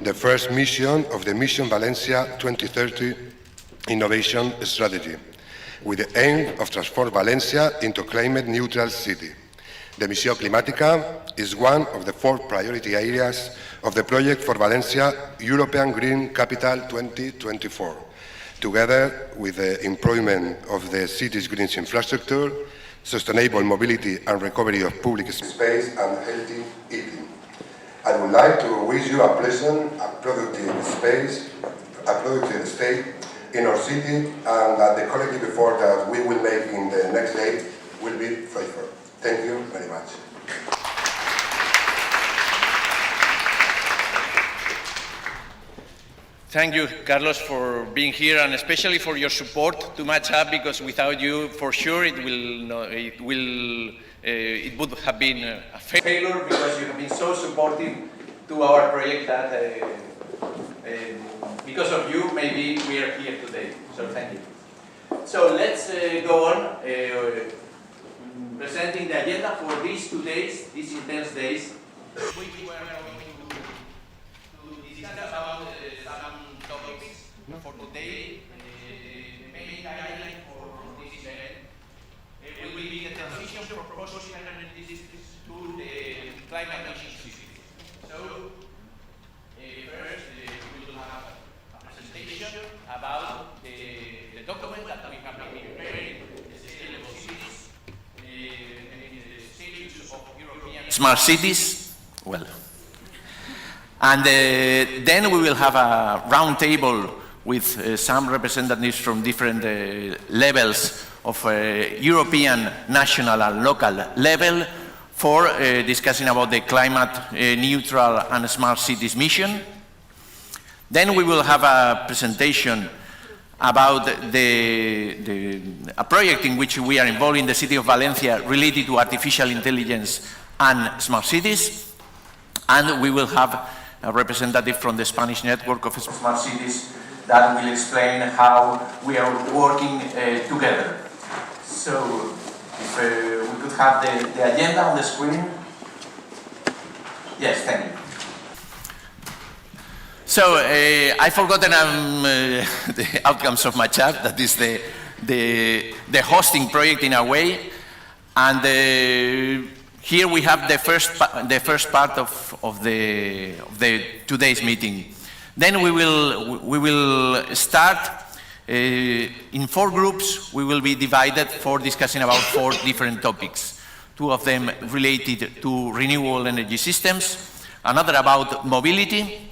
the first mission of the Mission Valencia 2030 Innovation Strategy, with the aim of transform Valencia into a climate-neutral city. The Misión Climática is one of the 4 priority areas of the project for Valencia European Green Capital 2024, together with the improvement of the city's green infrastructure, sustainable mobility and recovery of public space and healthy eating. I would like to wish you a pleasant, productive stay in our city, and that the collective effort that we will make in the next day will be fruitful. Thank you very much. Thank you, Carlos, for being here, and especially for your support to Match Up, because without you, for sure, it would have been a failure, because you have been so supportive to our project that because of you, maybe we are here today. So thank you. So let's go on presenting the agenda for these 2 days, these intense days. We were going to discuss about some topics for today. The main guideline for this event will be the transition from fossil energy systems to the climate action cities. So first we will have a presentation about the document that we have been preparing, the Scalable Cities, the status of European smart cities. Well. And then we will have a round table with some representatives from different levels of European, national and local level for discussing about the climate neutral and smart cities mission. Then we will have a presentation about a project in which we are involved in the city of Valencia related to artificial intelligence and smart cities. And we will have a representative from the Spanish network of smart cities that will explain how we are working together. So if we could have the agenda on the screen. Yes, thank you. So I've forgotten the outcomes of my chat, that is the hosting project in a way. And here we have the first part of the today's meeting. Then we will start in 4 groups. We will be divided for discussing about 4 different topics. 2 of them related to renewable energy systems, another about mobility,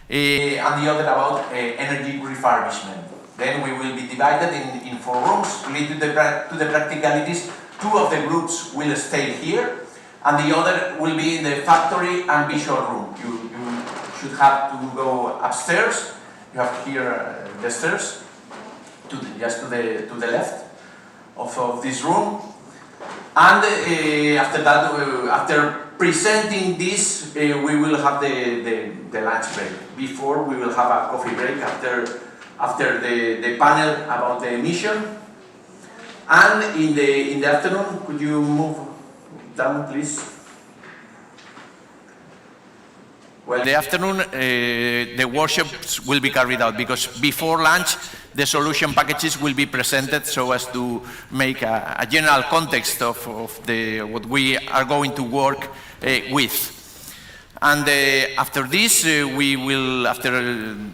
and the other about energy refurbishment. Then we will be divided in 4 rooms related to the practicalities. 2 of the groups will stay here, and the other will be in the factory and visual room. You should have to go upstairs. You have here the stairs, just to the left of this room. And after that, after presenting this, we will have the lunch break. Before, we will have a coffee break after the panel about the mission. And in the afternoon, could you move down, please? Well, in the afternoon, the workshops will be carried out, because before lunch, the solution packages will be presented so as to make a general context of what we are going to work with. And after this, after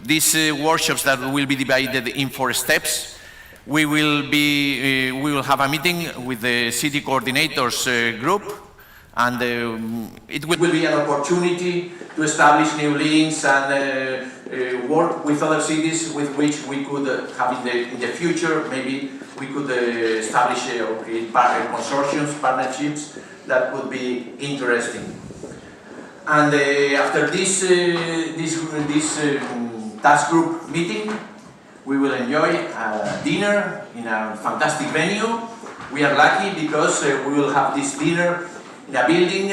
these workshops that will be divided in 4 steps, we will have a meeting with the city coordinators group, and it will be an opportunity to establish new links and work with other cities with which we could have in the future. Maybe we could establish or create consortiums, partnerships that could be interesting. And after this task group meeting, we will enjoy a dinner in a fantastic venue. We are lucky because we will have this dinner in a building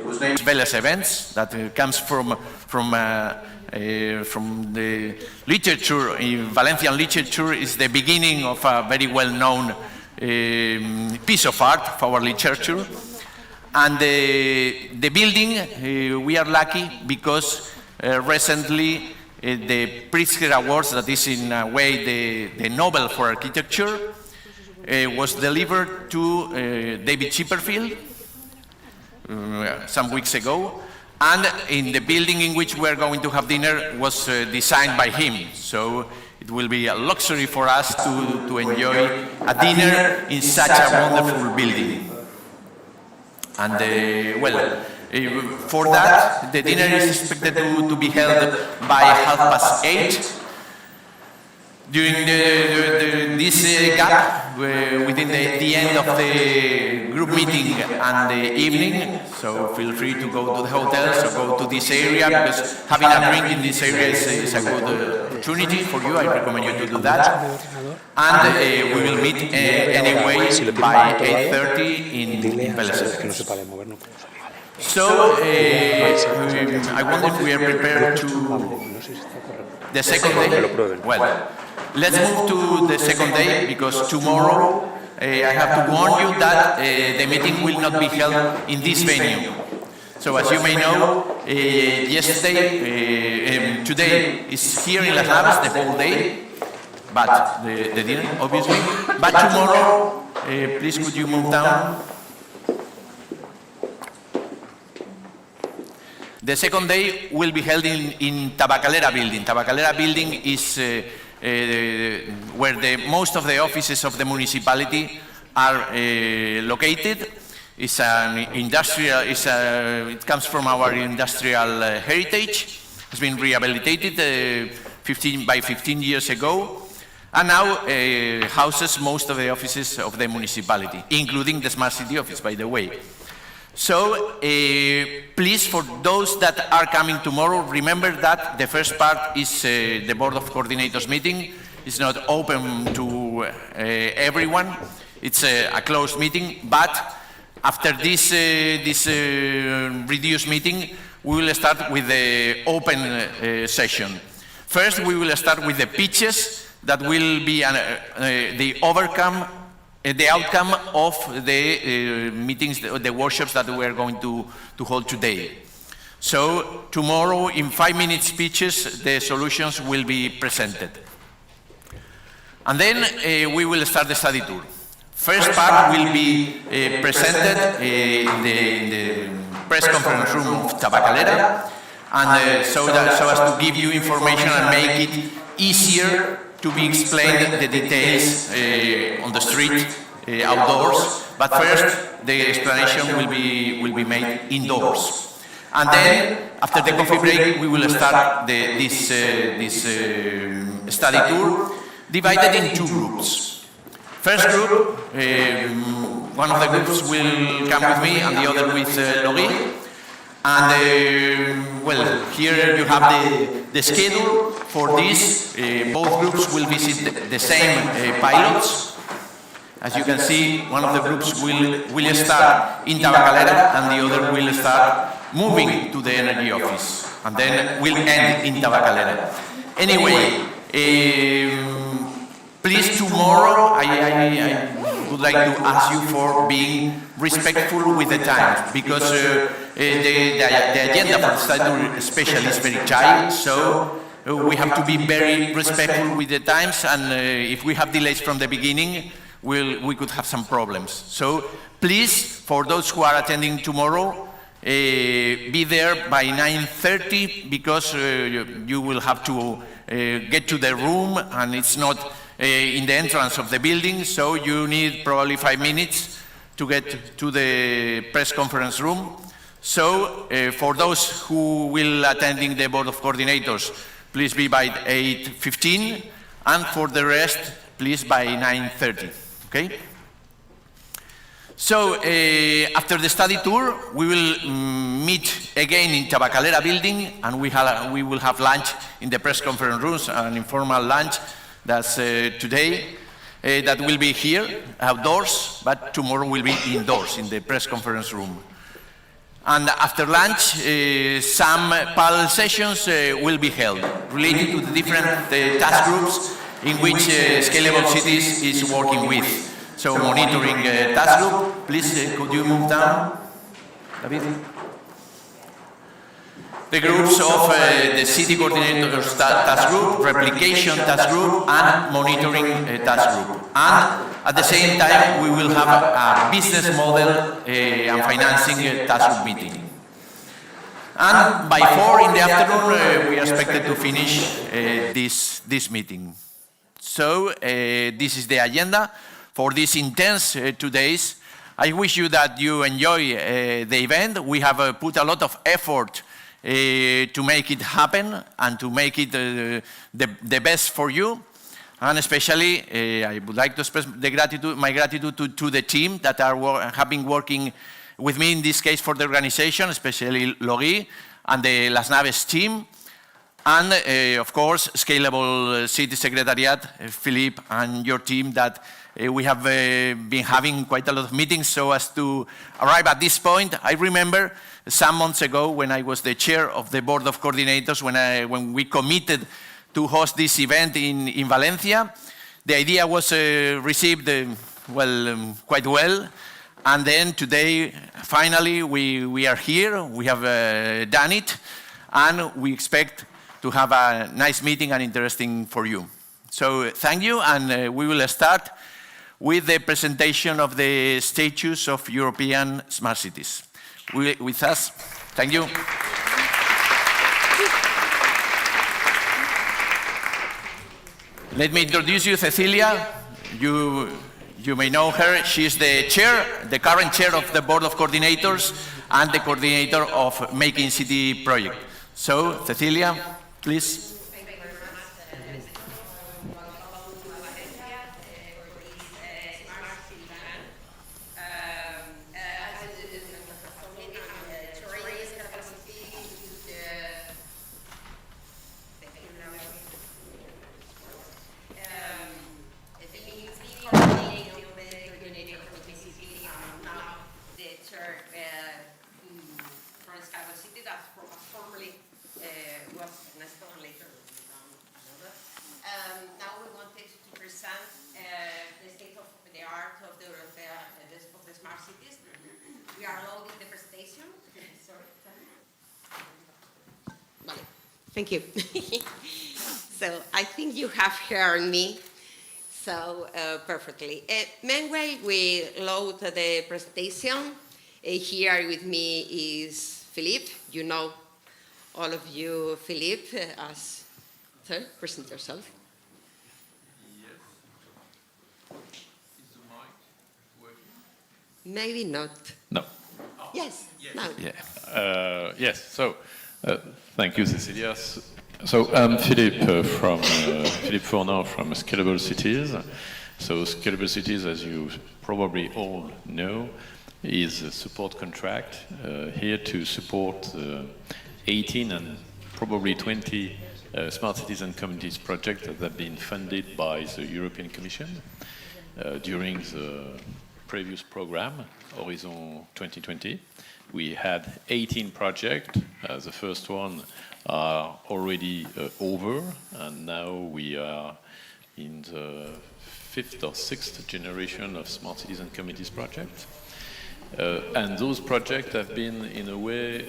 whose name is València Events, that comes from the literature. Valencian literature is the beginning of a very well-known piece of art for our literature. And the building, we are lucky because recently the Pritzker Awards, that is in a way the Nobel for Architecture, was delivered to David Chipperfield some weeks ago, and in the building in which we're going to have dinner was designed by him. So it will be a luxury for us to enjoy a dinner in such a wonderful building. And well, for that, the dinner is expected to be held by 8:30. During this gap, within the end of the group meeting and the evening, so feel free to go to the hotels or go to this area, because having a drink in this area is a good opportunity for you. I recommend you to do that. And we will meet anyway by 8:30 in València. So, I wonder if we are prepared to the second day. Well, let's move to the second day, because tomorrow I have to warn you that the meeting will not be held in this venue. So, as you may know, today is here in Las Naves the whole day, but the dinner, obviously. But tomorrow, please could you move down? The second day will be held in Tabacalera building. Tabacalera building is where most of the offices of the municipality are located. It's an industrial. It comes from our industrial heritage. It's been rehabilitated 15 years ago, and now houses most of the offices of the municipality, including the smart city office, by the way. So, please, for those that are coming tomorrow, remember that the first part is the Board of Coordinators meeting. It's not open to everyone. It's a closed meeting, but after this reduced meeting, we will start with the open session. First, we will start with the pitches that will be the outcome of the meetings, the workshops that we are going to hold today. So tomorrow, in 5-minute speeches, the solutions will be presented. And then we will start the study tour. First part will be presented in the press conference room of Tabacalera, and so as to give you information and make it easier to be explained the details on the street, outdoors. But first, the explanation will be made indoors. And then, after the coffee break, we will start this study tour, divided in 2 groups. First group, one of the groups will come with me, and the other with Laurie. And well, here you have the schedule for this. Both groups will visit the same pilots. As you can see, one of the groups will start in Tabacalera, and the other will start moving to the energy office, and then will end in Tabacalera. Anyway, please, tomorrow I would like to ask you for being respectful with the times, because the agenda for the study tour especially is very tight, so we have to be very respectful with the times, and if we have delays from the beginning, we could have some problems. So please, for those who are attending tomorrow, be there by 9:30, because you will have to get to the room, and it's not in the entrance of the building, so you need probably 5 minutes to get to the press conference room. So for those who will attending the Board of Coordinators, please be by 8:15, and for the rest, please by 9:30, okay? So after the study tour, we will meet again in Tabacalera building, and we will have lunch in the press conference rooms, an informal lunch. That's today, that will be here, outdoors, but tomorrow will be indoors, in the press conference room. And after lunch, some panel sessions will be held, related to the different task groups in which Scalable Cities is working with. So monitoring task group, please, could you move down, David? the groups of the city coordinators task group, replication task group, and monitoring task group. And at the same time, we will have a business model and financing task group meeting. And by 4 in the afternoon, we are expected to finish this meeting. So this is the agenda for these intense 2 days. I wish you that you enjoy the event. We have put a lot of effort to make it happen and to make it the best for you. And especially, I would like to express my gratitude to the team that have been working with me in this case for the organization, especially Logui and the Las Naves team. And of course, Scalable Cities Secretariat, Philippe, and your team that we have been having quite a lot of meetings so as to arrive at this point. I remember some months ago when I was the chair of the board of coordinators, when we committed to host this event in Valencia. The idea was received quite well. And then today, finally, we are here. We have done it. And we expect to have a nice meeting and interesting for you. So thank you. And we will start with the presentation of the status of European smart cities. With us, thank you. Let me introduce you, Cecilia. You may know her. She is the current chair of the board of coordinators and the coordinator of Making City project. So, Cecilia, please. Thank you. So I think you have heard me so perfectly. Meanwhile, we load the presentation. Here with me is Philippe. You know, all of you, Philippe, as sir, present yourself. Yes. Is the mic working? Maybe not. No. Oh. Yes. Yes. No. Yeah. Yes. So. Thank you, Cecilia. So I'm Philippe Philippe Fournard from Scalable Cities. So Scalable Cities, as you probably all know, is a support contract here to support 18 and probably 20 smart cities and communities projects that have been funded by the European Commission during the previous program, Horitzó 2020. We had 18 projects. The first one are already over, and now we are in the 5th or 6th generation of smart cities and communities projects. And those projects have been, in a way,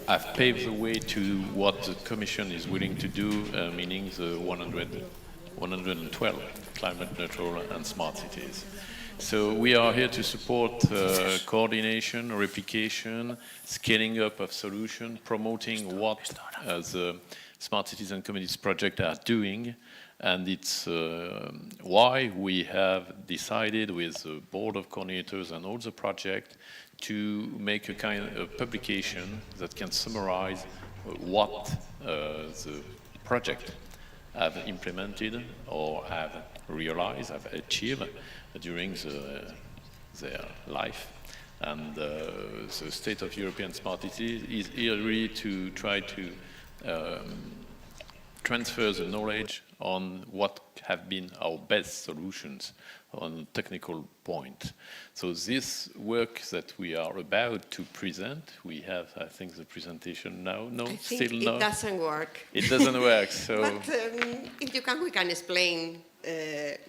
have paved the way to what the Commission is willing to do, meaning the 112 climate neutral and smart cities. So we are here to support coordination, replication, scaling up of solutions, promoting what the Smart Cities and Communities project are doing. And it's why we have decided with the board of coordinators and all the project to make a kind of publication that can summarize what the project have implemented or have realized, have achieved during their life. And the state of European smart cities is here really to try to transfer the knowledge on what have been our best solutions on technical point. So this work that we are about to present, we have, I think, the presentation now. No, still no. It doesn't work. It doesn't work. So, but if you can, we can explain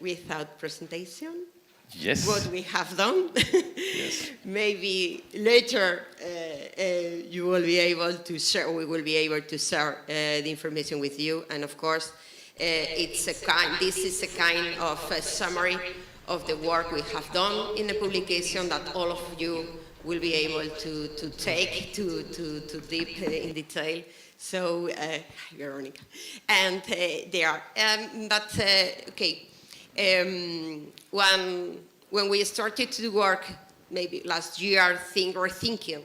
without presentation. Yes. what we have done. Yes. Maybe later you will be able to share, we will be able to share the information with you. And of course, this is a kind of a summary of the work we have done in the publication that all of you will be able to take to deep in detail. So, Veronica, and there. Okay. When we started to work, maybe last year, thinking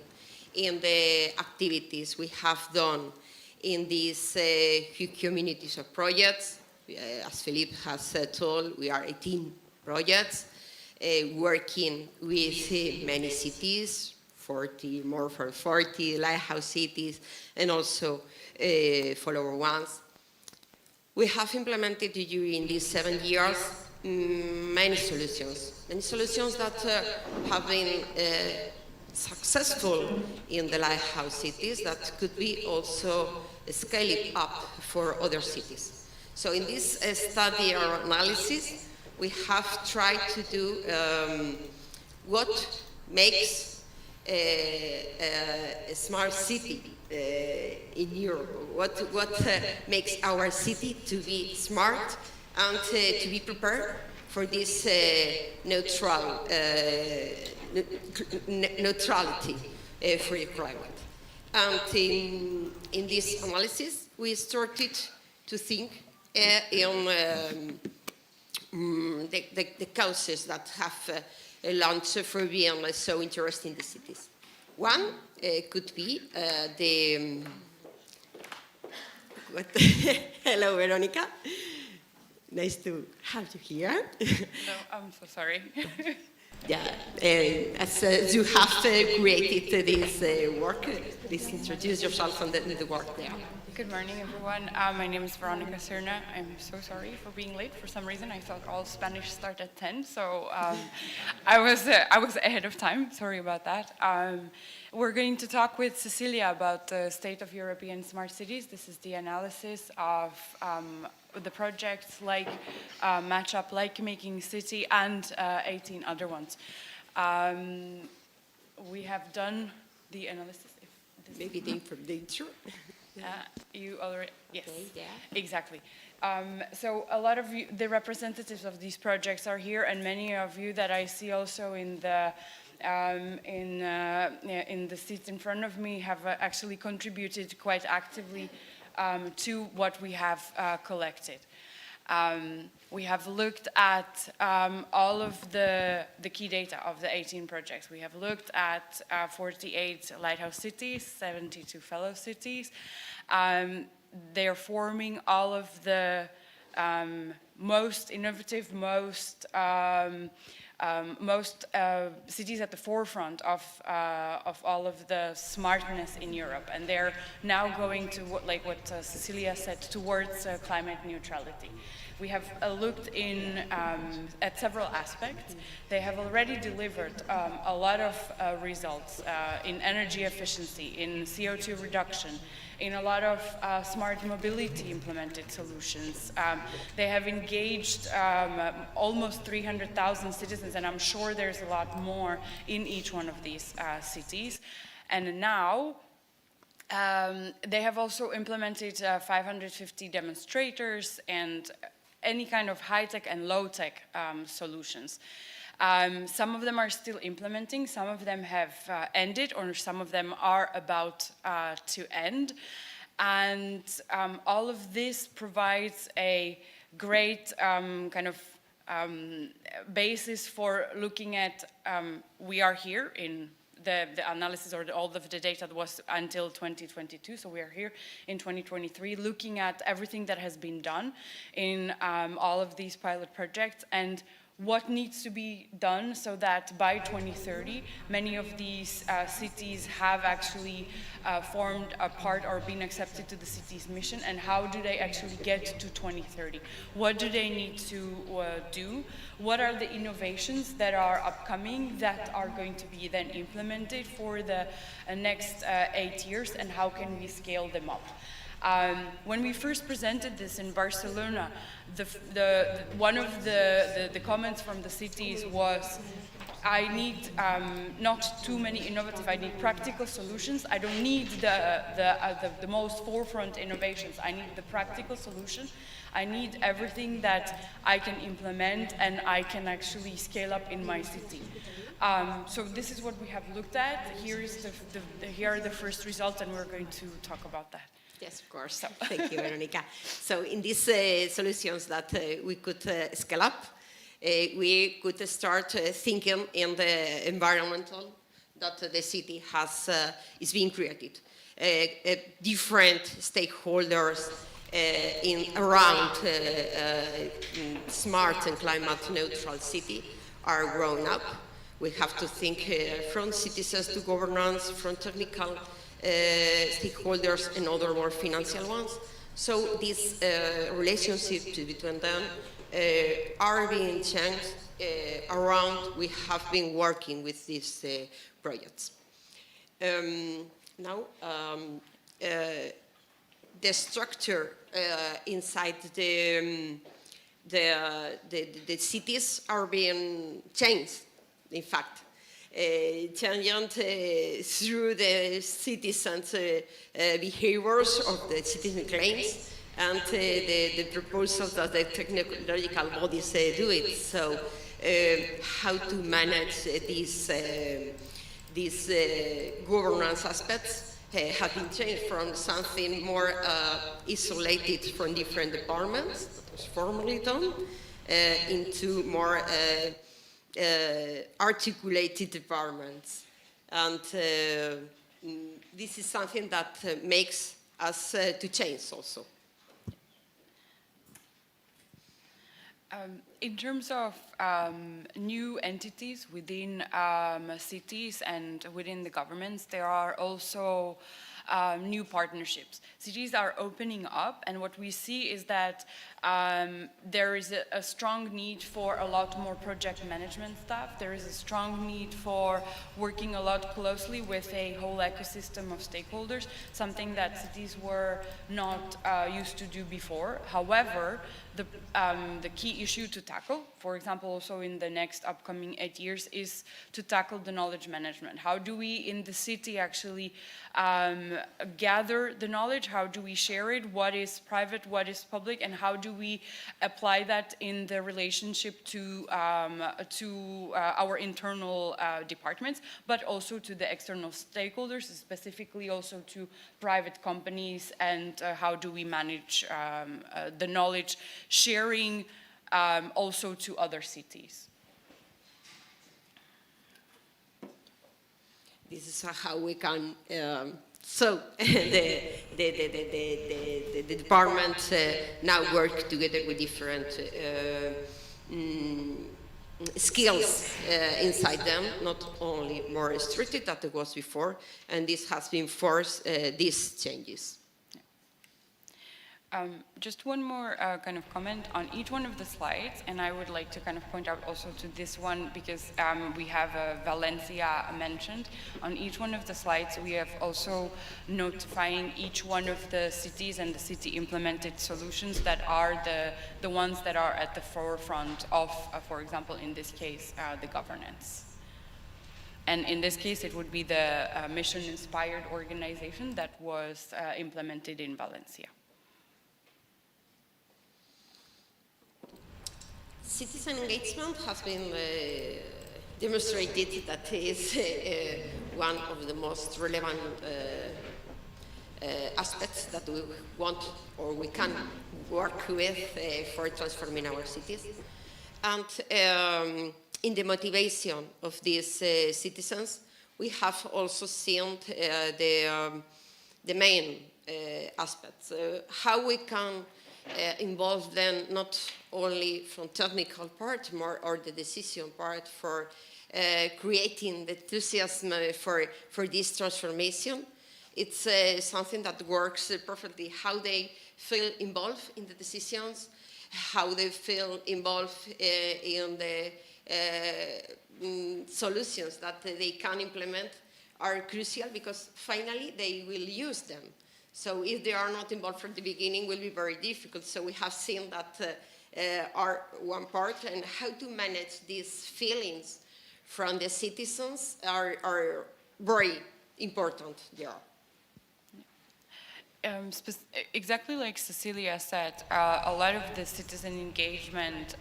in the activities we have done in these huge communities of projects, as Philippe has told, we are 18 projects working with many cities, more than 40 lighthouse cities, and also follower ones. We have implemented during these 7 years many solutions that have been successful in the lighthouse cities that could be also scaled up for other cities. So in this study or analysis, we have tried to do what makes a smart city in Europe, what makes our city to be smart and to be prepared for this neutrality for the climate. And in this analysis, we started to think in the causes that have launched for being so interesting in the cities. One could be hello, Veronica. Nice to have you here. No, I'm so sorry. Yeah, as you have created this work, please introduce yourself and the work there. Good morning, everyone. My name is Veronica Serna. I'm so sorry for being late. For some reason, I thought all Spanish start at 10, so I was ahead of time. Sorry about that. We're going to talk with Cecilia about the state of European smart cities. This is the analysis of the projects like Matchup, like Making City, and 18 other ones. We have done the analysis. Maybe the intro. You already, yes, Okay, yeah. Exactly. So a lot of you, the representatives of these projects are here, and many of you that I see also in the seats in front of me have actually contributed quite actively to what we have collected. We have looked at all of the key data of the 18 projects. We have looked at 48 lighthouse cities, 72 fellow cities. They're forming all of the most innovative, most cities at the forefront of all of the smartness in Europe, and they're now going to what Cecilia said, towards climate neutrality. We have looked at several aspects. They have already delivered a lot of results in energy efficiency, in CO2 reduction, in a lot of smart mobility implemented solutions. They have engaged almost 300,000 citizens, and I'm sure there's a lot more in each one of these cities. And now, they have also implemented 550 demonstrators and any kind of high-tech and low-tech solutions. Some of them are still implementing, some of them have ended, or some of them are about to end. And all of this provides a great basis for looking at, we are here in the analysis or all of the data that was until 2022, so we are here in 2023 looking at everything that has been done in all of these pilot projects and what needs to be done so that by 2030 many of these cities have actually formed a part or been accepted to the city's mission, and how do they actually get to 2030? What do they need to do? What are the innovations that are upcoming that are going to be then implemented for the next 8 years, and how can we scale them up? When we first presented this in Barcelona, one of the comments from the cities was, I need not too many innovative, I need practical solutions. I don't need the most forefront innovations. I need the practical solution. I need everything that I can implement and I can actually scale up in my city. So this is what we have looked at. Here are the first results, and we're going to talk about that. Yes, of course. So, thank you, Veronica. So in these solutions that we could scale up, we could start thinking in the environmental that the city has is being created. Different stakeholders around smart and climate neutral city are growing up. We have to think from citizens to governance, from technical stakeholders and other more financial ones. So these relationships between them are being changed around. We have been working with these projects. Now, the structure inside the cities are being changed, in fact. Changing through the citizens' behaviors of the citizen claims and the proposals that the technological bodies do it. So how to manage these governance aspects have been changed from something more isolated from different departments, that was formerly done, into more articulated departments. And this is something that makes us to change also. In terms of new entities within cities and within the governments, there are also new partnerships. Cities are opening up, and what we see is that there is a strong need for a lot more project management staff. There is a strong need for working a lot closely with a whole ecosystem of stakeholders, something that cities were not used to do before. However, the key issue to tackle, for example, also in the next upcoming 8 years, is to tackle the knowledge management. How do we in the city actually gather the knowledge? How do we share it? What is private, what is public, and how do we apply that in the relationship to our internal departments, but also to the external stakeholders, specifically also to private companies, and how do we manage the knowledge sharing also to other cities. This is how we can, so the departments now work together with different skills inside them, not only more restricted than it was before, and this has been forced these changes. Just one more kind of comment on each one of the slides, and I would like to kind of point out also to this one because we have Valencia mentioned. On each one of the slides we have also notifying each one of the cities and the city implemented solutions that are the ones that are at the forefront of, for example, in this case, the governance. And in this case it would be the mission-inspired organization that was implemented in Valencia. Citizen engagement has been demonstrated that is one of the most relevant aspects that we want or we can work with for transforming our cities. And in the motivation of these citizens, we have also seen the main aspects, how we can involve them not only from technical part, more or the decision part for creating the enthusiasm for this transformation. It's something that works perfectly, how they feel involved in the decisions, how they feel involved in the solutions that they can implement are crucial because finally they will use them. So if they are not involved from the beginning, it will be very difficult. So we have seen that are one part, and how to manage these feelings from the citizens are very important there. Exactly like Cecilia said, a lot of the citizen engagement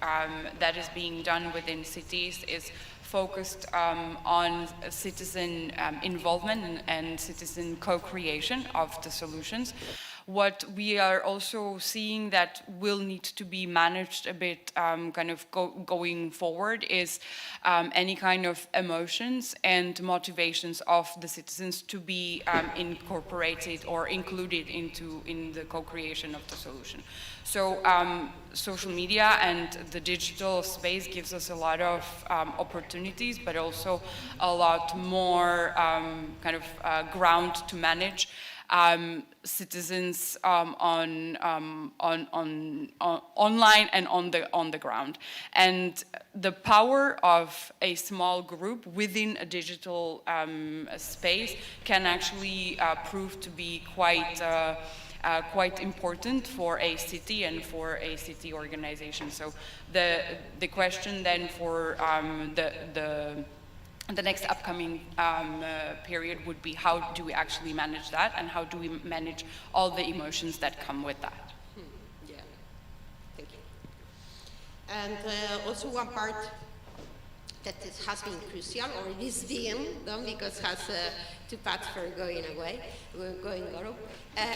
that is being done within cities is focused on citizen involvement and citizen co-creation of the solutions. What we are also seeing that will need to be managed a bit going forward is any kind of emotions and motivations of the citizens to be incorporated or included in the co-creation of the solution. So social media and the digital space gives us a lot of opportunities, but also a lot more ground to manage citizens online and on the ground. And the power of a small group within a digital space can actually prove to be quite important for a city and for a city organization. So the question then for the next upcoming period would be, how do we actually manage that, and how do we manage all the emotions that come with that? Yeah, thank you. And also one part that has been crucial, or it is being done because it has two paths for going Europe,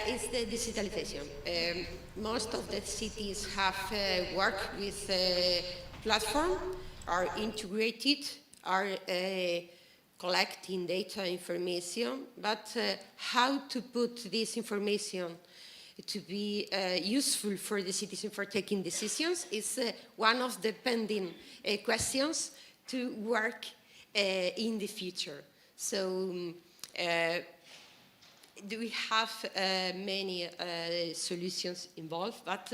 is the digitalization. Most of the cities have worked with platform, are integrated, are collecting data information, but how to put this information to be useful for the citizen for taking decisions is one of the pending questions to work in the future. So we have many solutions involved, but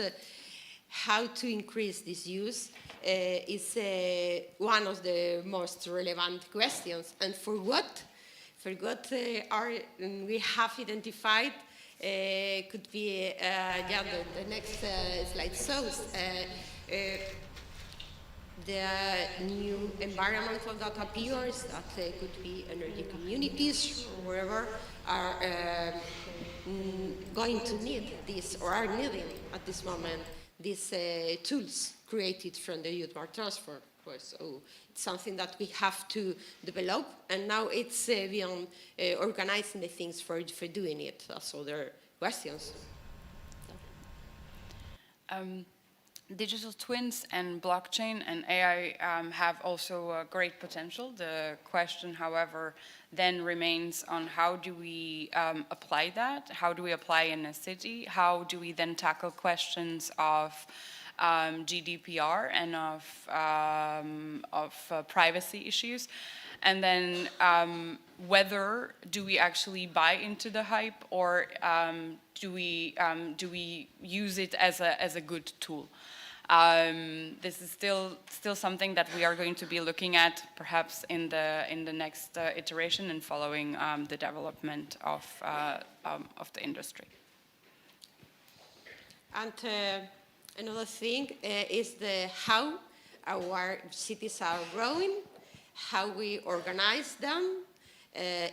how to increase this use is one of the most relevant questions. And for what we have identified could be, the next slide shows, the new environmental that appears, that could be energy communities, wherever, are going to need this, or are needing at this moment, these tools created from the youth mark transfer. So it's something that we have to develop, and now it's beyond organizing the things for doing it. That's other questions. Digital twins and blockchain and AI have also great potential. The question, however, then remains on how do we apply that? How do we apply in a city? How do we then tackle questions of GDPR and of privacy issues? And then whether do we actually buy into the hype, or do we use it as a good tool? This is still something that we are going to be looking at, perhaps in the next iteration, and following the development of the industry. And another thing is how our cities are growing, how we organize them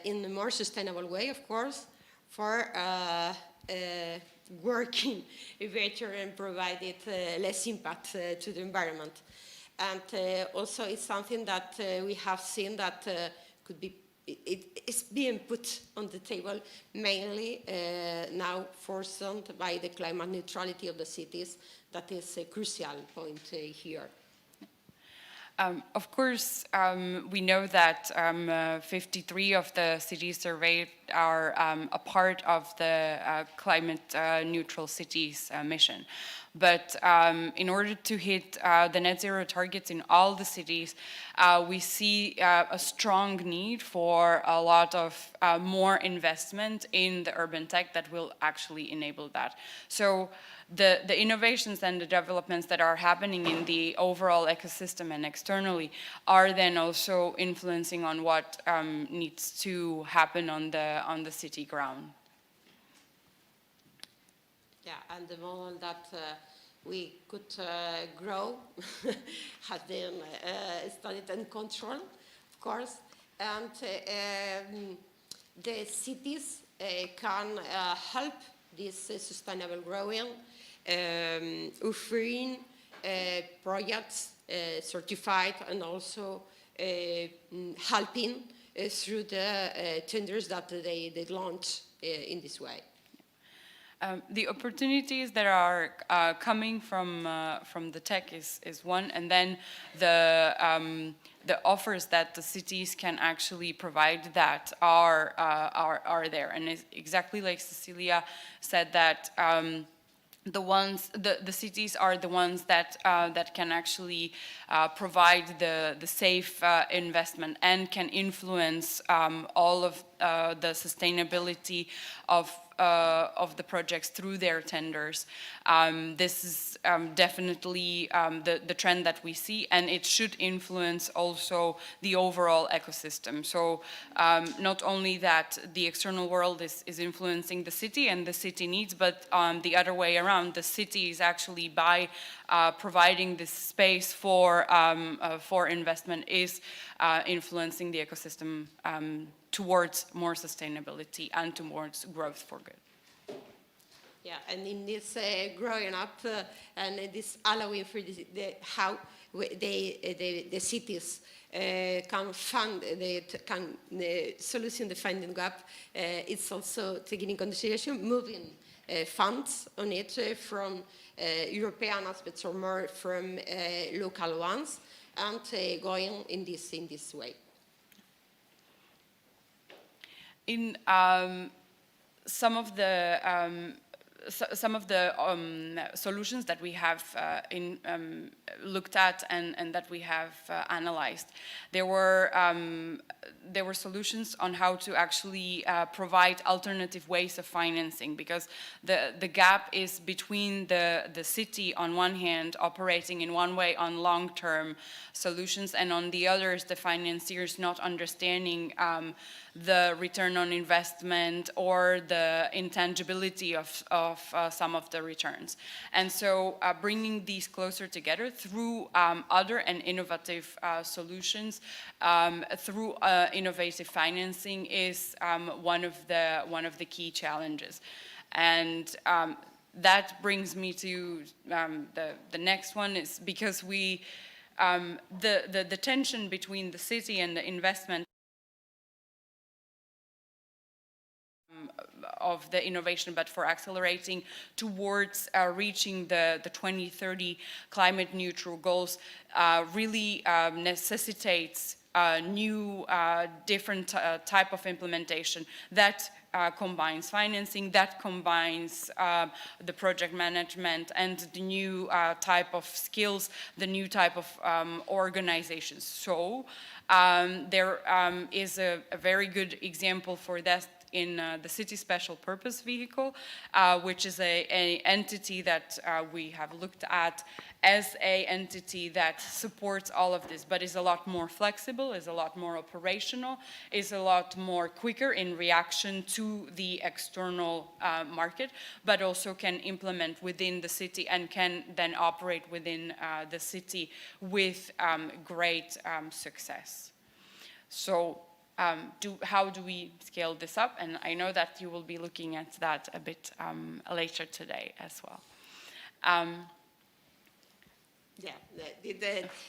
in a more sustainable way, of course, for working better and provided less impact to the environment. And also it's something that we have seen that could be, it is being put on the table mainly now forced by the climate neutrality of the cities. That is a crucial point here. Of course, we know that 53 of the cities surveyed are a part of the climate neutral cities mission. But in order to hit the net zero targets in all the cities, we see a strong need for a lot of more investment in the urban tech that will actually enable that. So the innovations and the developments that are happening in the overall ecosystem and externally are then also influencing on what needs to happen on the city ground. Yeah, and the model that we could grow has been studied and controlled, of course, and the cities can help this sustainable growing, offering projects certified and also helping through the tenders that they launch in this way. The opportunities that are coming from the tech is one, and then the offers that the cities can actually provide that are there, and it's exactly like Cecilia said that. The cities are the ones that can actually provide the safe investment and can influence all of the sustainability of the projects through their tenders. This is definitely the trend that we see, and it should influence also the overall ecosystem. So not only that the external world is influencing the city and the city needs, but the other way around, the city is actually by providing this space for investment is influencing the ecosystem towards more sustainability and towards growth for good. Yeah, and in this growing up and this allowing for how the cities can fund, can solution the funding gap, it's also taking in consideration moving funds on it from European aspects or more from local ones, and going in this way. In some of the solutions that we have looked at and that we have analyzed, there were solutions on how to actually provide alternative ways of financing, because the gap is between the city on one hand operating in one way on long-term solutions, and on the others the financiers not understanding the return on investment or the intangibility of some of the returns. And so bringing these closer together through other and innovative solutions, through innovative financing is one of the key challenges. And that brings me to the next one, is because we the tension between the city and the investment of the innovation, but for accelerating towards reaching the 2030 climate neutral goals, really necessitates new different type of implementation that combines financing, that combines the project management and the new type of skills, the new type of organizations. So there is a very good example for that in the city special purpose vehicle, which is a entity that we have looked at as a entity that supports all of this, but is a lot more flexible, is a lot more operational, is a lot more quicker in reaction to the external market, but also can implement within the city and can then operate within the city with great success. So how do we scale this up? And I know that you will be looking at that a bit later today as well. Yeah,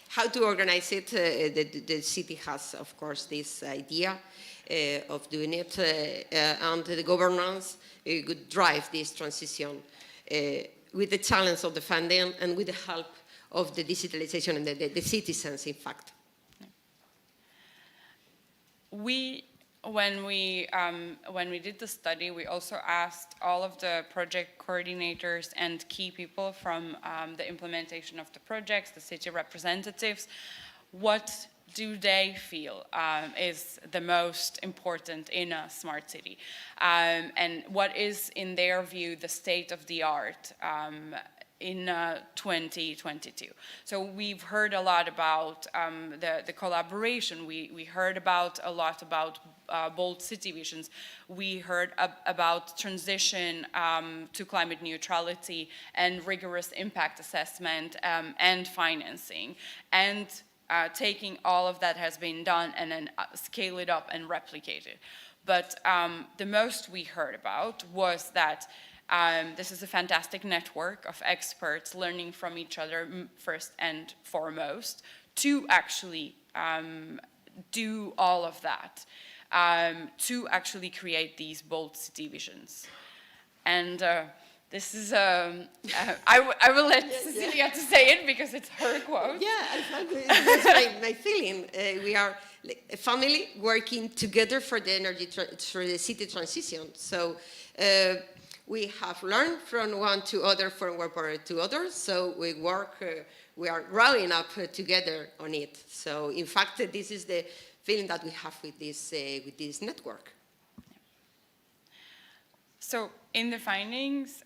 how to organize it, the city has, of course, this idea of doing it, and the governance could drive this transition with the challenge of the funding and with the help of the digitalization and the citizens, in fact. When we did the study, we also asked all of the project coordinators and key people from the implementation of the projects, the city representatives, what do they feel is the most important in a smart city, and what is, in their view, the state of the art in 2022. So we've heard a lot about the collaboration. We heard a lot about bold city visions. We heard about transition to climate neutrality and rigorous impact assessment and financing, and taking all of that has been done and then scale it up and replicate it. But the most we heard about was that this is a fantastic network of experts learning from each other first and foremost to actually do all of that, to actually create these bold city visions. And this is, I will let Cecilia to say it because it's her quote. Yeah, that's my feeling. We are a family working together for the for the city transition. So we have learned from one to other, from one part to others. So we work, we are growing up together on it. So in fact, this is the feeling that we have with this network. So in the findings,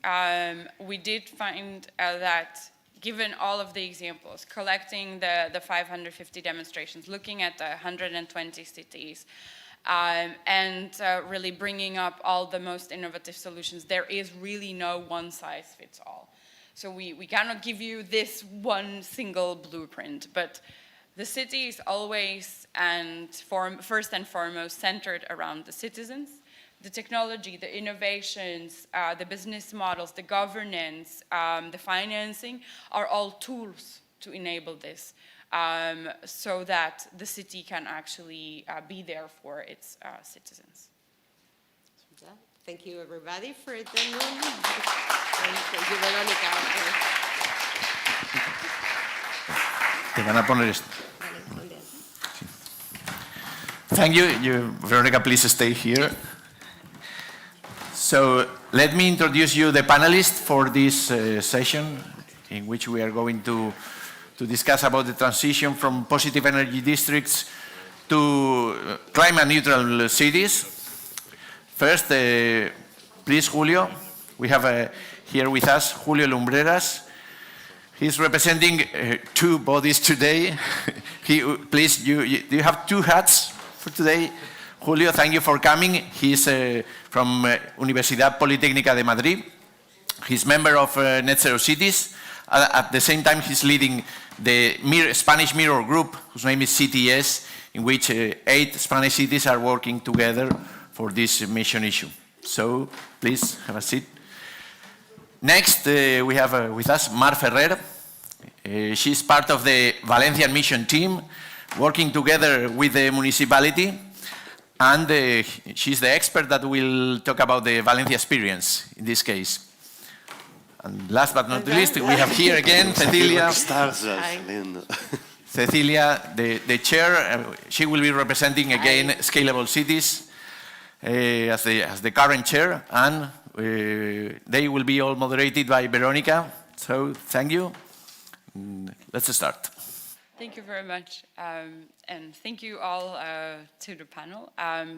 we did find that given all of the examples, collecting the 550 demonstrations, looking at the 120 cities, and really bringing up all the most innovative solutions, there is really no one size fits all. So we cannot give you this one single blueprint, but the city is always and first and foremost centered around the citizens. The technology, the innovations, the business models, the governance, the financing are all tools to enable this, so that the city can actually be there for its citizens. Yeah. Thank you, everybody, for attending. And thank you, Verónica. Te van a poner esto. Thank you. Veronica, please stay here. So let me introduce you the panelists for this session, in which we are going to discuss about the transition from positive energy districts to climate neutral cities. First, please, Julio. We have here with us Julio Lumbreras. He's representing two bodies today. Please, do you have two hats for today? Julio, thank you for coming. He's from Universidad Politécnica de Madrid. He's member of Net Zero Cities. At the same time, he's leading the Spanish Mirror Group, whose name is CTS, in which 8 Spanish cities are working together for this mission issue. So, please have a seat. Next, we have with us Mar Ferrer. She's part of the Valencian mission team, working together with the municipality. And she's the expert that will talk about the Valencia experience in this case. And last but not least, we have here again Cecilia. Cecilia, the chair. She will be representing again Scalable Cities as the current chair, and they will be all moderated by Veronica. So thank you. Let's start. Thank you very much, and thank you all to the panel.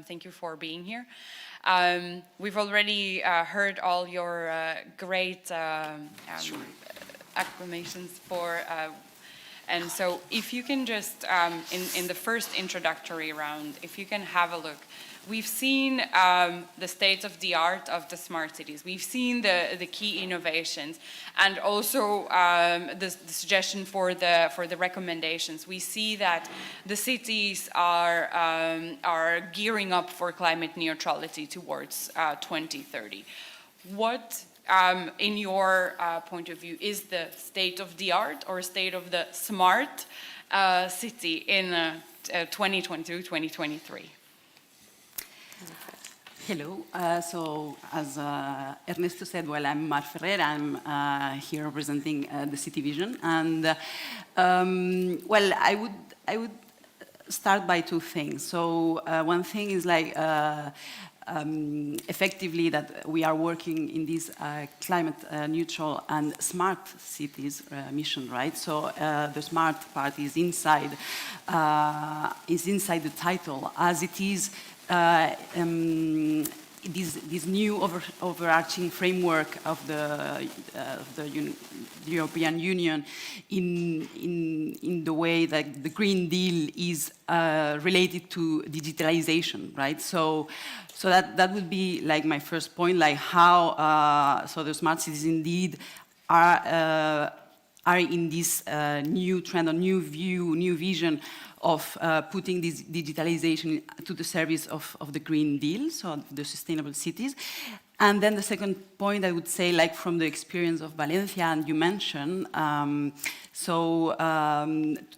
Thank you for being here. We've already heard all your great acclamations for, and so if you can just, in the first introductory round, if you can have a look. We've seen the state of the art of the smart cities. We've seen the key innovations, and also the suggestion for the recommendations. We see that the cities are gearing up for climate neutrality towards 2030. What, in your point of view, is the state of the art or state of the smart city in 2022-2023? Hello. So, as Ernesto said, well, I'm Mar Ferrer. I'm here representing the City Vision, and well, I would start by two things. So, one thing is like effectively that we are working in this climate neutral and smart cities mission, right? So the smart part is inside the title, as it is this new overarching framework of the European Union in the way that the Green Deal is related to digitalization, right? So that would be like my first point, like how so the smart cities indeed are in this new trend or new view, new vision of putting this digitalization to the service of the Green Deal, so the sustainable cities. And then the second point, I would say, like from the experience of Valencia, and you mentioned,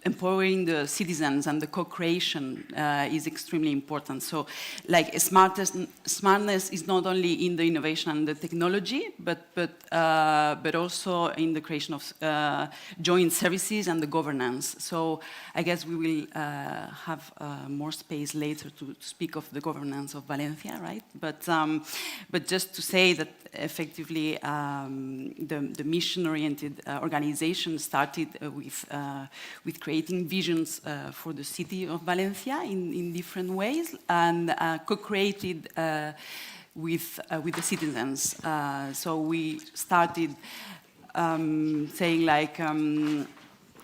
empowering the citizens and the co-creation is extremely important. So, like, smartness is not only in the innovation and the technology, but also in the creation of joint services and the governance. So, I guess we will have more space later to speak of the governance of Valencia, right? But just to say that effectively the mission-oriented organization started with creating visions for the city of Valencia in different ways, and co-created with the citizens. So we started saying like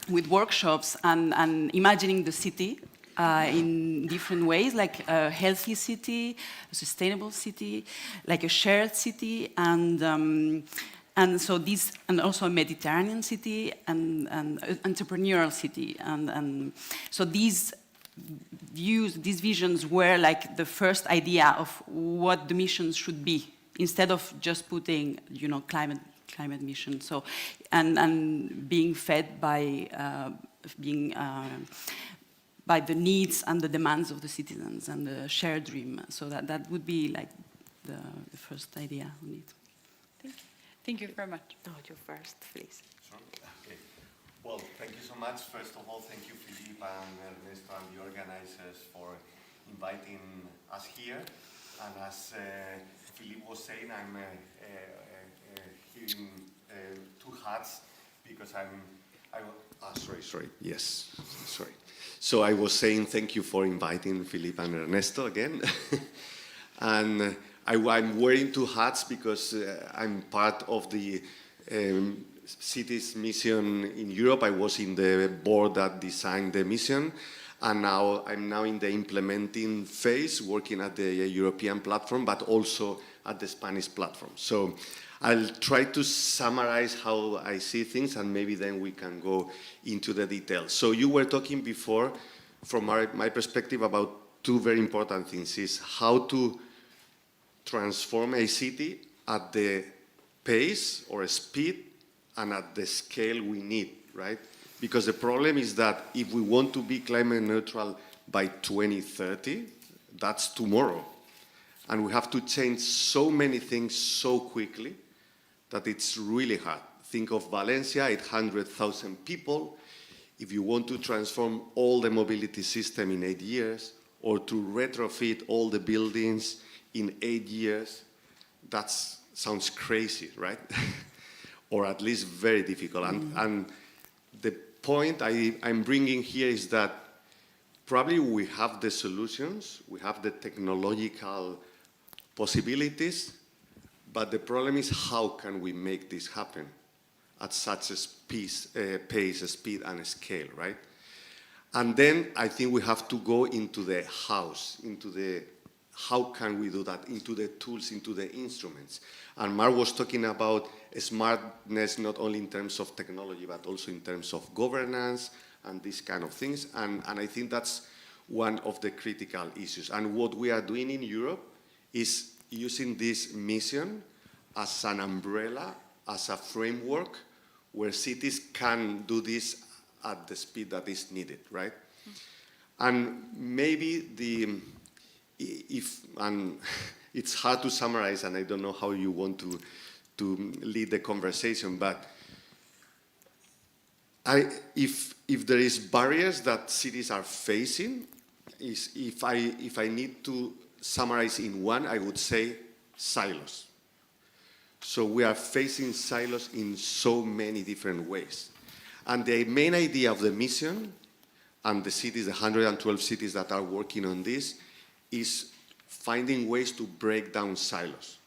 with workshops and imagining the city in different ways, like a healthy city, a sustainable city, like a shared city, and so this, and also a Mediterranean city and entrepreneurial city, and so these views, these visions were like the first idea of what the missions should be, instead of just putting, you know, climate mission. So and being fed by by the needs and the demands of the citizens and the shared dream. So that would be like the first idea on it. Thank you. Thank you very much. No, you first, please. Sure. Okay. Well, thank you so much. First of all, thank you, Philippe and Ernesto and the organizers for inviting us here. And as Philippe was saying, I'm hearing two hats because sorry. So I was saying thank you for inviting Philippe and Ernesto again. And I'm wearing two hats because I'm part of the cities mission in Europe. I was in the board that designed the mission, and now I'm in the implementing phase, working at the European platform, but also at the Spanish platform. So I'll try to summarize how I see things, and maybe then we can go into the details. So you were talking before, from my perspective, about two very important things, is how to transform a city at the pace or speed and at the scale we need, right? Because the problem is that if we want to be climate neutral by 2030, that's tomorrow. And we have to change so many things so quickly that it's really hard. Think of Valencia, 800,000 people. If you want to transform all the mobility system in 8 years, or to retrofit all the buildings in 8 years, that sounds crazy, right? Or at least very difficult. And the point I'm bringing here is that probably we have the solutions, we have the technological possibilities, but the problem is how can we make this happen at such a pace, speed, and scale, right? And then I think we have to go into the house, into the how can we do that, into the tools, into the instruments. And Mark was talking about smartness not only in terms of technology, but also in terms of governance and these kind of things. And I think that's one of the critical issues. And what we are doing in Europe is using this mission as an umbrella, as a framework where cities can do this at the speed that is needed, right? And maybe it's hard to summarize, and I don't know how you want to lead the conversation, but if there is barriers that cities are facing, if I need to summarize in one, I would say silos. So we are facing silos in so many different ways. And the main idea of the mission and the cities, the 112 cities that are working on this, is finding ways to break down silos.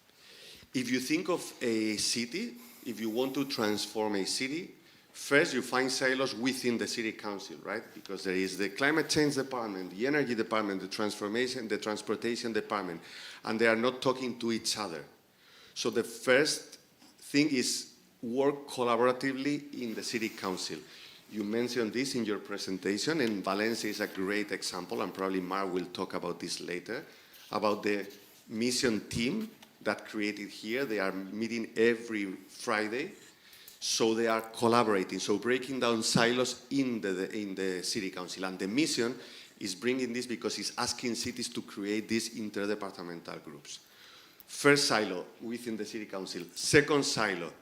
If you think of a city, if you want to transform a city, first you find silos within the city council, right? Because there is the climate change department, the energy department, the transportation department, and they are not talking to each other. So the first thing is work collaboratively in the city council. You mentioned this in your presentation, and Valencia is a great example, and probably Mark will talk about this later, about the mission team that created here. They are meeting every Friday, so they are collaborating, so breaking down silos in the city council. And the mission is bringing this because it's asking cities to create these interdepartmental groups. First silo within the city council. Second silo,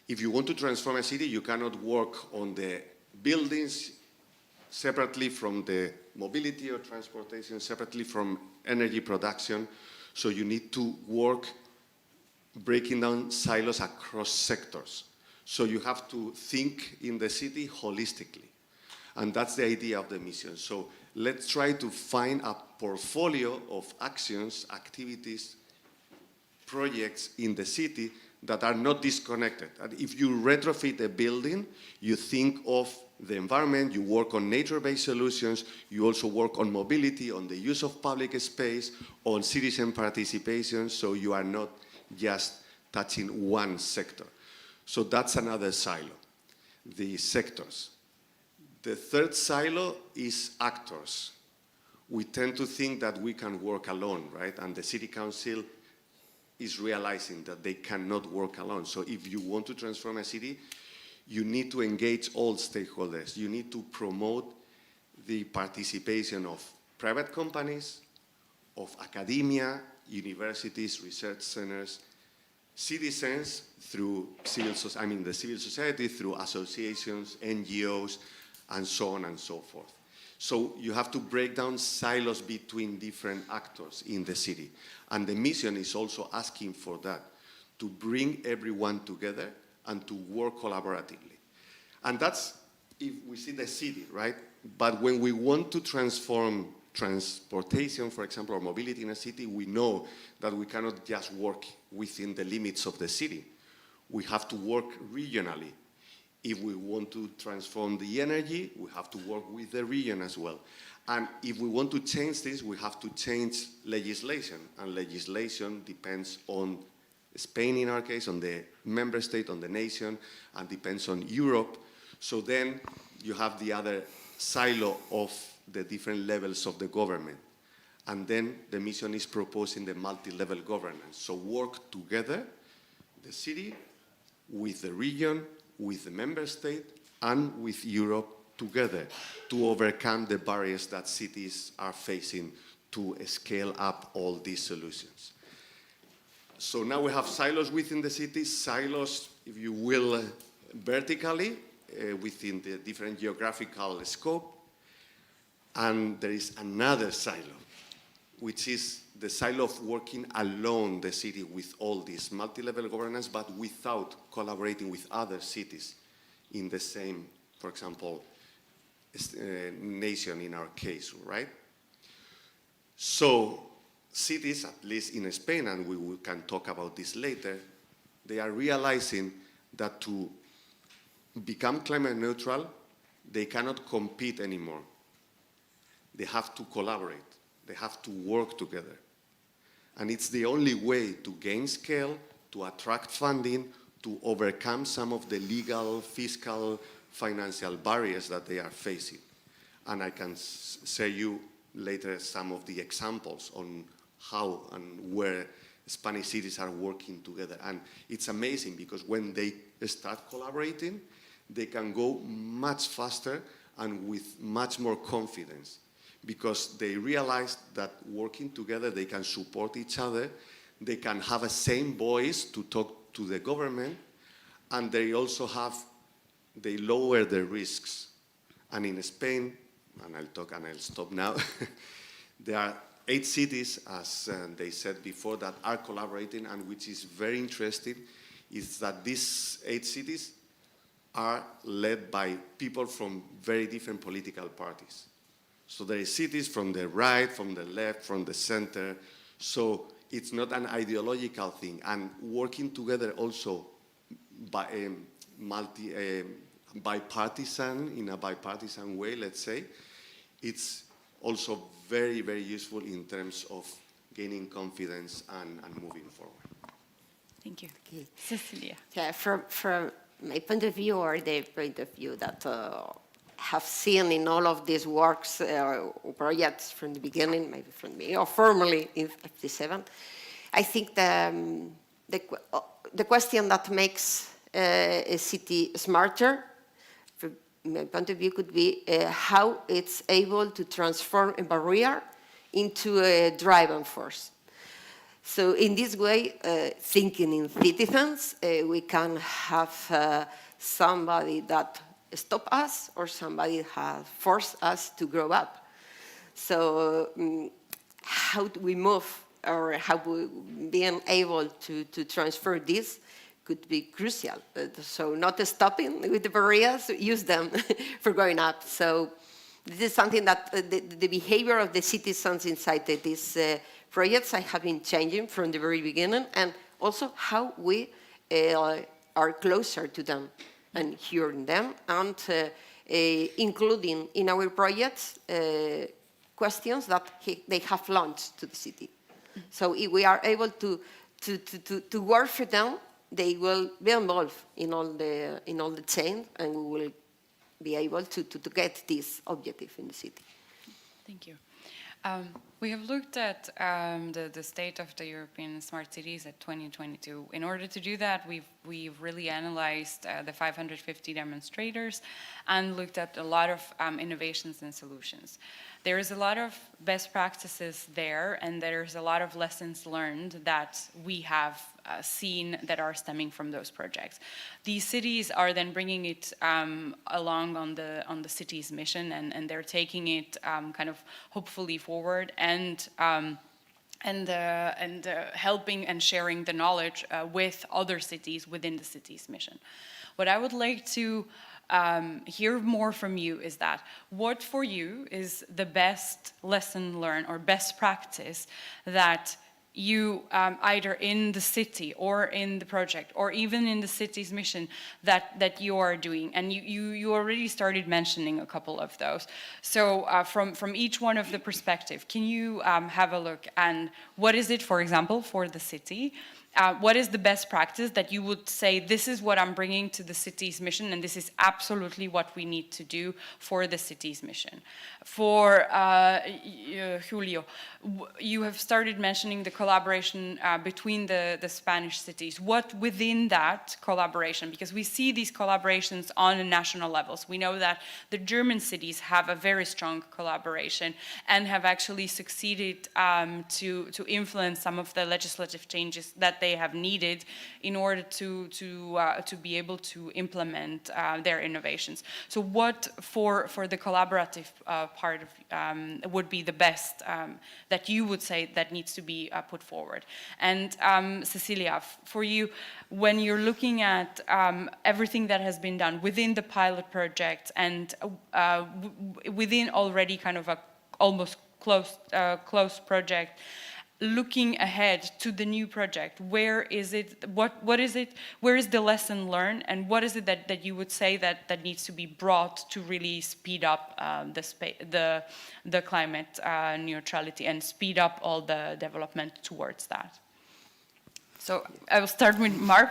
if you want to transform a city, you cannot work on the buildings separately from the mobility or transportation, separately from energy production. So you need to work breaking down silos across sectors. So you have to think in the city holistically. And that's the idea of the mission. So let's try to find a portfolio of actions, activities, projects in the city that are not disconnected. And if you retrofit a building, you think of the environment, you work on nature-based solutions, you also work on mobility, on the use of public space, on citizen participation, so you are not just touching one sector. So that's another silo, the sectors. The third silo is actors. We tend to think that we can work alone, right? And the city council is realizing that they cannot work alone. So if you want to transform a city, you need to engage all stakeholders. You need to promote the participation of private companies, of academia, universities, research centers, citizens through the civil society, through associations, NGOs, and so on and so forth. So you have to break down silos between different actors in the city. And the mission is also asking for that, to bring everyone together and to work collaboratively. And that's if we see the city, right? But when we want to transform transportation, for example, or mobility in a city, we know that we cannot just work within the limits of the city. We have to work regionally. If we want to transform the energy, we have to work with the region as well. And if we want to change this, we have to change legislation. And legislation depends on Spain, in our case, on the member state, on the nation, and depends on Europe. So then you have the other silo of the different levels of the government. And then the mission is proposing the multi-level governance. So work together, the city, with the region, with the member state, and with Europe together to overcome the barriers that cities are facing to scale up all these solutions. So now we have silos within the city, silos, if you will, vertically within the different geographical scope. And there is another silo, which is the silo of working alone the city with all this multi-level governance, but without collaborating with other cities in the same, for example, nation in our case, right? So cities, at least in Spain, and we can talk about this later, they are realizing that to become climate neutral, they cannot compete anymore. They have to collaborate. They have to work together. And it's the only way to gain scale, to attract funding, to overcome some of the legal, fiscal, financial barriers that they are facing. And I can share you later some of the examples on how and where Spanish cities are working together. And it's amazing because when they start collaborating, they can go much faster and with much more confidence, because they realize that working together, they can support each other, they can have a same voice to talk to the government, and they also they lower the risks. And in Spain, and I'll stop now, there are 8 cities, as they said before, that are collaborating, and which is very interesting, is that these 8 cities are led by people from very different political parties. So there are cities from the right, from the left, from the center, So it's not an ideological thing, and working together also by bipartisan, in a bipartisan way, let's say, it's also very, very useful in terms of gaining confidence and moving forward. Thank you. Cecilia. Yeah, from my point of view, or the point of view that have seen in all of these works or projects from the beginning, maybe from me, or formally in 57, I think the question that makes a city smarter, from my point of view, could be how it's able to transform a barrier into a driving force. So in this way, thinking in citizens, we can have somebody that stop us or somebody has forced us to grow up. So how do we move, or how we being able to transfer this could be crucial. So not stopping with the barriers, use them for growing up. So this is something that the behavior of the citizens inside these projects have been changing from the very beginning, and also how we are closer to them and hearing them, and including in our projects questions that they have launched to the city. So if we are able to work for them, they will be involved in all the chain, and we will be able to get this objective in the city. Thank you. We have looked at the state of the European smart cities at 2022. In order to do that, we've really analyzed the 550 demonstrators and looked at a lot of innovations and solutions. There is a lot of best practices there, and there's a lot of lessons learned that we have seen that are stemming from those projects. These cities are then bringing it along on the city's mission, and they're taking it kind of hopefully forward and helping and sharing the knowledge with other cities within the city's mission. What I would like to hear more from you is that what for you is the best lesson learned or best practice that you either in the city or in the project or even in the city's mission that you are doing, and you already started mentioning a couple of those. So from each one of the perspective, can you have a look, and what is it, for example, for the city? What is the best practice that you would say, this is what I'm bringing to the city's mission, and this is absolutely what we need to do for the city's mission? For Julio, you have started mentioning the collaboration between the Spanish cities. What within that collaboration, because we see these collaborations on national levels. We know that the German cities have a very strong collaboration and have actually succeeded to influence some of the legislative changes that they have needed in order to be able to implement their innovations. So what for the collaborative part of would be the best that you would say that needs to be put forward? And Cecilia, for you, when you're looking at everything that has been done within the pilot project and within already kind of a almost close project, looking ahead to the new project, where is it, what is it, where is the lesson learned, and what is it that you would say that needs to be brought to really speed up the climate neutrality and speed up all the development towards that? So I will start with Mark.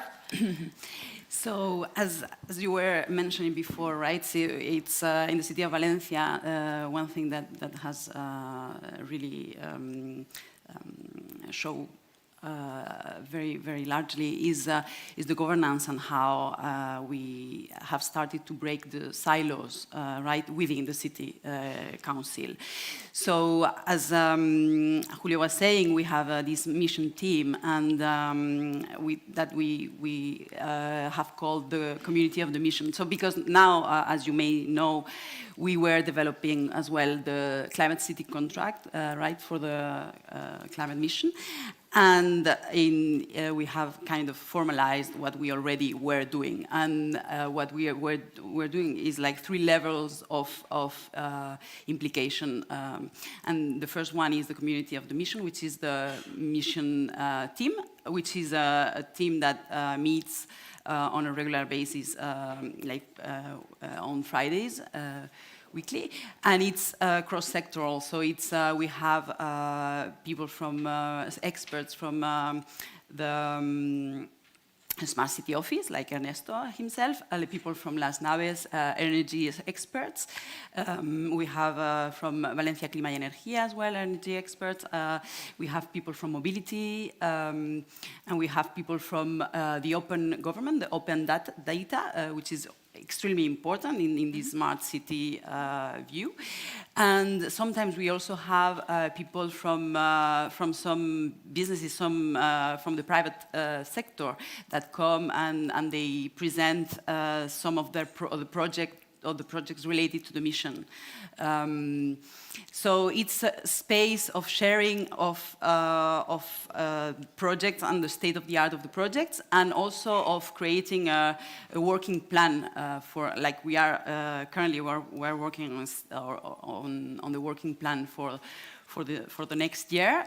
So, as you were mentioning before, right? So it's in the city of Valencia. One thing that has really show very, very largely is the governance and how we have started to break the silos right within the city council. So as Julio was saying, we have this mission team, and we have called the community of the mission. So because now, as you may know, we were developing as well the climate city contract, right, for the climate mission. And we have kind of formalized what we already were doing. And what we're doing is like 3 levels of implication. And the first one is the community of the mission, which is the mission team, which is a team that meets on a regular basis, on Fridays, weekly, and it's cross-sectoral. So it's we have people from experts from the Smart City office, like Ernesto himself, people from Las Naves, energy experts. We have from València Clima y Energía as well, energy experts. We have people from mobility, and we have people from the open government, the open data, which is extremely important in this smart city view. And sometimes we also have people from some businesses, from the private sector that come and they present some of their the projects related to the mission. So it's a space of sharing of projects and the state of the art of the projects, and also of creating a working plan for, like we are currently we're working on the working plan for the next year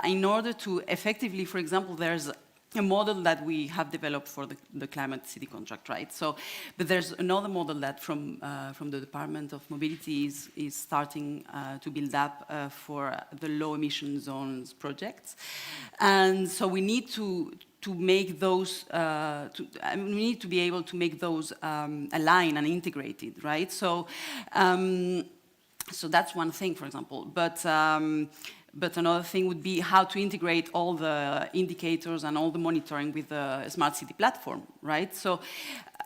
in order to effectively, for example, there's a model that we have developed for the climate city contract, right? So, but there's another model that from the Department of Mobility is starting to build up for the low emission zones projects, and so we need to make those, we need to be able to make those align and integrated, right? So, so that's one thing, for example, but another thing would be how to integrate all the indicators and all the monitoring with the Smart City platform, right? So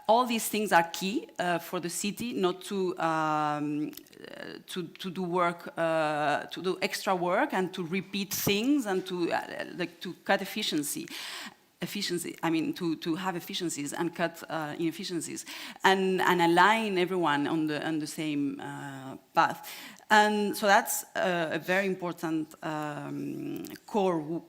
all these things are key for the city not to do work, to do extra work and to repeat things and to cut efficiency. I mean, to have efficiencies and cut inefficiencies and align everyone on the same path. And so that's a very important core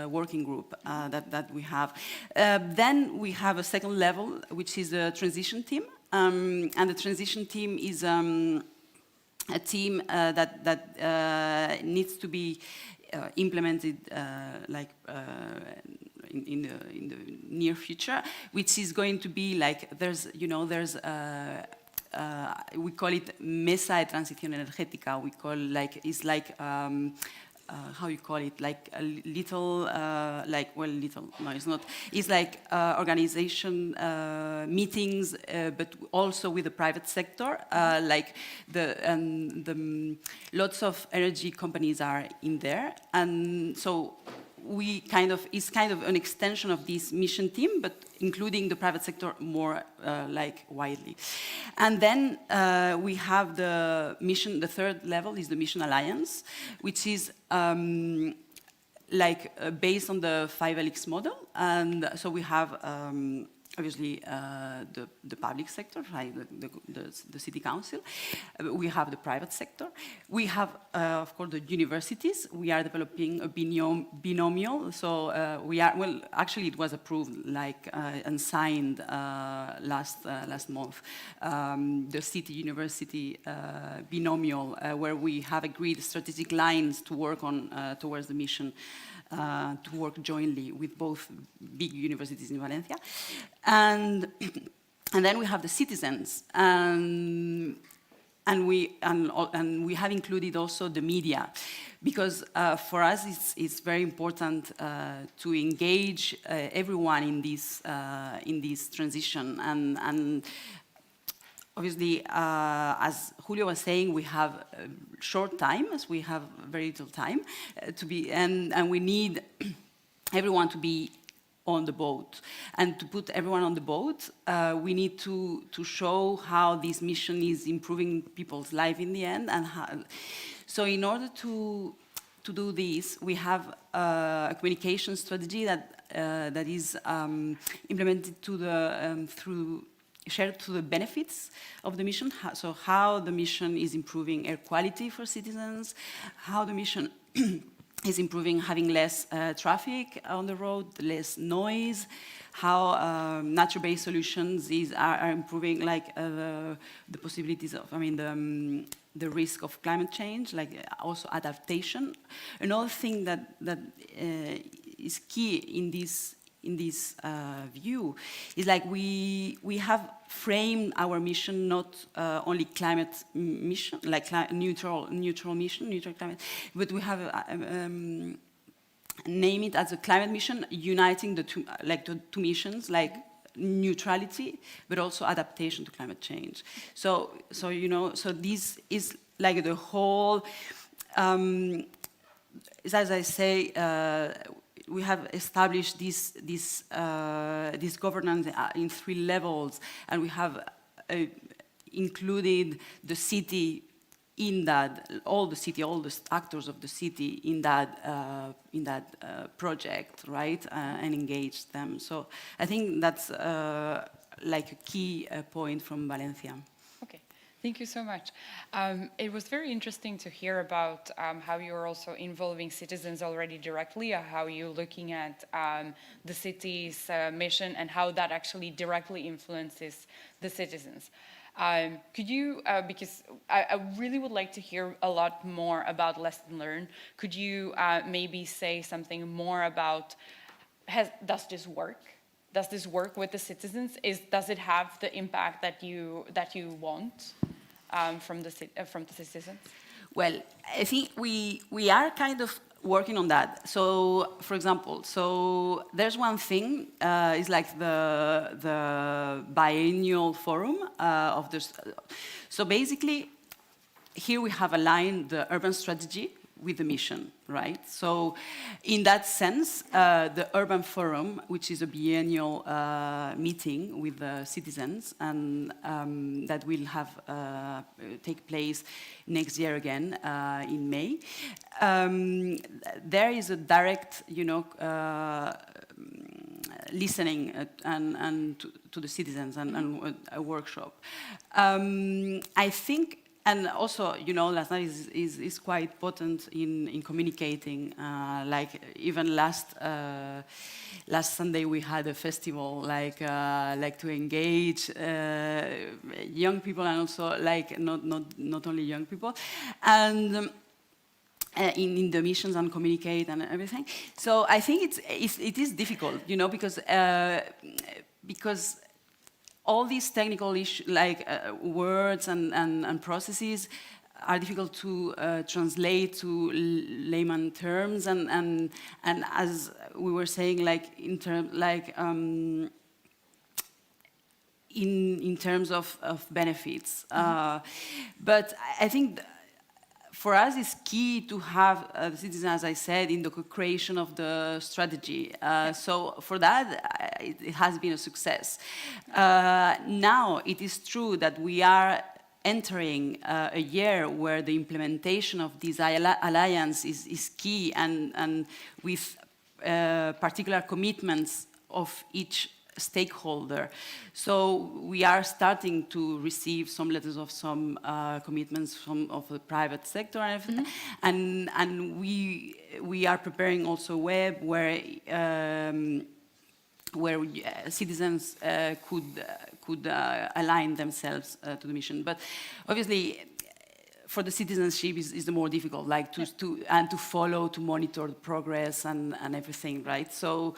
working group that we have. Then we have a second level, which is the transition team. And the transition team is a team that needs to be implemented in the near future, which is going to be like, we call it mesa de transición energética. We call it's like, how you call it, like a little, no, it's not. It's like organization meetings, but also with the private sector. Like lots of energy companies are in there, and so it's kind of an extension of this mission team, but including the private sector more widely. And then we have the mission, the third level is the Mission Alliance, which is based on the 5LX model. And so we have obviously the public sector, right, the city council. We have the private sector. We have, of course, the universities. We are developing a binomial. So we are, well, actually it was approved and signed last month. The city university binomial, where we have agreed strategic lines to work on towards the mission. To work jointly with both big universities in Valencia. And then we have the citizens, and we have included also the media, because for us it's very important to engage everyone in this transition, and obviously, as Julio was saying, we have short time, as we have very little time to be, and we need everyone to be on the boat. And to put everyone on the boat, we need to show how this mission is improving people's life in the end. And so in order to do this, we have a communication strategy that is implemented shared to the benefits of the mission, so how the mission is improving air quality for citizens, how the mission is improving having less traffic on the road, less noise, how nature-based solutions are improving like the possibilities of, the risk of climate change, like also adaptation. Another thing that is key in this view is like we have framed our mission not only climate mission, like neutral climate, but we have name it as a climate mission, uniting the two missions, like neutrality, but also adaptation to climate change. So this is like the whole, as I say, we have established this governance in 3 levels, and we have included the city in that, all the actors of the city in that project, right, and engage them. So I think that's like a key point from Valencia. Okay, thank you so much. It was very interesting to hear about how you're also involving citizens already directly, how you're looking at the city's mission and how that actually directly influences the citizens. Could you, because I really would like to hear a lot more about lesson learned, could you maybe say something more about, does this work? Does this work with the citizens? Does it have the impact that you want from the citizens? Well, I think we are kind of working on that. So, for example, there's one thing, it's like the biennial forum of this. So basically, here we have aligned the urban strategy with the mission, right? So in that sense, the Urban Forum, which is a biennial meeting with the citizens, and that will have take place next year again in May. There is a direct, listening and to the citizens and a workshop. I think. And also, Las Naves is quite potent in communicating. Like even last Sunday we had a festival, like to engage young people, and also like not only young people, and in the missions and communicate and everything. So I think it is difficult, because all these technical issues, like words and processes, are difficult to translate to layman terms, and as we were saying, like in terms of benefits. But I think for us, it's key to have the citizens, as I said, in the co-creation of the strategy. So for that, it has been a success. Now, it is true that we are entering a year where the implementation of this alliance is key, and with particular commitments of each stakeholder. So we are starting to receive some letters of some commitments of the private sector and everything. And we are preparing also a web where citizens could align themselves to the mission. But obviously, for the citizenship is the more difficult, like to follow, to monitor the progress and everything, right? So.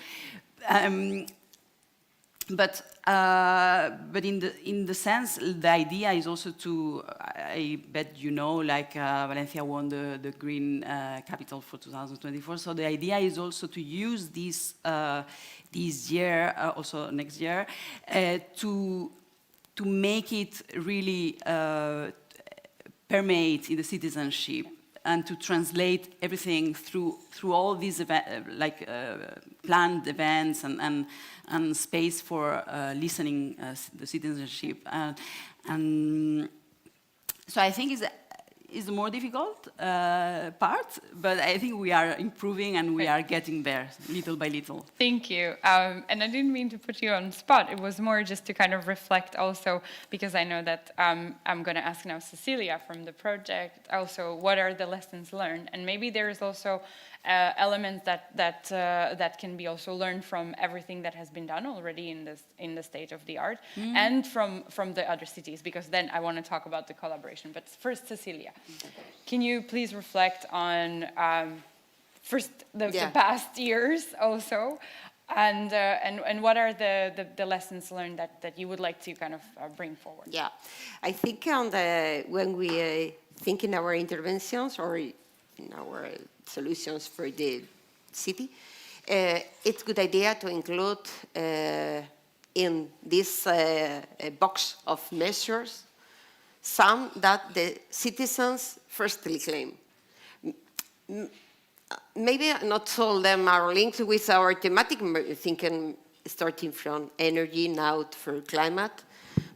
But in the sense, the idea is also to, I bet like Valencia won the Green Capital for 2024. So the idea is also to use this year, also next year, to make it really permeate in the citizenship, and to translate everything through all these planned events and space for listening the citizenship. And so I think is the more difficult part, but I think we are improving and we are getting there little by little. Thank you. And I didn't mean to put you on the spot. It was more just to kind of reflect also, because I know that I'm going to ask now Cecilia from the project also, what are the lessons learned? And maybe there is also elements that can be also learned from everything that has been done already in the state of the art, and from the other cities, because then I want to talk about the collaboration. But first, Cecilia, can you please reflect on first the past years also, and what are the lessons learned that you would like to kind of bring forward? Yeah, I think when we think in our interventions or in our solutions for the city, it's a good idea to include in this box of measures some that the citizens firstly claim. Maybe not all of them are linked with our thematic thinking, starting from energy now for climate,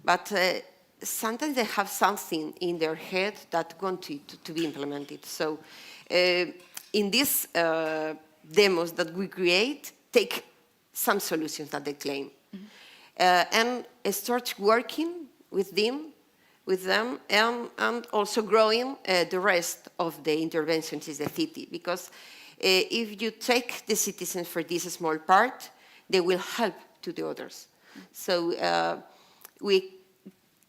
but sometimes they have something in their head that want to be implemented. So in these demos that we create, take some solutions that they claim, and start working with them, and also growing the rest of the interventions in the city. Because if you take the citizens for this small part, they will help to the others. So we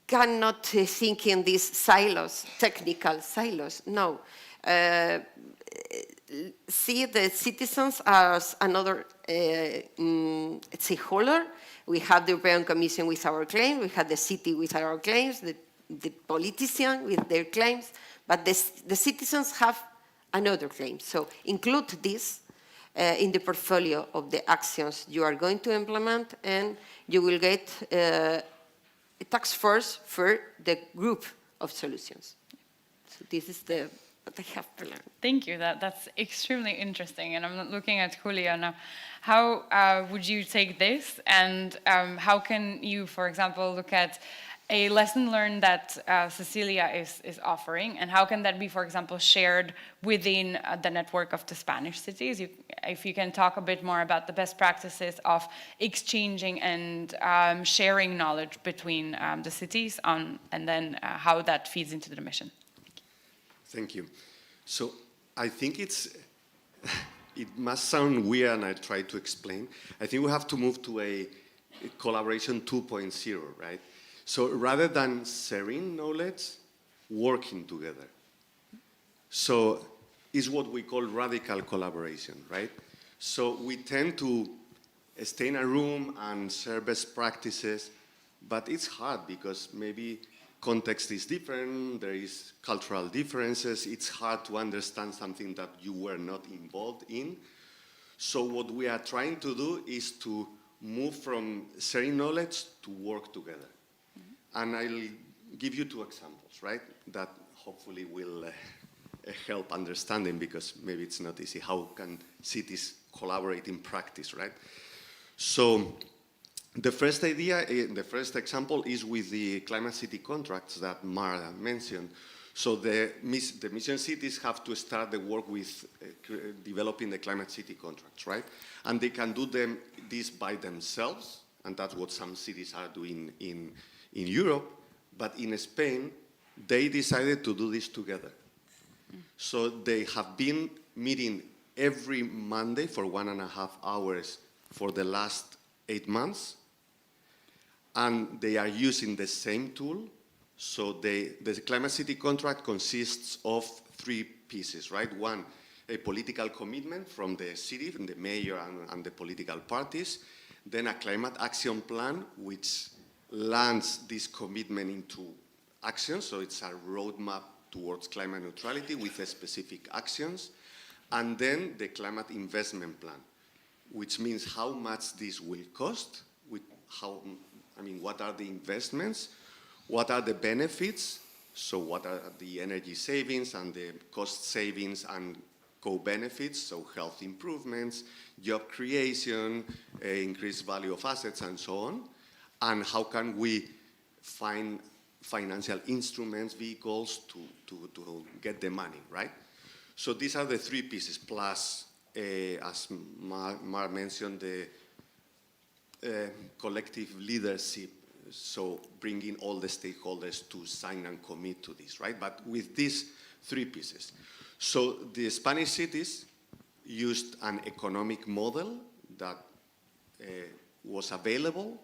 cannot think in these silos, technical silos. No. See the citizens as another stakeholder. We have the European Commission with our claims, we have the city with our claims, the politician with their claims, but the citizens have another claim. So include this in the portfolio of the actions you are going to implement, and you will get a task force for the group of solutions. So this is what I have to learn. Thank you. That's extremely interesting. And I'm looking at Julia now. How would you take this, and how can you, for example, look at a lesson learned that Cecilia is offering, and how can that be, for example, shared within the network of the Spanish cities? If you can talk a bit more about the best practices of exchanging and sharing knowledge between the cities, and then how that feeds into the mission. Thank you. So I think it must sound weird, and I try to explain. I think we have to move to a collaboration 2.0, right? So rather than sharing knowledge, working together. So it's what we call radical collaboration, right? So we tend to stay in a room and share best practices, but it's hard because maybe context is different, there is cultural differences, it's hard to understand something that you were not involved in. So what we are trying to do is to move from sharing knowledge to work together. And I'll give you two examples, right, that hopefully will help understanding, because maybe it's not easy. How can cities collaborate in practice, right? So the first idea, the first example is with the climate city contracts that Mara mentioned. So the mission cities have to start the work with developing the climate city contracts, right? And they can do this by themselves, and that's what some cities are doing in Europe, but in Spain, they decided to do this together. So they have been meeting every Monday for 1.5 hours for the last 8 months, and they are using the same tool. So the climate city contract consists of 3 pieces, right? One, a political commitment from the city, from the mayor and the political parties, then a climate action plan, which lands this commitment into action, so it's a roadmap towards climate neutrality with specific actions, and then the climate investment plan, which means how much this will cost, what are the investments, what are the benefits, so what are the energy savings and the cost savings and co-benefits, so health improvements, job creation, increased value of assets, and so on. And how can we find financial instruments, vehicles to get the money, right? So these are the three pieces, plus, as Mark mentioned, the collective leadership, so bringing all the stakeholders to sign and commit to this, right? But with these three pieces. So the Spanish cities used an economic model that was available,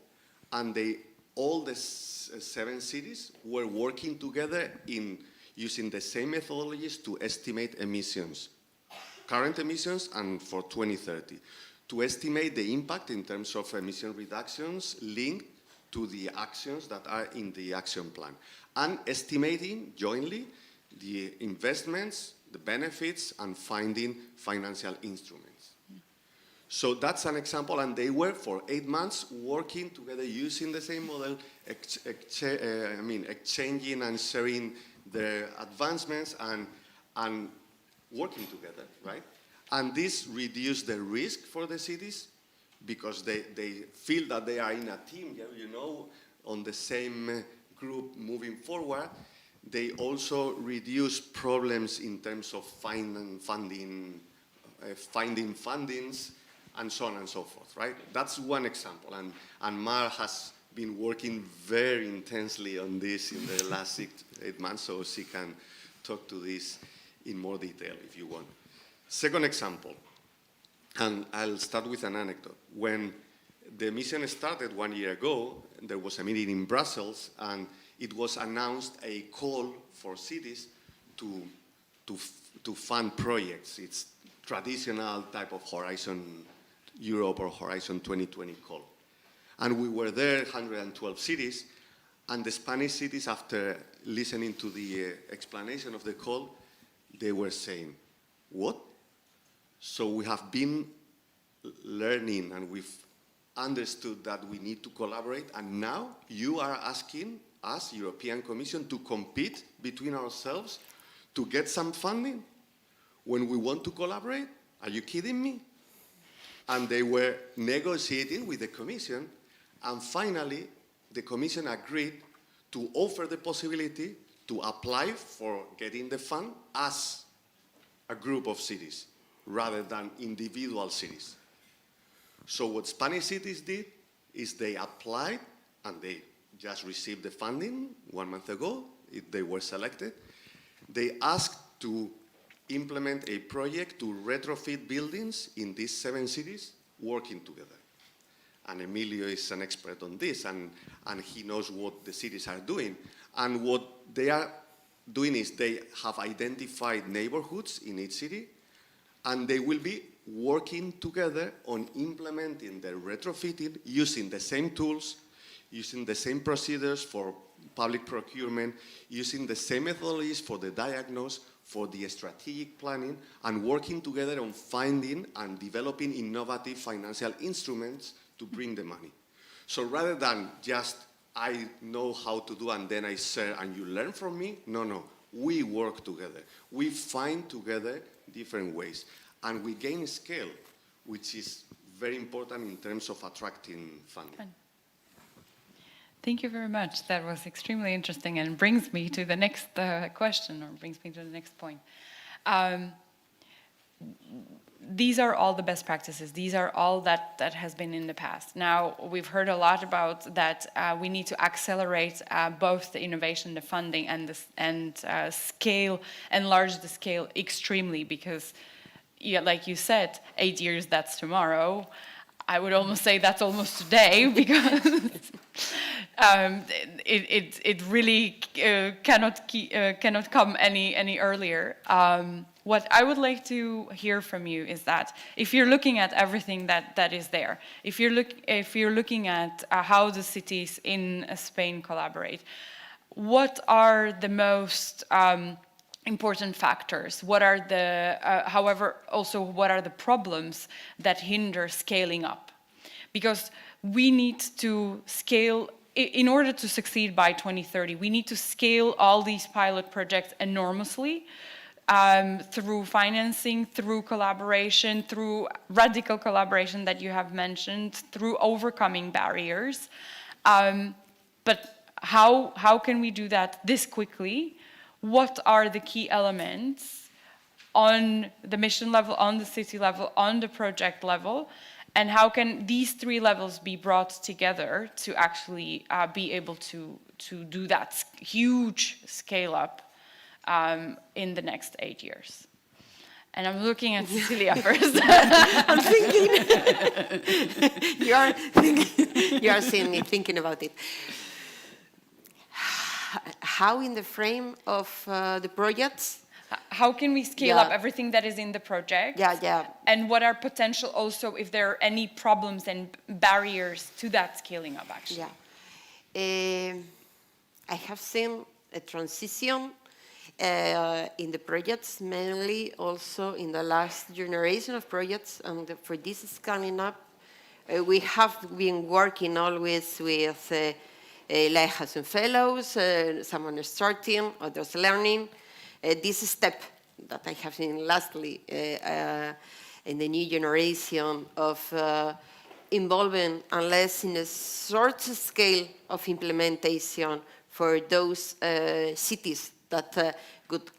and all the 7 cities were working together in using the same methodologies to estimate emissions, current emissions and for 2030, to estimate the impact in terms of emission reductions linked to the actions that are in the action plan, and estimating jointly the investments, the benefits, and finding financial instruments. So that's an example, and they were for 8 months working together using the same model, exchanging and sharing their advancements and working together, right? And this reduced the risk for the cities because they feel that they are in a team, you know, on the same group moving forward. They also reduce problems in terms of finding fundings, and so on and so forth, right? That's one example, and Mar has been working very intensely on this in the last 8 months, so she can talk to this in more detail if you want. Second example, and I'll start with an anecdote. When the mission started 1 year ago, there was a meeting in Brussels, and it was announced a call for cities to fund projects. It's traditional type of Horizon Europe or Horizon 2020 call. And we were there, 112 cities, and the Spanish cities, after listening to the explanation of the call, they were saying, what? So we have been learning and we've understood that we need to collaborate, and now you are asking us, European Commission, to compete between ourselves to get some funding when we want to collaborate? Are you kidding me? And they were negotiating with the Commission, and finally the Commission agreed to offer the possibility to apply for getting the fund as a group of cities rather than individual cities. So what Spanish cities did is they applied, and they just received the funding 1 month ago. They were selected. They asked to implement a project to retrofit buildings in these 7 cities working together. And Emilio is an expert on this, and he knows what the cities are doing. And what they are doing is they have identified neighborhoods in each city, and they will be working together on implementing the retrofitting using the same tools, using the same procedures for public procurement, using the same methodologies for the diagnosis, for the strategic planning, and working together on finding and developing innovative financial instruments to bring the money. So rather than just, I know how to do and then I share and you learn from me, no, we work together. We find together different ways, and we gain scale, which is very important in terms of attracting funding. Thank you very much. That was extremely interesting and brings me to the next question, or brings me to the next point. These are all the best practices. These are all that has been in the past. Now, we've heard a lot about that we need to accelerate both the innovation, the funding, and enlarge the scale extremely, because, yeah, like you said, 8 years, that's tomorrow. I would almost say that's almost today, because it really cannot come any earlier. What I would like to hear from you is that if you're looking at everything that is there, if you're looking at how the cities in Spain collaborate, what are the most important factors? What are the, however, also what are the problems that hinder scaling up? Because we need to scale, in order to succeed by 2030, we need to scale all these pilot projects enormously through financing, through collaboration, through radical collaboration that you have mentioned, through overcoming barriers. But how can we do that this quickly? What are the key elements on the mission level, on the city level, on the project level? And how can these three levels be brought together to actually be able to do that huge scale up in the next 8 years? And I'm looking at Cecilia first. I'm thinking. you are seeing me thinking about it. How in the frame of the projects? How can we scale up everything that is in the project? Yeah. And what are potential also, if there are any problems and barriers to that scaling up, actually? Yeah. I have seen a transition in the projects, mainly also in the last generation of projects, and for this is coming up. We have been working always with Lighthouse and Fellows, someone is starting, others learning. This step that I have seen lastly in the new generation of involving, unless in a short scale of implementation for those cities that could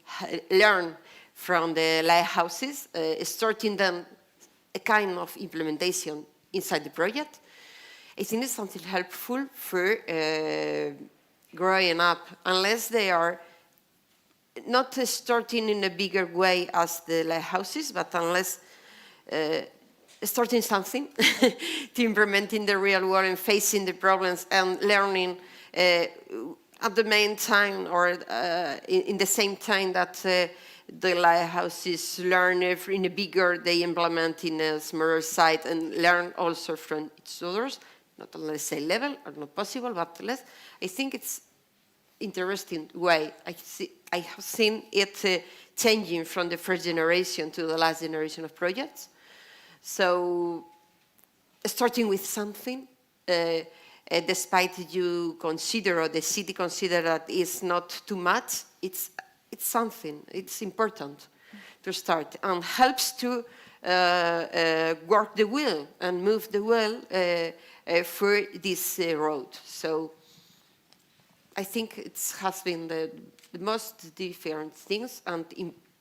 learn from the lighthouses, starting them a kind of implementation inside the project. I think it's something helpful for growing up, unless they are not starting in a bigger way as the lighthouses, but unless starting something to implement in the real world and facing the problems and learning at the main time or in the same time that the lighthouses learn in a bigger, they implement in a smaller site and learn also from each others, not on the same level or not possible, but less. I think it's interesting way. I have seen it changing from the first generation to the last generation of projects. So starting with something, despite you consider or the city consider that it's not too much, it's something. It's important to start and helps to work the wheel and move the wheel for this road. So I think it has been the most different things and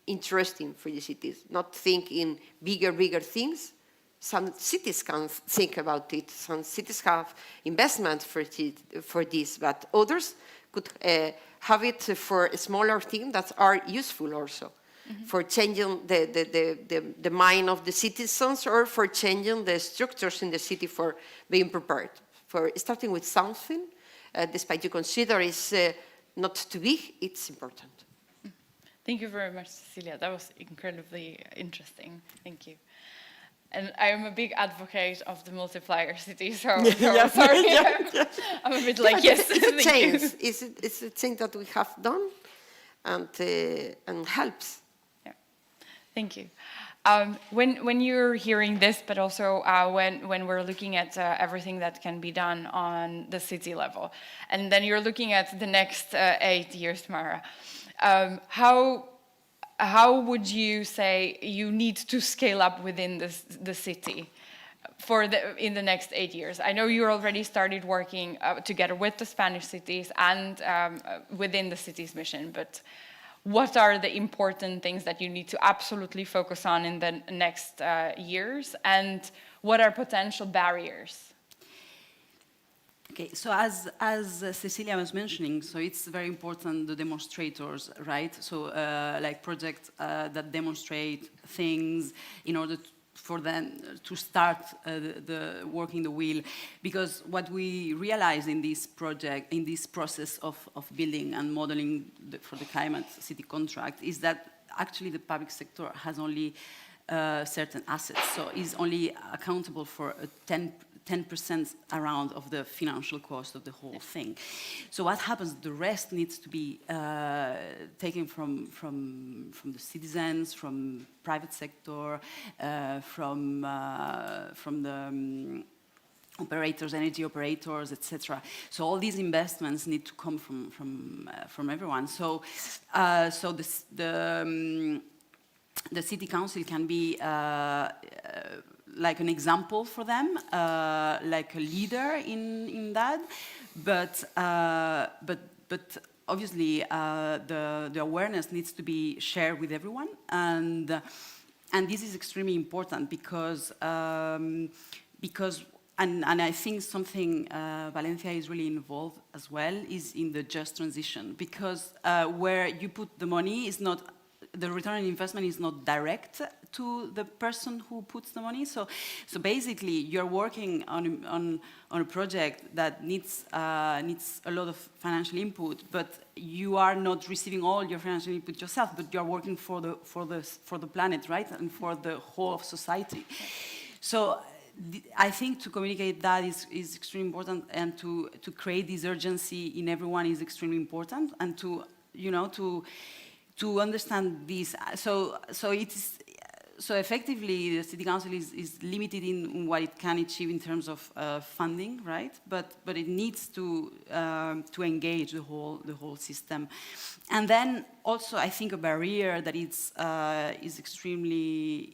interesting for the cities. Not think in bigger things. Some cities can think about it. Some cities have investment for this, but others could have it for smaller things that are useful also. Mm-hmm. For changing the mind of the citizens or for changing the structures in the city for being prepared. For starting with something, despite you consider it's not too big, it's important. Thank you very much, Cecilia. That was incredibly interesting. Thank you. And I am a big advocate of the multiplier city, so yeah, sorry. Yeah. I'm a bit like, yes, it's a change. It's a change that we have done and helps. Yeah, thank you. When you're hearing this, but also when we're looking at everything that can be done on the city level, and then you're looking at the next 8 years, Tamara, how would you say you need to scale up within the city in the next 8 years? I know you already started working together with the Spanish cities and within the city's mission, but what are the important things that you need to absolutely focus on in the next years, and what are potential barriers? Okay, so as Cecilia was mentioning, so it's very important, the demonstrators, right? So like projects that demonstrate things in order for them to start the working the wheel, because what we realize in this project, in this process of building and modeling for the climate city contract, is that actually the public sector has only certain assets, so is only accountable for 10% around of the financial cost of the whole thing. So what happens? The rest needs to be taken from the citizens, from private sector, from the operators, energy operators, etc. So all these investments need to come from everyone. So the city council can be like an example for them, like a leader in that. But obviously the awareness needs to be shared with everyone, and this is extremely important because and I think something Valencia is really involved as well is in the just transition, because where you put the money is not, the return on investment is not direct to the person who puts the money. So basically you're working on a project that needs a lot of financial input, but you are not receiving all your financial input yourself, but you're working for the planet, right? And for the whole of society. So I think to communicate that is extremely important, and to create this urgency in everyone is extremely important, and to understand this. So effectively the City Council is limited in what it can achieve in terms of funding, right? But it needs to engage the whole system. And then also I think a barrier that is extremely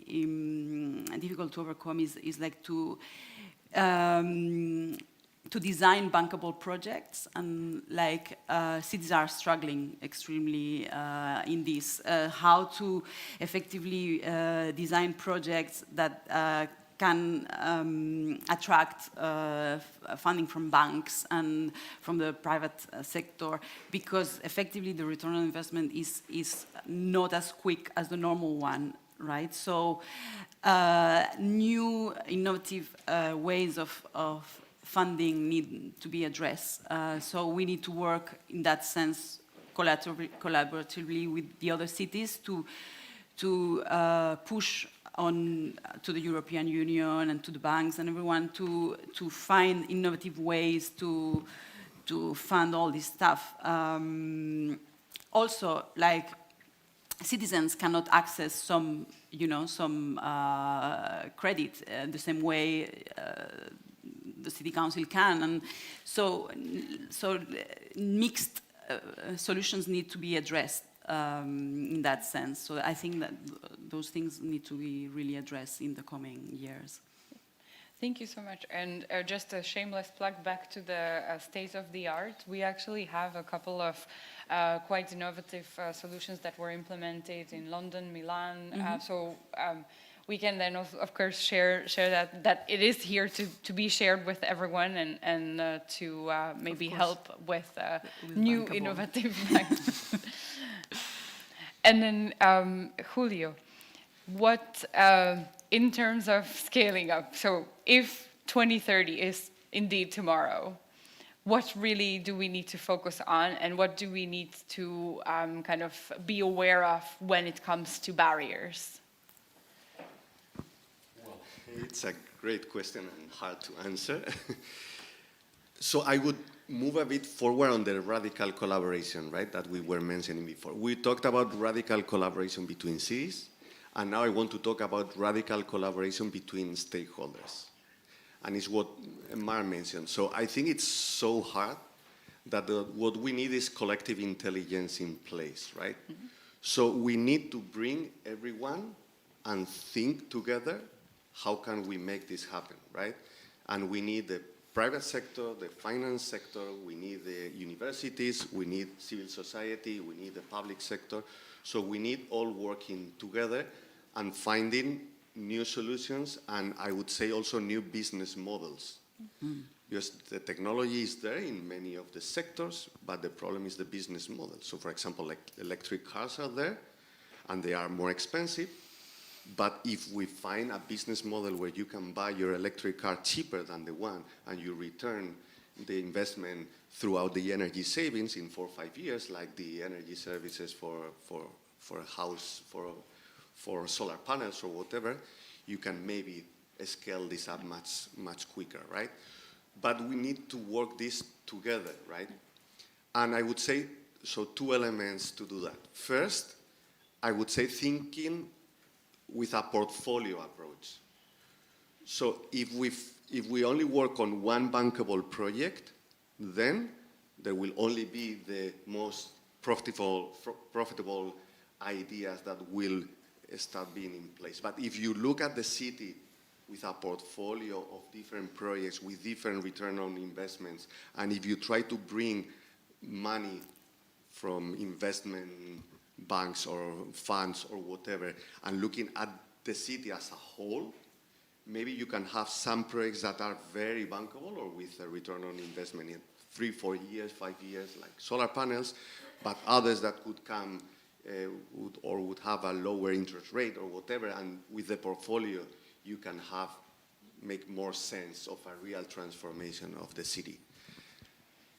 difficult to overcome is like to design bankable projects, and like cities are struggling extremely in this. How to effectively design projects that can attract funding from banks and from the private sector, because effectively the return on investment is not as quick as the normal one, right? So new innovative ways of funding need to be addressed. So we need to work in that sense collaboratively with the other cities to push on to the European Union and to the banks and everyone to find innovative ways to fund all this stuff. Also, like, citizens cannot access some credit the same way the City Council can, and so mixed solutions need to be addressed in that sense. So I think that those things need to be really addressed in the coming years. Thank you so much. And just a shameless plug back to the state of the art. We actually have a couple of quite innovative solutions that were implemented in London, Milan. So we can then, of course, share that it is here to be shared with everyone, and to maybe help with new bankable, innovative things. And then Julio, what in terms of scaling up, so if 2030 is indeed tomorrow, what really do we need to focus on, and what do we need to kind of be aware of when it comes to barriers? Well, it's a great question and hard to answer. So I would move a bit forward on the radical collaboration, right, that we were mentioning before. We talked about radical collaboration between cities, and now I want to talk about radical collaboration between stakeholders. And it's what Mar mentioned. So I think it's so hard that what we need is collective intelligence in place, right? Mm-hmm. So we need to bring everyone and think together, how can we make this happen, right? And we need the private sector, the finance sector, we need the universities, we need civil society, we need the public sector. So we need all working together and finding new solutions, and I would say also new business models. Mm-hmm. Because the technology is there in many of the sectors, but the problem is the business model. So for example, like electric cars are there, and they are more expensive. But if we find a business model where you can buy your electric car cheaper than the one, and you return the investment throughout the energy savings in 4 or 5 years, like the energy services for a house, for solar panels or whatever, you can maybe scale this up much quicker, right? But we need to work this together, right? And I would say, so 2 elements to do that. First, I would say thinking with a portfolio approach. So if we only work on one bankable project, then there will only be the most profitable ideas that will start being in place. But if you look at the city with a portfolio of different projects with different return on investments, and if you try to bring money from investment banks or funds or whatever, and looking at the city as a whole, maybe you can have some projects that are very bankable or with a return on investment in 3, 4 years, 5 years, like solar panels, but others that could come would have a lower interest rate or whatever, and with the portfolio you can make more sense of a real transformation of the city.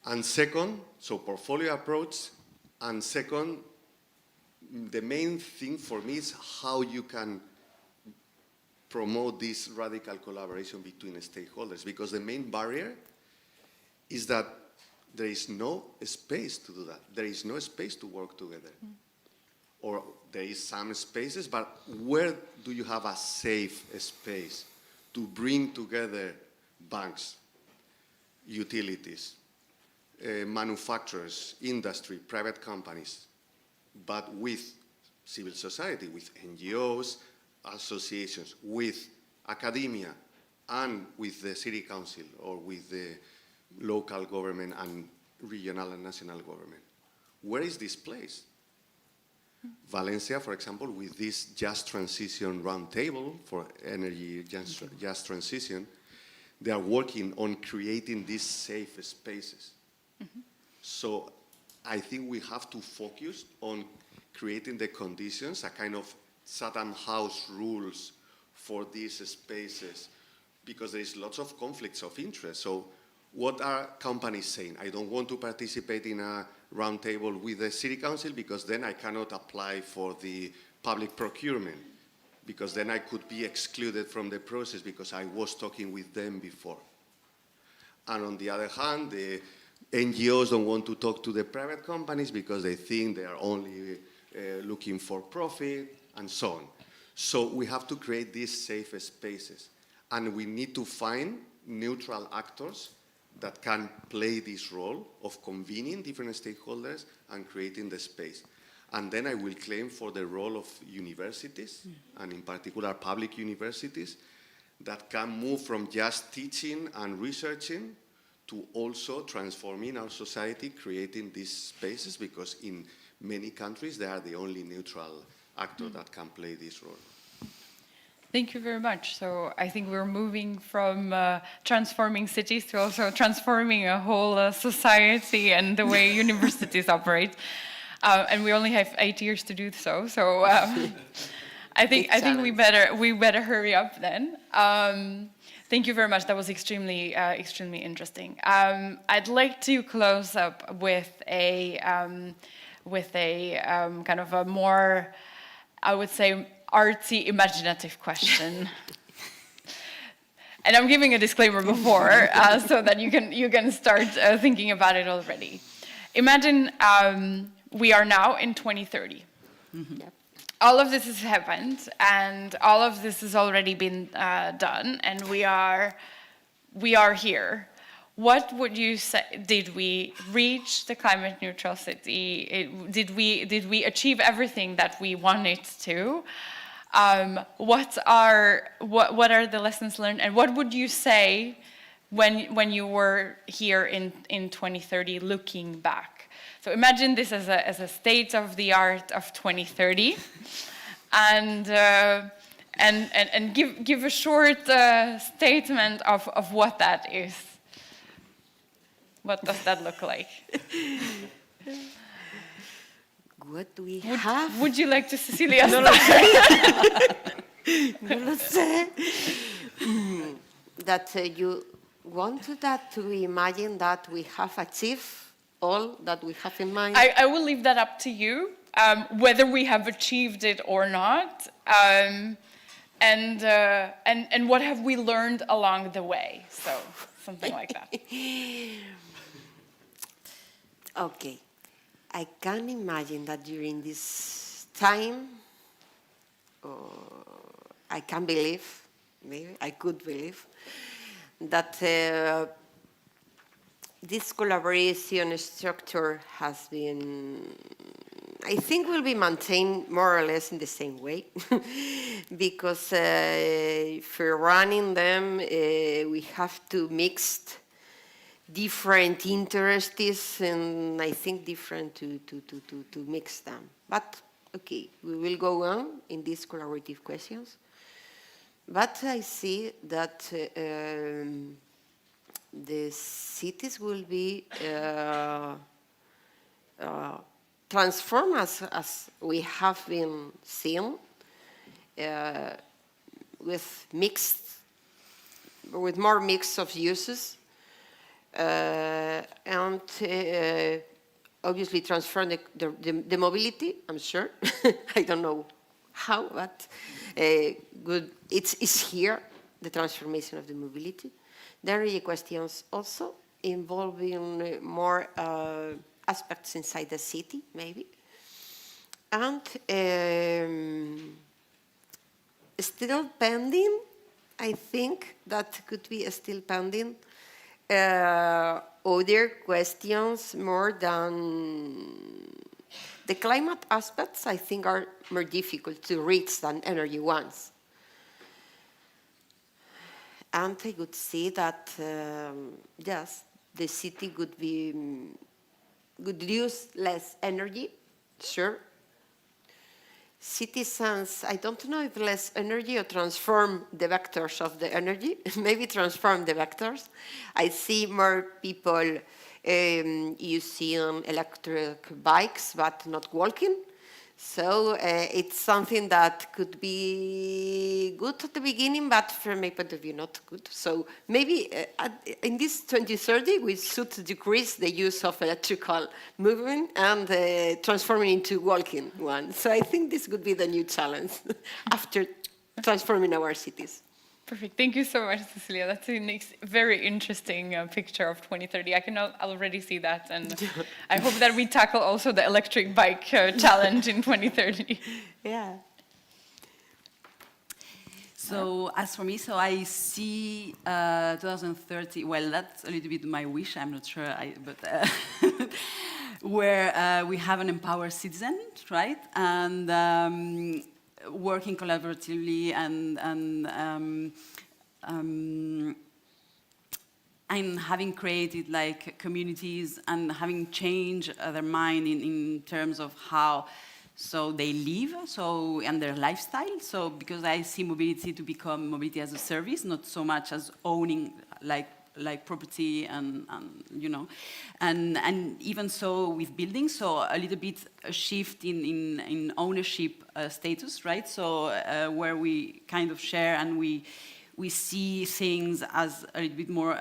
And second, so portfolio approach, and second, the main thing for me is how you can promote this radical collaboration between stakeholders, because the main barrier is that there is no space to do that. There is no space to work together. Or there is some spaces, but where do you have a safe space to bring together banks, utilities, manufacturers, industry, private companies, but with civil society, with NGOs, associations, with academia, and with the city council, or with the local government and regional and national government? Where is this place? Valencia, for example, with this Just Transition Roundtable for energy just transition, they are working on creating these safe spaces. So I think we have to focus on creating the conditions, a kind of Chatham House rules for these spaces, because there is lots of conflicts of interest. So what are companies saying? I don't want to participate in a roundtable with the city council because then I cannot apply for the public procurement, because then I could be excluded from the process because I was talking with them before. And on the other hand, the NGOs don't want to talk to the private companies because they think they are only looking for profit, and so on. So we have to create these safe spaces, and we need to find neutral actors that can play this role of convening different stakeholders and creating the space. And then I will claim for the role of universities, and in particular public universities, that can move from just teaching and researching to also transforming our society, creating these spaces, because in many countries they are the only neutral actor that can play this role. Thank you very much. So I think we're moving from transforming cities to also transforming a whole society and the way universities operate. And we only have 8 years to do so. So I think we better hurry up then. Thank you very much. That was extremely interesting. I'd like to close up with a kind of a more, I would say, artsy, imaginative question. And I'm giving a disclaimer before, so that you can start thinking about it already. Imagine we are now in 2030. Mm-hmm. Yep. All of this has happened, and all of this has already been done, and we are here. What would you say? Did we reach the climate neutral city? Did we achieve everything that we wanted to? What are the lessons learned, and what would you say when you were here in 2030, looking back? So imagine this as a state of the art of 2030, and give a short statement of what that is. What does that look like? What do we have? Would you like to, Cecilia? No lo sé. That you want that to imagine that we have achieved all that we have in mind? I will leave that up to you, whether we have achieved it or not, and what have we learned along the way. So something like that. Okay. I can imagine that during this time, I can believe, maybe I could believe, that this collaboration structure has been I think will be maintained more or less in the same way, because for running them, we have to mix different interests, and I think different to mix them. But okay, we will go on in these collaborative questions. But I see that the cities will be transformed as we have been seeing, with more mix of uses, and obviously transform the mobility, I'm sure. I don't know how, but good. It's here, the transformation of the mobility. There are questions also involving more aspects inside the city, maybe. And still pending, I think that could be still pending, other questions more than the climate aspects, I think, are more difficult to reach than energy ones. And I could see that, yes, the city could use less energy, sure. Citizens, I don't know if less energy or transform the vectors of the energy, maybe transform the vectors. I see more people using electric bikes, but not walking. So it's something that could be good at the beginning, but from my point of view, not good. So maybe in this 2030, we should decrease the use of electrical movement and transform it into walking one. So I think this could be the new challenge after transforming our cities. Perfect. Thank you so much, Cecilia. That's a very interesting picture of 2030. I can already see that, and I hope that we tackle also the electric bike challenge in 2030. Yeah. So as for me, so I see 2030. Well, that's a little bit my wish. I'm not sure, but where we have an empowered citizen, right? And working collaboratively and having created like communities and having changed their mind in terms of how they live, and their lifestyle. So because I see mobility to become mobility as a service, not so much as owning like property and you know, and even so with buildings, so a little bit a shift in ownership status, right? So where we kind of share and we see things as a little bit more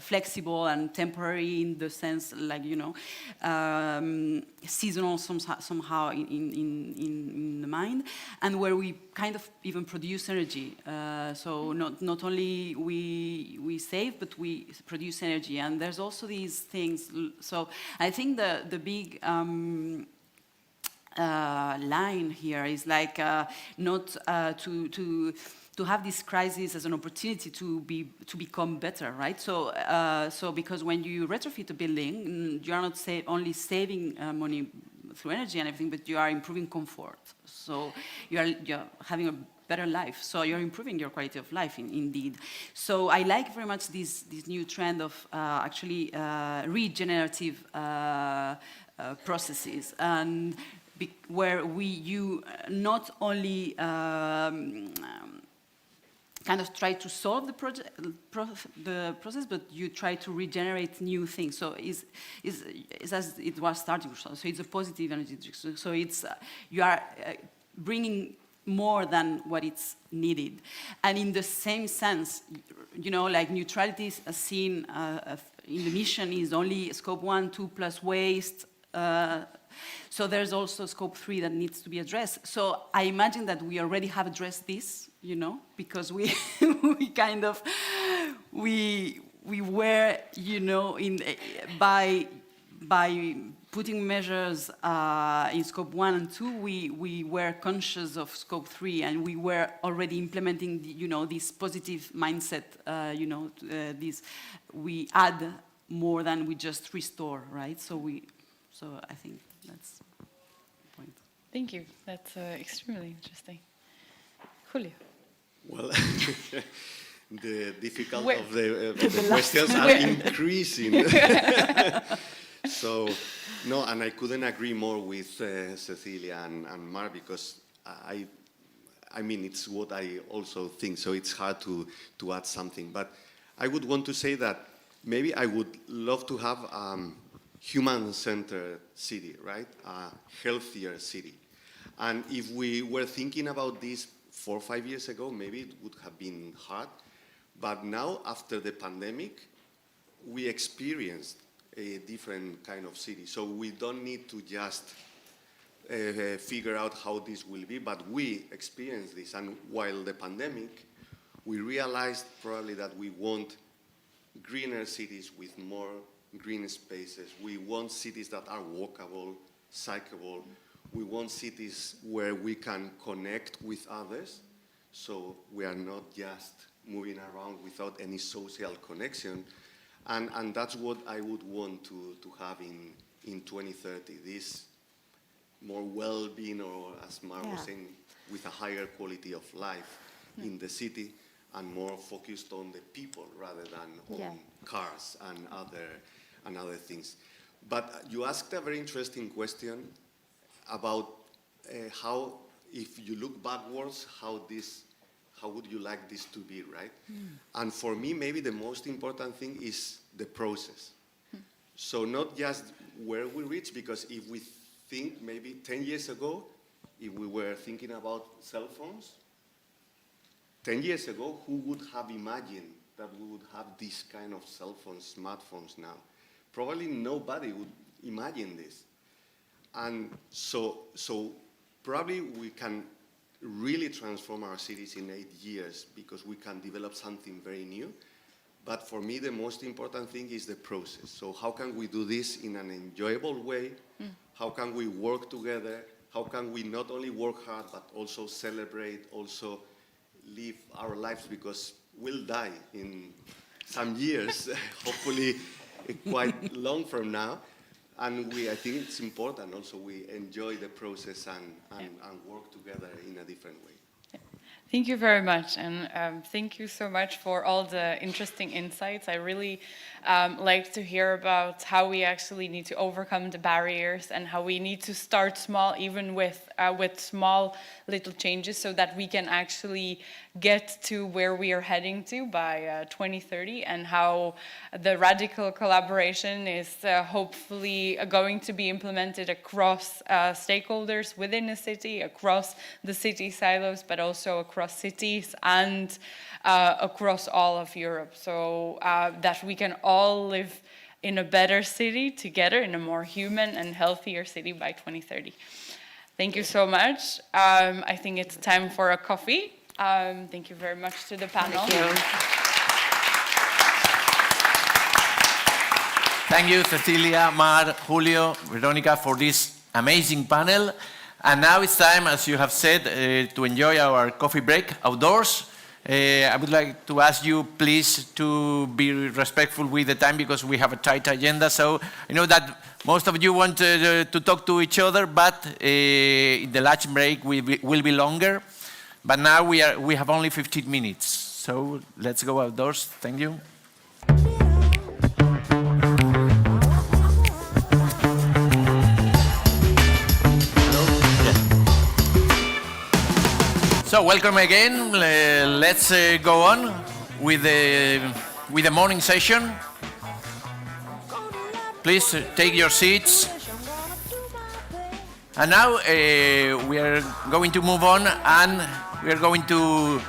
flexible and temporary in the sense, like, you know, seasonal somehow in the mind, and where we kind of even produce energy. So not only we save, but we produce energy. And there's also these things. So I think the big line here is like not to have this crisis as an opportunity to become better, right? So because when you retrofit a building, you are not only saving money through energy and everything, but you are improving comfort. So you're having a better life. So you're improving your quality of life, indeed. So I like very much this new trend of actually regenerative processes, and where you not only kind of try to solve the process, but you try to regenerate new things. So it's as it was starting. So it's a positive energy. So it's you are bringing more than what it's needed. And in the same sense, you know, like neutrality is seen in the mission is only scope 1, 2 plus waste. So there's also scope 3 that needs to be addressed. So I imagine that we already have addressed this, you know, because we we were, you know, by putting measures in scope 1 and 2, we were conscious of scope 3, and we were already implementing, you know, this positive mindset, you know, we add more than we just restore, right? So I think that's Thank you. That's extremely interesting. Julio. Well, the difficulty Where- of the questions are increasing. So, no, and I couldn't agree more with Cecilia and Mark, because I mean, it's what I also think, so it's hard to add something. But I would want to say that maybe I would love to have human-centered city, right? A healthier city. And if we were thinking about this 4 or 5 years ago, maybe it would have been hard. But now, after the pandemic, we experienced a different kind of city. So we don't need to just figure out how this will be, but we experienced this. And while the pandemic, we realized probably that we want greener cities with more green spaces. We want cities that are walkable, cyclable. We want cities where we can connect with others, so we are not just moving around without any social connection. And that's what I would want to have in 2030, this more well-being, or as Mark was saying, with a higher quality of life in the city, and more focused on the people rather than on cars and other things. But you asked a very interesting question about how, if you look backwards, how would you like this to be, right? And for me, maybe the most important thing is the process. So not just where we reach, because if we think maybe 10 years ago, if we were thinking about cell phones, 10 years ago, who would have imagined that we would have this kind of cell phones, smartphones now? Probably nobody would imagine this. And so probably we can really transform our cities in 8 years, because we can develop something very new. But for me, the most important thing is the process. So how can we do this in an enjoyable way? How can we work together? How can we not only work hard, but also celebrate, also live our lives, because we'll die in some years, hopefully quite long from now. And I think it's important also we enjoy the process and work together in a different way. Thank you very much, and thank you so much for all the interesting insights. I really like to hear about how we actually need to overcome the barriers, and how we need to start small, even with small little changes, so that we can actually get to where we are heading to by 2030, and how the radical collaboration is hopefully going to be implemented across stakeholders within a city, across the city silos, but also across cities and across all of Europe, so that we can all live in a better city together, in a more human and healthier city by 2030. Thank you so much. I think it's time for a coffee. Thank you very much to the panel. Thank you. Thank you, Cecilia, Mar, Julio, Veronica, for this amazing panel. And now it's time, as you have said, to enjoy our coffee break outdoors. I would like to ask you, please, to be respectful with the time, because we have a tight agenda. So I know that most of you want to talk to each other, but the lunch break will be longer. But now we have only 15 minutes. So let's go outdoors. Thank you. So welcome again. Let's go on with the morning session. Please take your seats. And now we are going to move on, and we are going to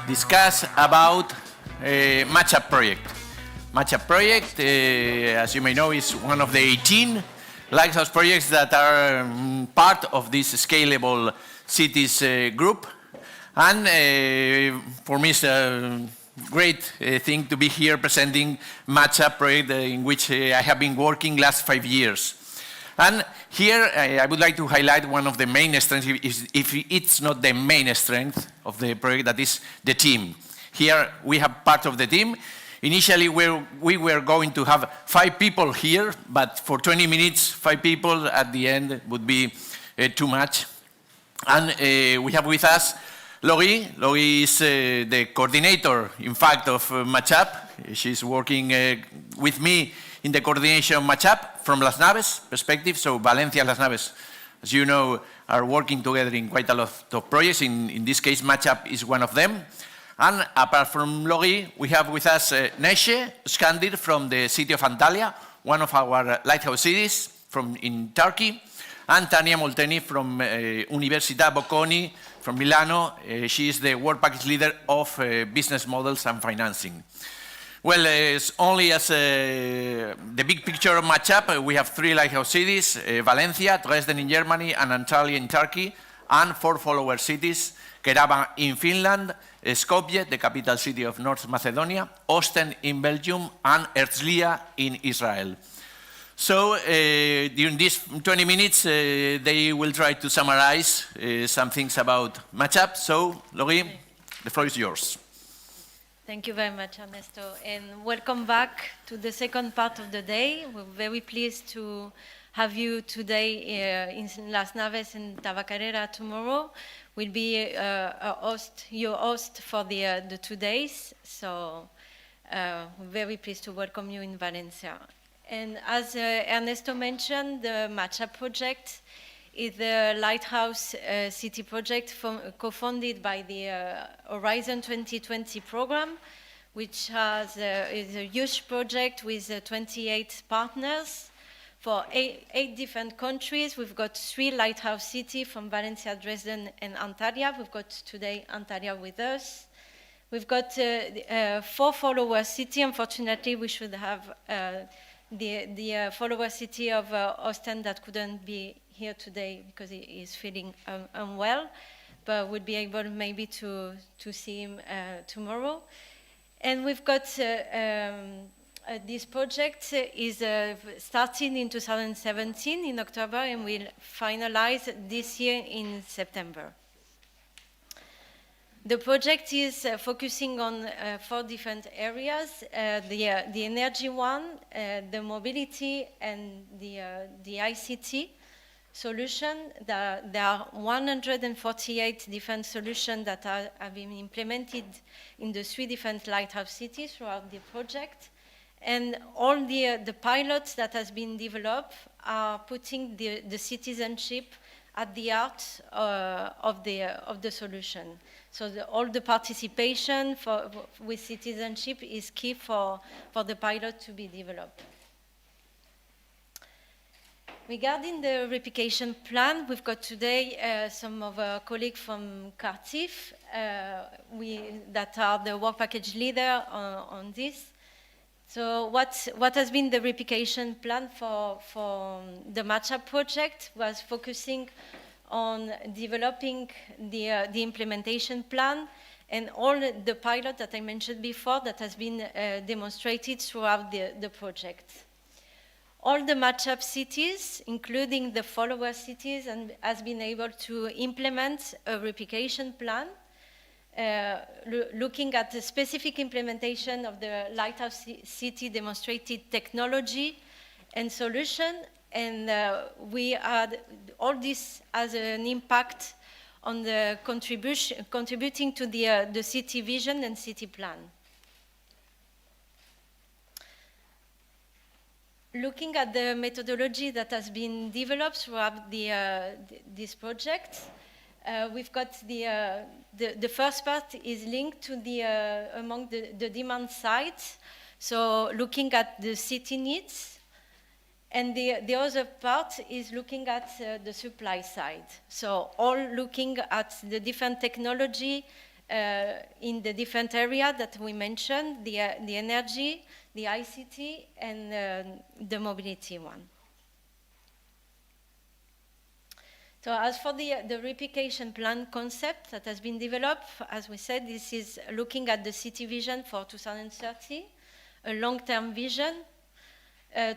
discuss about Matchup project. Matchup project, as you may know, is one of the 18 lighthouse projects that are part of this Scalable Cities group. And for me, it's a great thing to be here presenting Matchup project, in which I have been working last 5 years. And here I would like to highlight one of the main strengths, if it's not the main strength of the project, that is the team. Here we have part of the team. Initially we were going to have 5 people here, but for 20 minutes, 5 people at the end would be too much. And we have with us Lori. Lori is the coordinator, in fact, of Matchup. She's working with me in the coordination of Matchup from Las Naves perspective. So Valencia and Las Naves, as you know, are working together in quite a lot of projects. In this case, Matchup is one of them. And apart from Lori, we have with us Neşe Skandir from the city of Antalya, one of our lighthouse cities in Turkey, and Tania Molteni from Università Bocconi from Milano. She is the work package leader of business models and financing. Well, it's only as the big picture of Matchup, we have 3 lighthouse cities, Valencia, Dresden in Germany, and Antalya in Turkey, and 4 follower cities, Kerava in Finland, Skopje, the capital city of North Macedonia, Ostend in Belgium, and Herzliya in Israel. So during these 20 minutes, they will try to summarize some things about Matchup. So, Lori, the floor is yours. Thank you very much, Ernesto, and welcome back to the second part of the day. We're very pleased to have you today in Las Naves and Tabacalera tomorrow. We'll be your host for the 2 days, so we're very pleased to welcome you in Valencia. And as Ernesto mentioned, the Matchup project is the Lighthouse City project co-funded by the Horizon 2020 program, which is a huge project with 28 partners for 8 different countries. We've got 3 lighthouse cities from Valencia, Dresden, and Antalya. We've got today Antalya with us. We've got 4 follower cities. Unfortunately, we should have the follower city of Ostend that couldn't be here today because he is feeling unwell, but we'll be able maybe to see him tomorrow. And we've got this project is starting in 2017 in October and will finalize this year in September. The project is focusing on 4 different areas, the energy one, the mobility, and the ICT solution. There are 148 different solutions that have been implemented in the 3 different lighthouse cities throughout the project. And all the pilots that has been developed are putting the citizenship at the heart of the solution. So all the participation with citizenship is key for the pilot to be developed. Regarding the replication plan, we've got today some of our colleagues from Cartif that are the work package leader on this. So what has been the replication plan for the Matchup project was focusing on developing the implementation plan and all the pilot that I mentioned before that has been demonstrated throughout the project. All the Matchup cities, including the follower cities, has been able to implement a replication plan looking at the specific implementation of the Lighthouse City demonstrated technology and solution, and we had all this as an impact on the contributing to the city vision and city plan. Looking at the methodology that has been developed throughout this project, we've got the first part is linked to among the demand sides, so looking at the city needs, and the other part is looking at the supply side. So all looking at the different technology in the different area that we mentioned, the energy, the ICT, and the mobility one. So as for the replication plan concept that has been developed, as we said, this is looking at the city vision for 2030, a long-term vision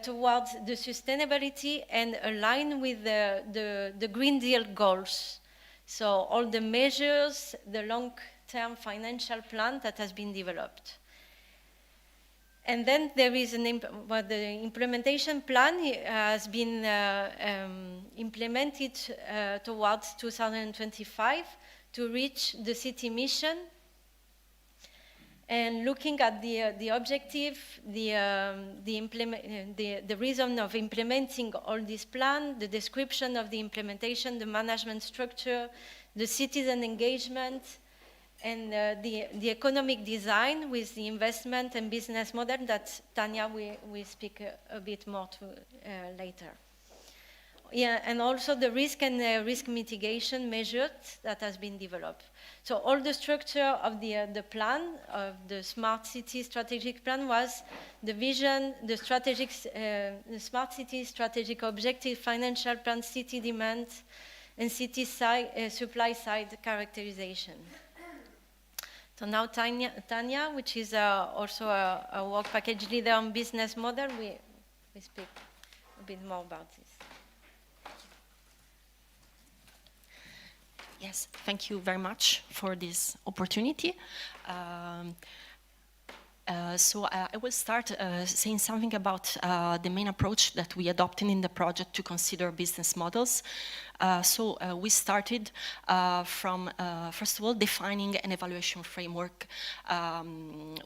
towards the sustainability and align with the Green Deal goals. So all the measures, the long-term financial plan that has been developed. And then there is the implementation plan has been implemented towards 2025 to reach the city mission. And looking at the objective, the reason of implementing all this plan, the description of the implementation, the management structure, the citizen engagement, and the economic design with the investment and business model that Tanya will speak a bit more to later. Yeah, and also the risk and risk mitigation measures that has been developed. So all the structure of the plan, of the smart city strategic plan was the vision, the strategic, the smart city strategic objective, financial plan, city demand, and city side, supply side characterization. So now Tanya, which is also a work package leader on business model, we speak a bit more about this. Yes, thank you very much for this opportunity. So I will start saying something about the main approach that we adopted in the project to consider business models. So we started from, first of all, defining an evaluation framework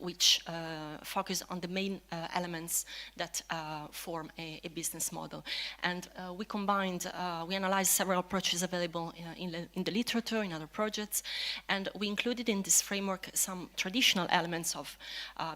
which focus on the main elements that form a business model. And we combined, we analyzed several approaches available in the literature, in other projects, and we included in this framework some traditional elements of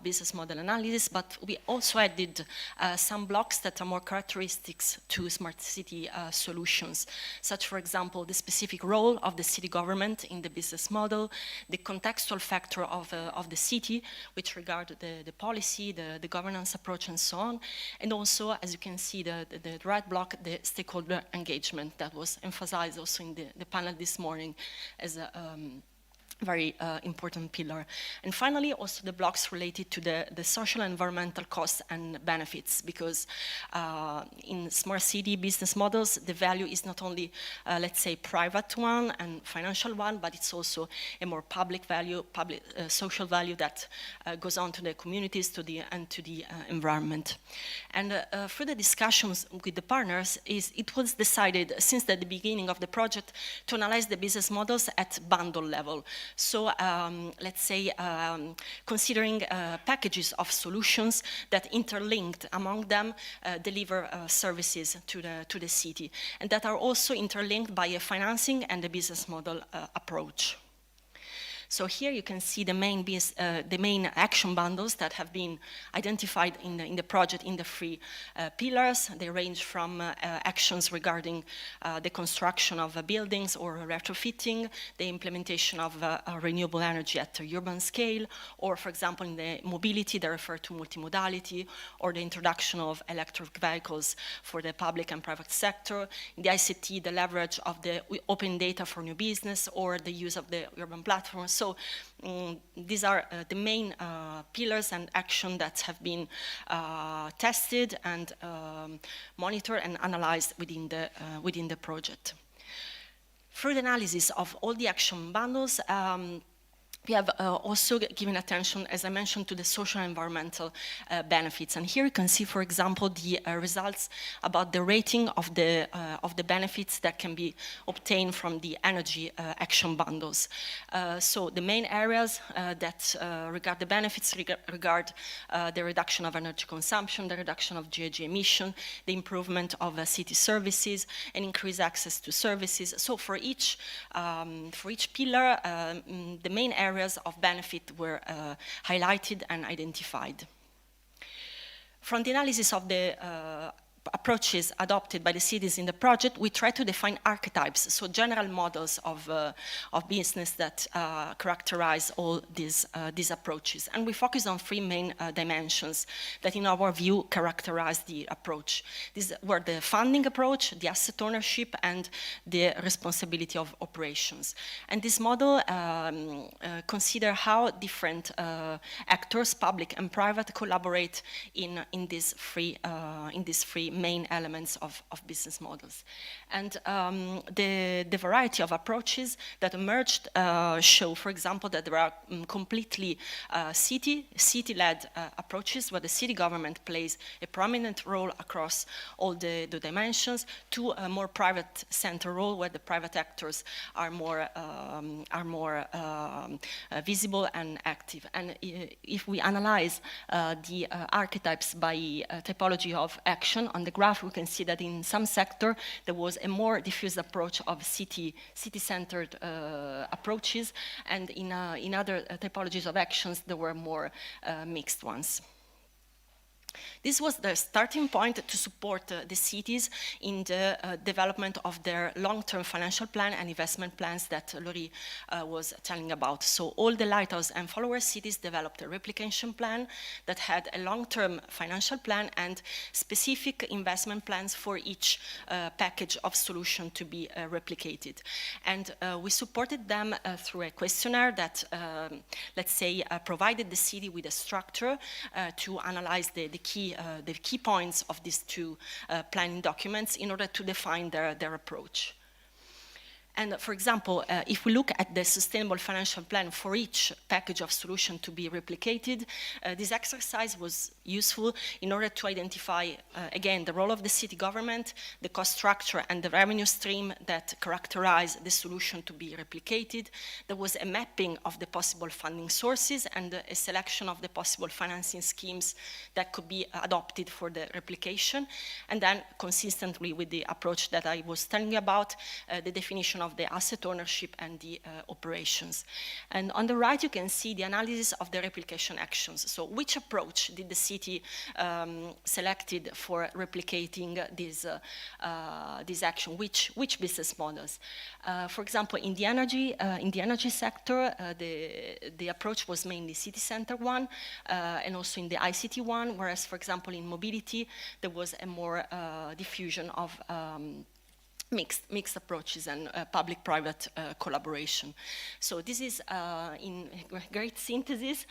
business model analysis, but we also added some blocks that are more characteristic to smart city solutions, such, for example, the specific role of the city government in the business model, the contextual factor of the city, which regard the policy, the governance approach, and so on, and also, as you can see, the right block, the stakeholder engagement that was emphasized also in the panel this morning as a very important pillar. And finally, also the blocks related to the social and environmental costs and benefits, because in smart city business models, the value is not only, let's say, private one and financial one, but it's also a more public value, social value that goes on to the communities, to the environment. And through the discussions with the partners, it was decided since the beginning of the project to analyze the business models at bundle level. So let's say considering packages of solutions that interlinked among them deliver services to the city, and that are also interlinked by a financing and a business model approach. So here you can see the main action bundles that have been identified in the project in the three pillars. They range from actions regarding the construction of buildings or retrofitting, the implementation of renewable energy at a urban scale, or, for example, in the mobility, they refer to multimodality, or the introduction of electric vehicles for the public and private sector. In the ICT, the leverage of the open data for new business, or the use of the urban platforms. So these are the main pillars and action that have been tested and monitored and analyzed within the project. Through the analysis of all the action bundles, we have also given attention, as I mentioned, to the social and environmental benefits. And here you can see, for example, the results about the rating of the benefits that can be obtained from the energy action bundles. So the main areas that regard the benefits regard the reduction of energy consumption, the reduction of GHG emission, the improvement of city services, and increased access to services. So for each pillar, the main areas of benefit were highlighted and identified. From the analysis of the approaches adopted by the cities in the project, we try to define archetypes, so general models of business that characterize all these approaches. And we focus on three main dimensions that, in our view, characterize the approach. These were the funding approach, the asset ownership, and the responsibility of operations. And this model consider how different actors, public and private, collaborate in these three main elements of business models. And the variety of approaches that emerged show, for example, that there are completely city-led approaches where the city government plays a prominent role across all the dimensions, to a more private center role where the private actors are more visible and active. And if we analyze the archetypes by typology of action on the graph, we can see that in some sector there was a more diffuse approach of city-centered approaches, and in other typologies of actions there were more mixed ones. This was the starting point to support the cities in the development of their long-term financial plan and investment plans that Laurie was telling about. So all the lighthouse and follower cities developed a replication plan that had a long-term financial plan and specific investment plans for each package of solution to be replicated. And we supported them through a questionnaire that, let's say, provided the city with a structure to analyze the key points of these two planning documents in order to define their approach. And for example, if we look at the sustainable financial plan for each package of solution to be replicated, this exercise was useful in order to identify, again, the role of the city government, the cost structure and the revenue stream that characterize the solution to be replicated. There was a mapping of the possible funding sources and a selection of the possible financing schemes that could be adopted for the replication. And then, consistently with the approach that I was telling you about, the definition of the asset ownership and the operations. And on the right, you can see the analysis of the replication actions. So which approach did the city selected for replicating this action? Which business models? For example, in the energy sector, the approach was mainly city center one, and also in the ICT one, whereas, for example, in mobility, there was a more diffusion of mixed approaches and public-private collaboration. So this is, in great synthesis,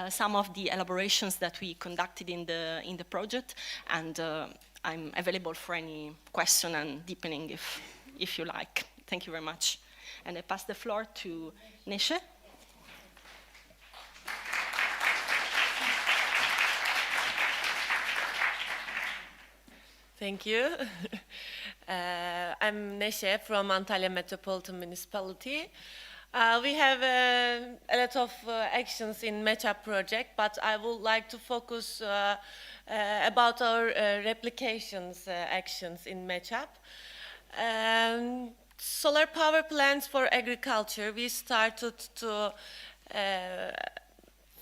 some of the elaborations that we conducted in the project, and I'm available for any question and deepening if you like. Thank you very much. And I pass the floor to Neşe. Thank you. I'm Neşe from Antalya Metropolitan Municipality. We have a lot of actions in Matchup project, but I would like to focus about our replications actions in Matchup. Solar power plants for agriculture, we started to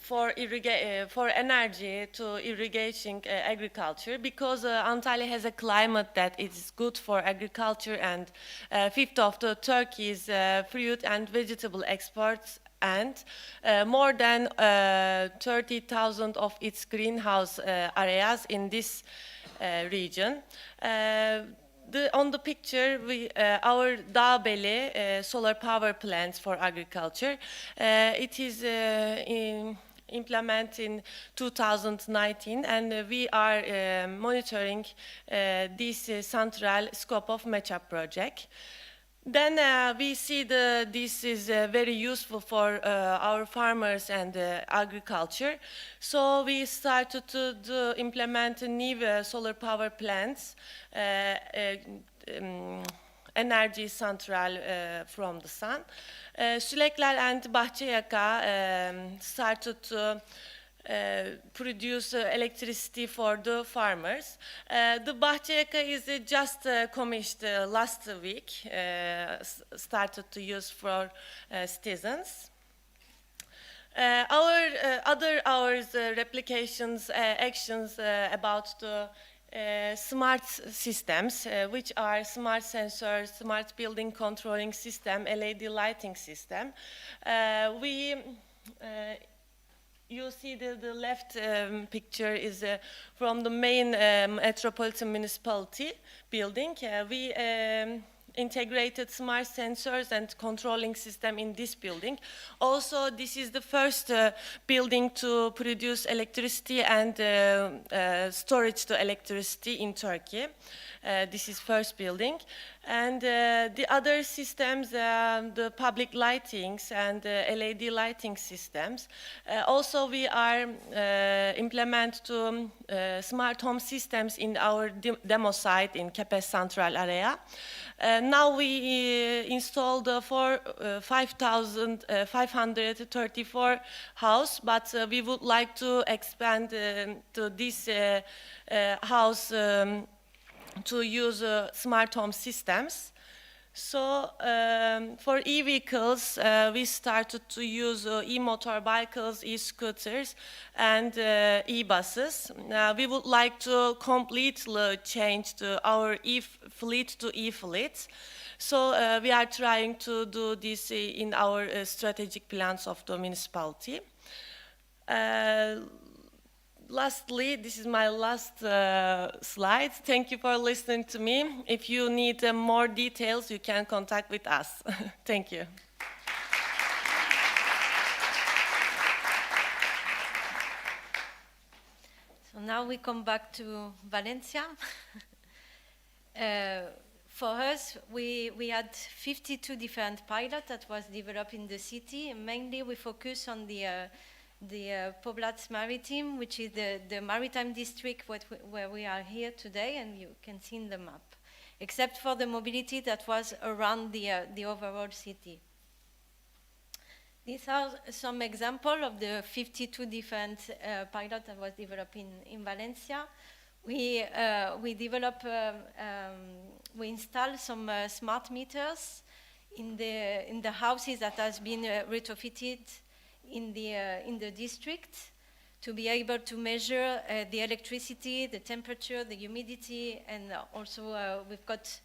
for energy to irrigating agriculture, because Antalya has a climate that is good for agriculture, and fifth of the Turkey's fruit and vegetable exports, and more than 30,000 of its greenhouse areas in this region. On the picture, our Dağbeli solar power plants for agriculture, it is implemented in 2019, and we are monitoring this central scope of Matchup project. Then we see this is very useful for our farmers and agriculture. So we started to implement new solar power plants, energy central from the sun. Sülekler and Bahçeyaka started to produce electricity for the farmers. The Bahçeyaka is just commissioned last week, started to use for citizens. Our replications, actions about the smart systems, which are smart sensors, smart building controlling system, LED lighting system. You see the left picture is from the main metropolitan municipality building. We integrated smart sensors and controlling system in this building. Also, this is the first building to produce electricity and storage to electricity in Turkey. This is first building. And the other systems, the public lightings and LED lighting systems. Also, we are implement to smart home systems in our demo site in Kepes Central area. Now we installed 5,534 house, but we would like to expand to this house to use smart home systems. So for e-vehicles, we started to use e-motorbikes, e-scooters, and e-buses. We would like to completely change our e-fleet to e-fleet. So we are trying to do this in our strategic plans of the municipality. Lastly, this is my last slide. Thank you for listening to me. If you need more details, you can contact with us. Thank you. So now we come back to Valencia. For us, we had 52 different pilots that was developed in the city. And mainly we focus on the Poblats Maritime, which is the maritime district where we are here today, and you can see in the map, except for the mobility that was around the overall city. These are some examples of the 52 different pilots that was developed in Valencia. We install some smart meters in the houses that has been retrofitted in the district to be able to measure the electricity, the temperature, the humidity, and also we've got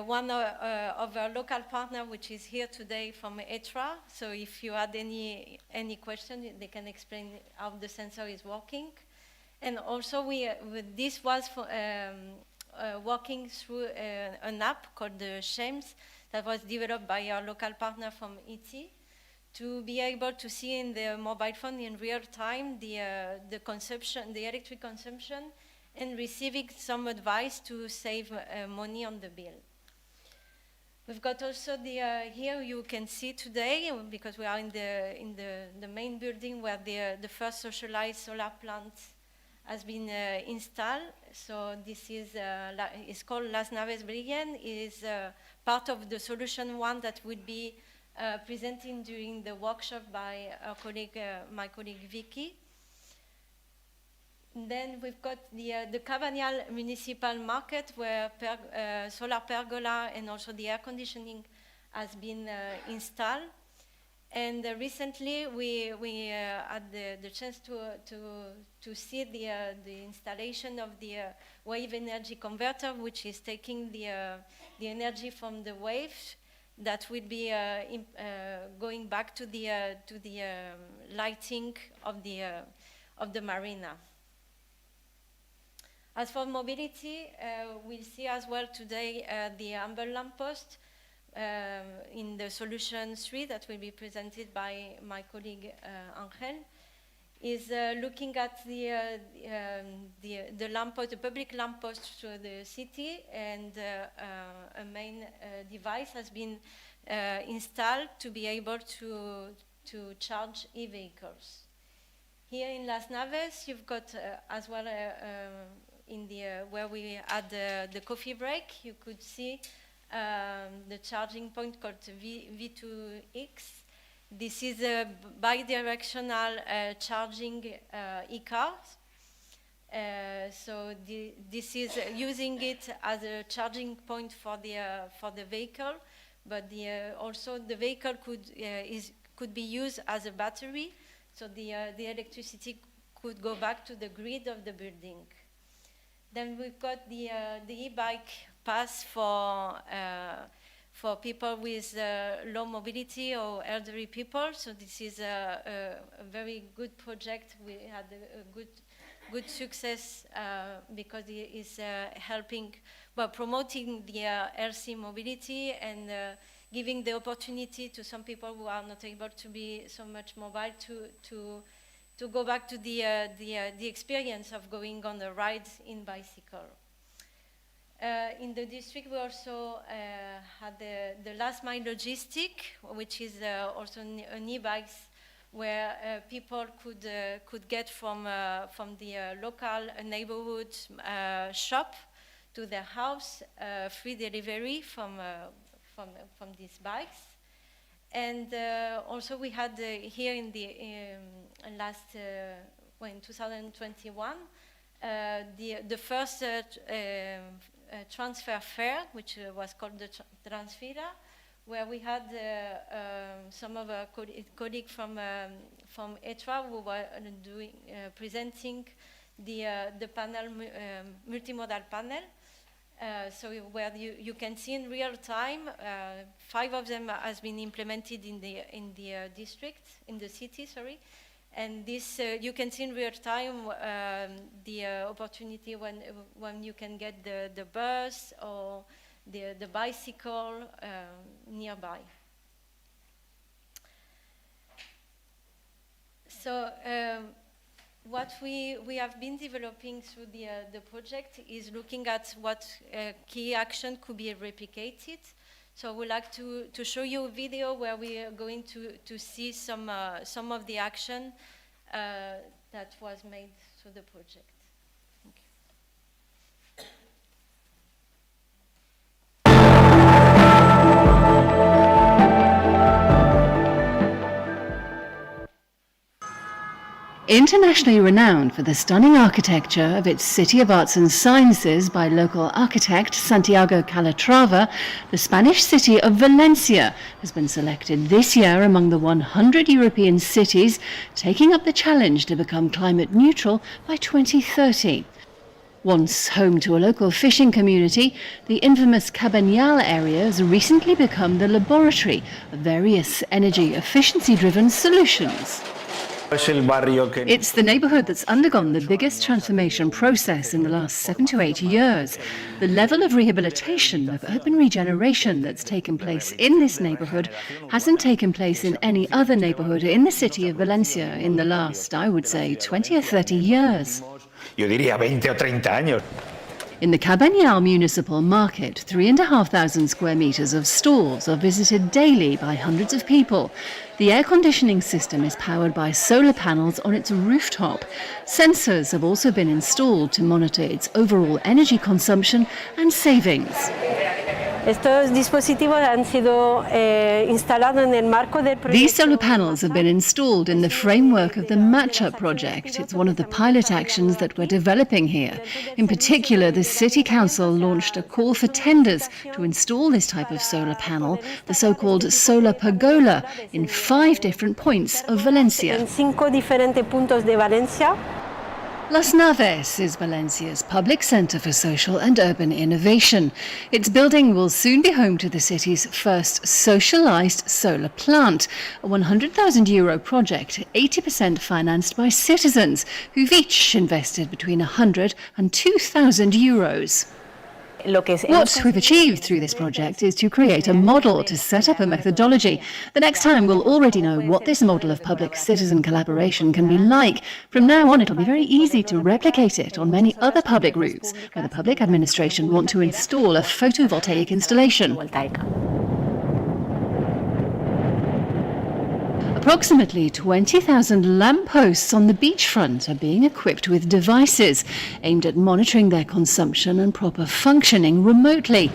one of our local partner which is here today from ETRA. So if you had any question, they can explain how the sensor is working. And also this was for, working through an app called the Shames that was developed by our local partner from ET, to be able to see in the mobile phone in real time the consumption, the electric consumption, and receiving some advice to save money on the bill. We've got also here you can see today, because we are in the main building where the first socialized solar plant has been installed. So this is it's called Las Naves Brilliant. Is part of the solution one that would be presenting during the workshop by our colleague, my colleague Vicky. And then we've got the Cavanial Municipal Market, where solar pergola and also the air conditioning has been installed. And recently we had the chance to see the installation of the wave energy converter, which is taking the energy from the wave that will be going back to the lighting of the marina. As for mobility, we'll see as well today the amber lamppost in the solution 3 that will be presented by my colleague Angel, is looking at the lamppost, the public lamppost through the city, and a main device has been installed to be able to charge e-vehicles. Here in Las Naves, you've got as well in where we had the coffee break, you could see the charging point called V2X. This is a bi-directional charging e-cars. So this is using it as a charging point for the vehicle, but also the vehicle could be used as a battery, so the electricity could go back to the grid of the building. Then we've got the e-bike pass for people with low mobility or elderly people. So this is a very good project. We had a good good success because it is helping, well, promoting the RC mobility and giving the opportunity to some people who are not able to be so much mobile to go back to the experience of going on a ride in bicycle. In the district, we also had the last mile logistic, which is also an e-bikes where people could get from the local neighborhood shop to their house, free delivery from these bikes. And also we had here in the in 2021 the first transfer fair, which was called the Transfera, where we had some of our colleagues from ETRA who were presenting the panel, multimodal panel. So where you can see in real time, 5 of them has been implemented in the district, in the city, sorry. And this, you can see in real time the opportunity when you can get the bus or the bicycle nearby. So what we have been developing through the project is looking at what key action could be replicated. So we'd like to show you a video where we are going to see some of the action that was made through the project. Thank you. Internationally renowned for the stunning architecture of its City of Arts and Sciences by local architect Santiago Calatrava, the Spanish city of Valencia has been selected this year among the 100 European cities taking up the challenge to become climate neutral by 2030. Once home to a local fishing community, the infamous Cabanyal area has recently become the laboratory of various energy efficiency-driven solutions. It's the neighbourhood that's undergone the biggest transformation process in the last 7 to 8 years. The level of rehabilitation, of urban regeneration that's taken place in this neighbourhood hasn't taken place in any other neighbourhood in the city of Valencia in the last, I would say, 20 or 30 years. Yo diría 20 o 30 años. In the Cabanyal municipal market, 3,500 square metres of stalls are visited daily by hundreds of people. The air conditioning system is powered by solar panels on its rooftop. Sensors have also been installed to monitor its overall energy consumption and savings. Estos dispositivos han sido instalados en el marco del proyecto. These solar panels have been installed in the framework of the Matchup project. It's one of the pilot actions that we're developing here. In particular, the City Council launched a call for tenders to install this type of solar panel, the so-called solar pergola, in 5 different points of Valencia. En 5 diferentes puntos de Valencia. Las Naves is Valencia's public centre for social and urban innovation. Its building will soon be home to the city's first socialised solar plant, a €100,000 project, 80% financed by citizens, who've each invested between €100 and €2,000. What we've achieved through this project is to create a model to set up a methodology. The next time we'll already know what this model of public-citizen collaboration can be like. From now on, it'll be very easy to replicate it on many other public routes where the public administration want to install a photovoltaic installation. Approximately 20,000 lampposts on the beachfront are being equipped with devices aimed at monitoring their consumption and proper functioning remotely.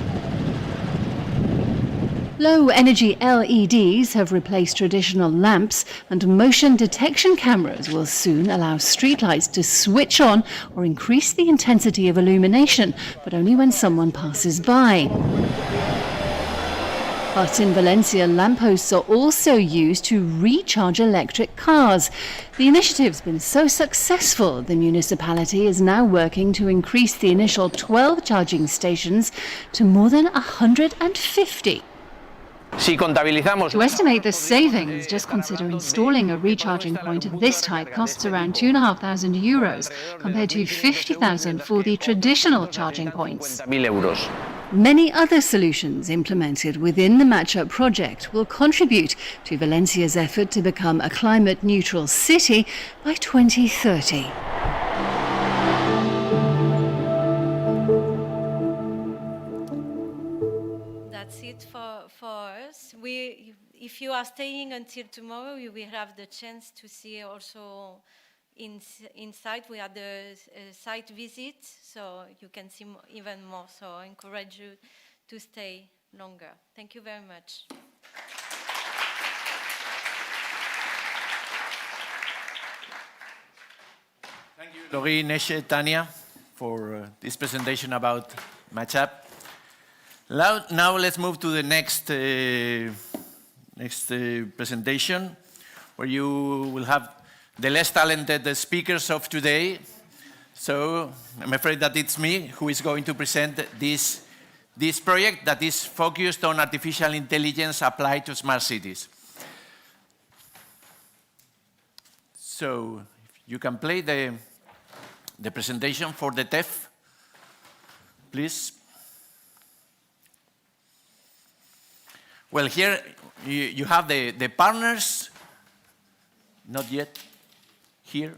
Low-energy LEDs have replaced traditional lamps, and motion detection cameras will soon allow streetlights to switch on or increase the intensity of illumination, but only when someone passes by. But in Valencia, lampposts are also used to recharge electric cars. The initiative's been so successful, the municipality is now working to increase the initial 12 charging stations to more than 150. To estimate the savings, just consider installing a recharging point of this type costs around €2,500 compared to €50,000 for the traditional charging points. Many other solutions implemented within the Matchup project will contribute to Valencia's effort to become a climate-neutral city by 2030. That's it for us. If you are staying until tomorrow, you will have the chance to see also inside. We had the site visit, so you can see even more. So I encourage you to stay longer. Thank you very much. Thank you, Laurie, Neshe, Tania, for this presentation about Matchup. Now let's move to the next presentation, where you will have the less talented speakers of today. So I'm afraid that it's me who is going to present this project that is focused on artificial intelligence applied to smart cities. So if you can play the presentation for the TEF, please. Well, here you have the partners, not yet, here.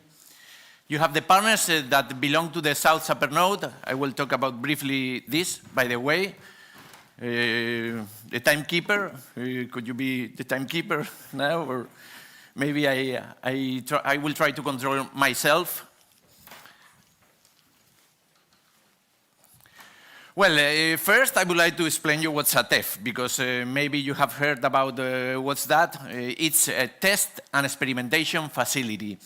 You have the partners that belong to the South Supernode. I will talk about briefly this, by the way. The timekeeper, could you be the timekeeper now? Or maybe I will try to control myself. Well, first I would like to explain you what's a TEF, because maybe you have heard about what's that. It's a test and experimentation facility.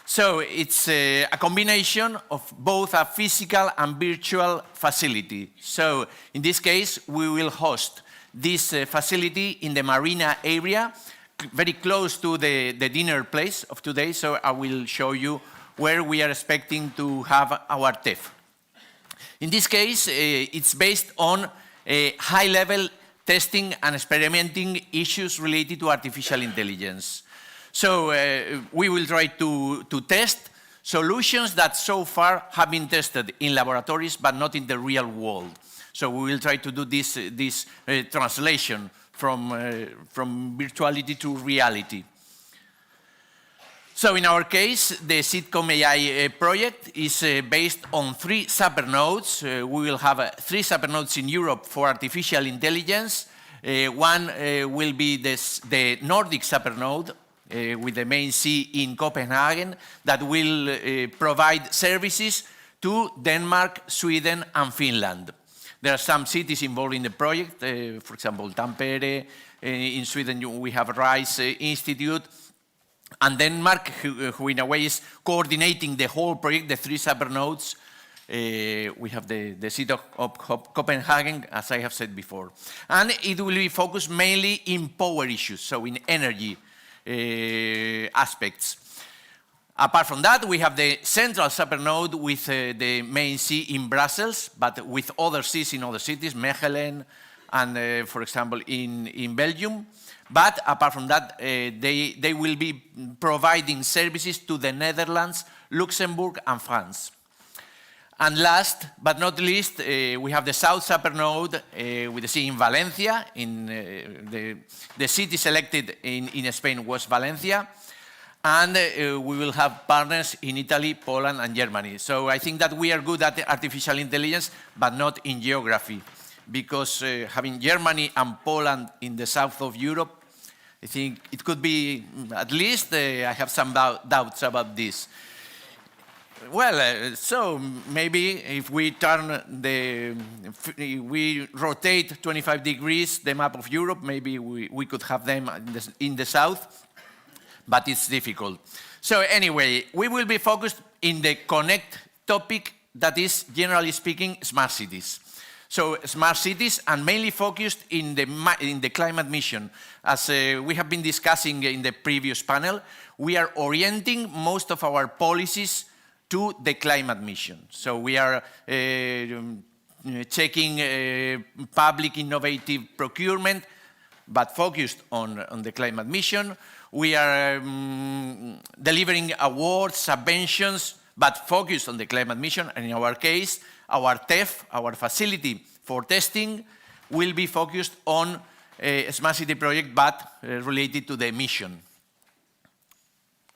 So it's a combination of both a physical and virtual facility. So in this case, we will host this facility in the marina area, very close to the dinner place of today. So I will show you where we are expecting to have our TEF. In this case, it's based on high-level testing and experimenting issues related to artificial intelligence. So we will try to test solutions that so far have been tested in laboratories but not in the real world. So we will try to do this translation from virtuality to reality. So in our case, the Sitcom AI project is based on 3 supernodes. We will have 3 supernodes in Europe for artificial intelligence. One will be the Nordic supernode with the main C in Copenhagen that will provide services to Denmark, Sweden, and Finland. There are some cities involved in the project, for example, Tampere. In Sweden, we have Rice Institute. And Denmark, who in a way is coordinating the whole project, the 3 supernodes. We have the city of Copenhagen, as I have said before. And it will be focused mainly in power issues, so in energy aspects. Apart from that, we have the central supernode with the main C in Brussels, but with other Cs in other cities, Mechelen, and for example, in Belgium. But apart from that, they will be providing services to the Netherlands, Luxembourg, and France. And last but not least, we have the South Supernode with the C in Valencia. The city selected in Spain was Valencia. And we will have partners in Italy, Poland, and Germany. So I think that we are good at artificial intelligence, but not in geography. Because having Germany and Poland in the south of Europe, I think it could be, at least I have some doubts about this. Well, so maybe if we we rotate 25 degrees the map of Europe, maybe we could have them in the south, but it's difficult. So anyway, we will be focused in the connect topic that is, generally speaking, smart cities. So smart cities, and mainly focused in the climate mission. As we have been discussing in the previous panel, we are orienting most of our policies to the climate mission. So we are checking public innovative procurement, but focused on the climate mission. We are delivering awards, subventions, but focused on the climate mission. And in our case, our TEF, our facility for testing, will be focused on a smart city project, but related to the mission.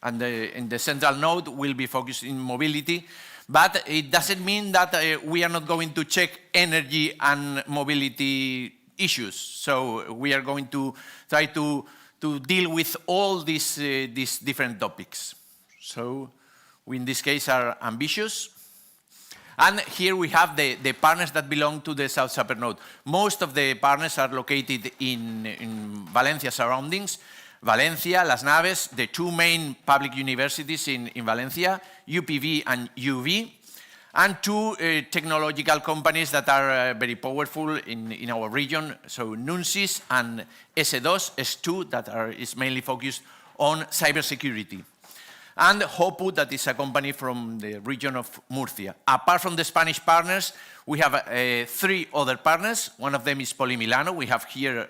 And in the central node will be focused in mobility, but it doesn't mean that we are not going to check energy and mobility issues. So we are going to try to deal with all these different topics. So we, in this case, are ambitious. And here we have the partners that belong to the South Upper Node. Most of the partners are located in Valencia surroundings. Valencia, Las Naves, the two main public universities in Valencia, UPV and UV, and two technological companies that are very powerful in our region, so Nunsis and S2, that is mainly focused on cybersecurity. And Hopu, that is a company from the region of Murcia. Apart from the Spanish partners, we have 3 other partners. One of them is Polimilano. We have here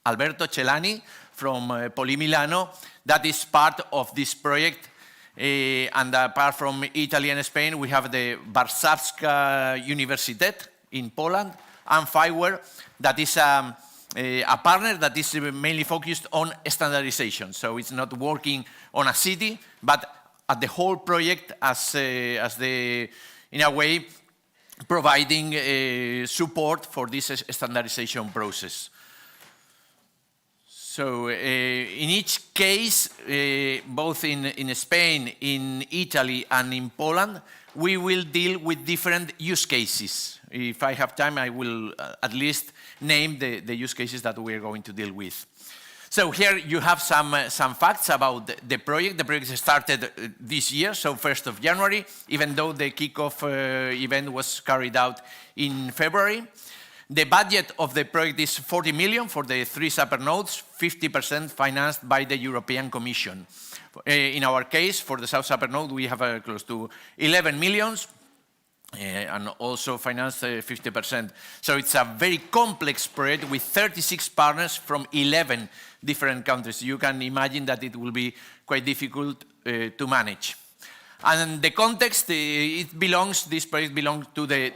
Alberto Celani from Polimilano, that is part of this project. And apart from Italy and Spain, we have the Warszawska Universitet in Poland, and Fiware, that is a partner that is mainly focused on standardization. So it's not working on a city, but at the whole project as in a way, providing support for this standardization process. So in each case, both in Spain, in Italy, and in Poland, we will deal with different use cases. If I have time, I will at least name the use cases that we are going to deal with. So here you have some facts about the project. The project started this year, so 1st of January, even though the kickoff event was carried out in February. The budget of the project is 40 million for the 3 supernodes, 50% financed by the European Commission. In our case, for the South Supernode, we have close to 11 millions and also financed 50%. So it's a very complex project with 36 partners from 11 different countries. You can imagine that it will be quite difficult to manage. And the context, this project belongs to the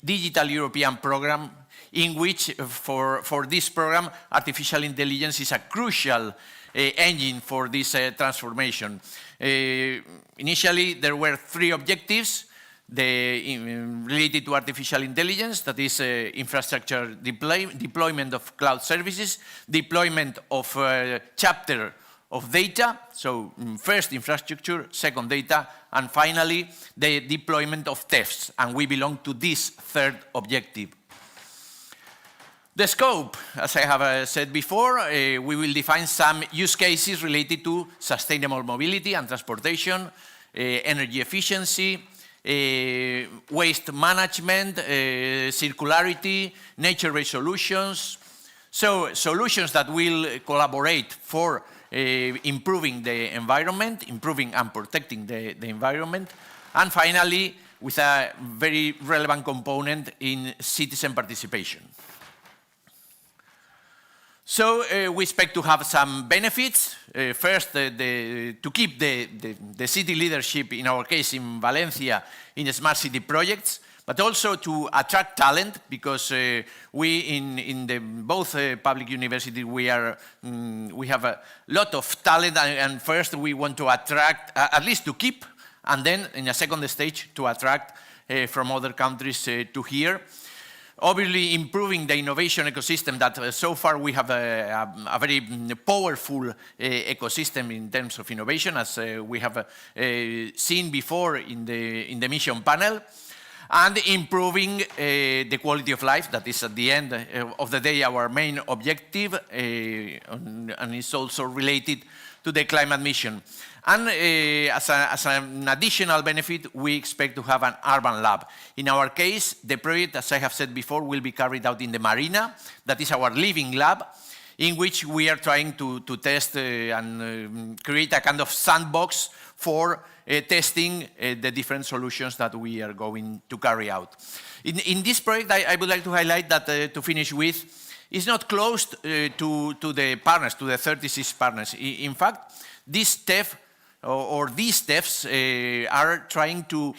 Digital European Program, in which for this program, artificial intelligence is a crucial engine for this transformation. Initially, there were 3 objectives related to artificial intelligence, that is infrastructure deployment of cloud services, deployment of chapter of data, so first infrastructure, second data, and finally the deployment of thefts, and we belong to this 3rd objective. The scope, as I have said before, we will define some use cases related to sustainable mobility and transportation, energy efficiency, waste management, circularity, nature-based solutions. So solutions that will collaborate for improving the environment, improving and protecting the environment, and finally, with a very relevant component in citizen participation. So we expect to have some benefits. First, to keep the city leadership, in our case in Valencia, in smart city projects, but also to attract talent, because we in both public universities we have a lot of talent, and first we want to attract, at least to keep, and then in a second stage to attract from other countries to here. Obviously, improving the innovation ecosystem that so far we have a very powerful ecosystem in terms of innovation, as we have seen before in the mission panel, and improving the quality of life. That is, at the end of the day, our main objective, and it's also related to the climate mission. And as an additional benefit, we expect to have an urban lab. In our case, the project, as I have said before, will be carried out in the marina. That is our living lab, in which we are trying to test and create a kind of sandbox for testing the different solutions that we are going to carry out. In this project, I would like to highlight that, to finish with, is not closed to the partners, to the 36 partners. In fact, this TEF or these TEFs are trying to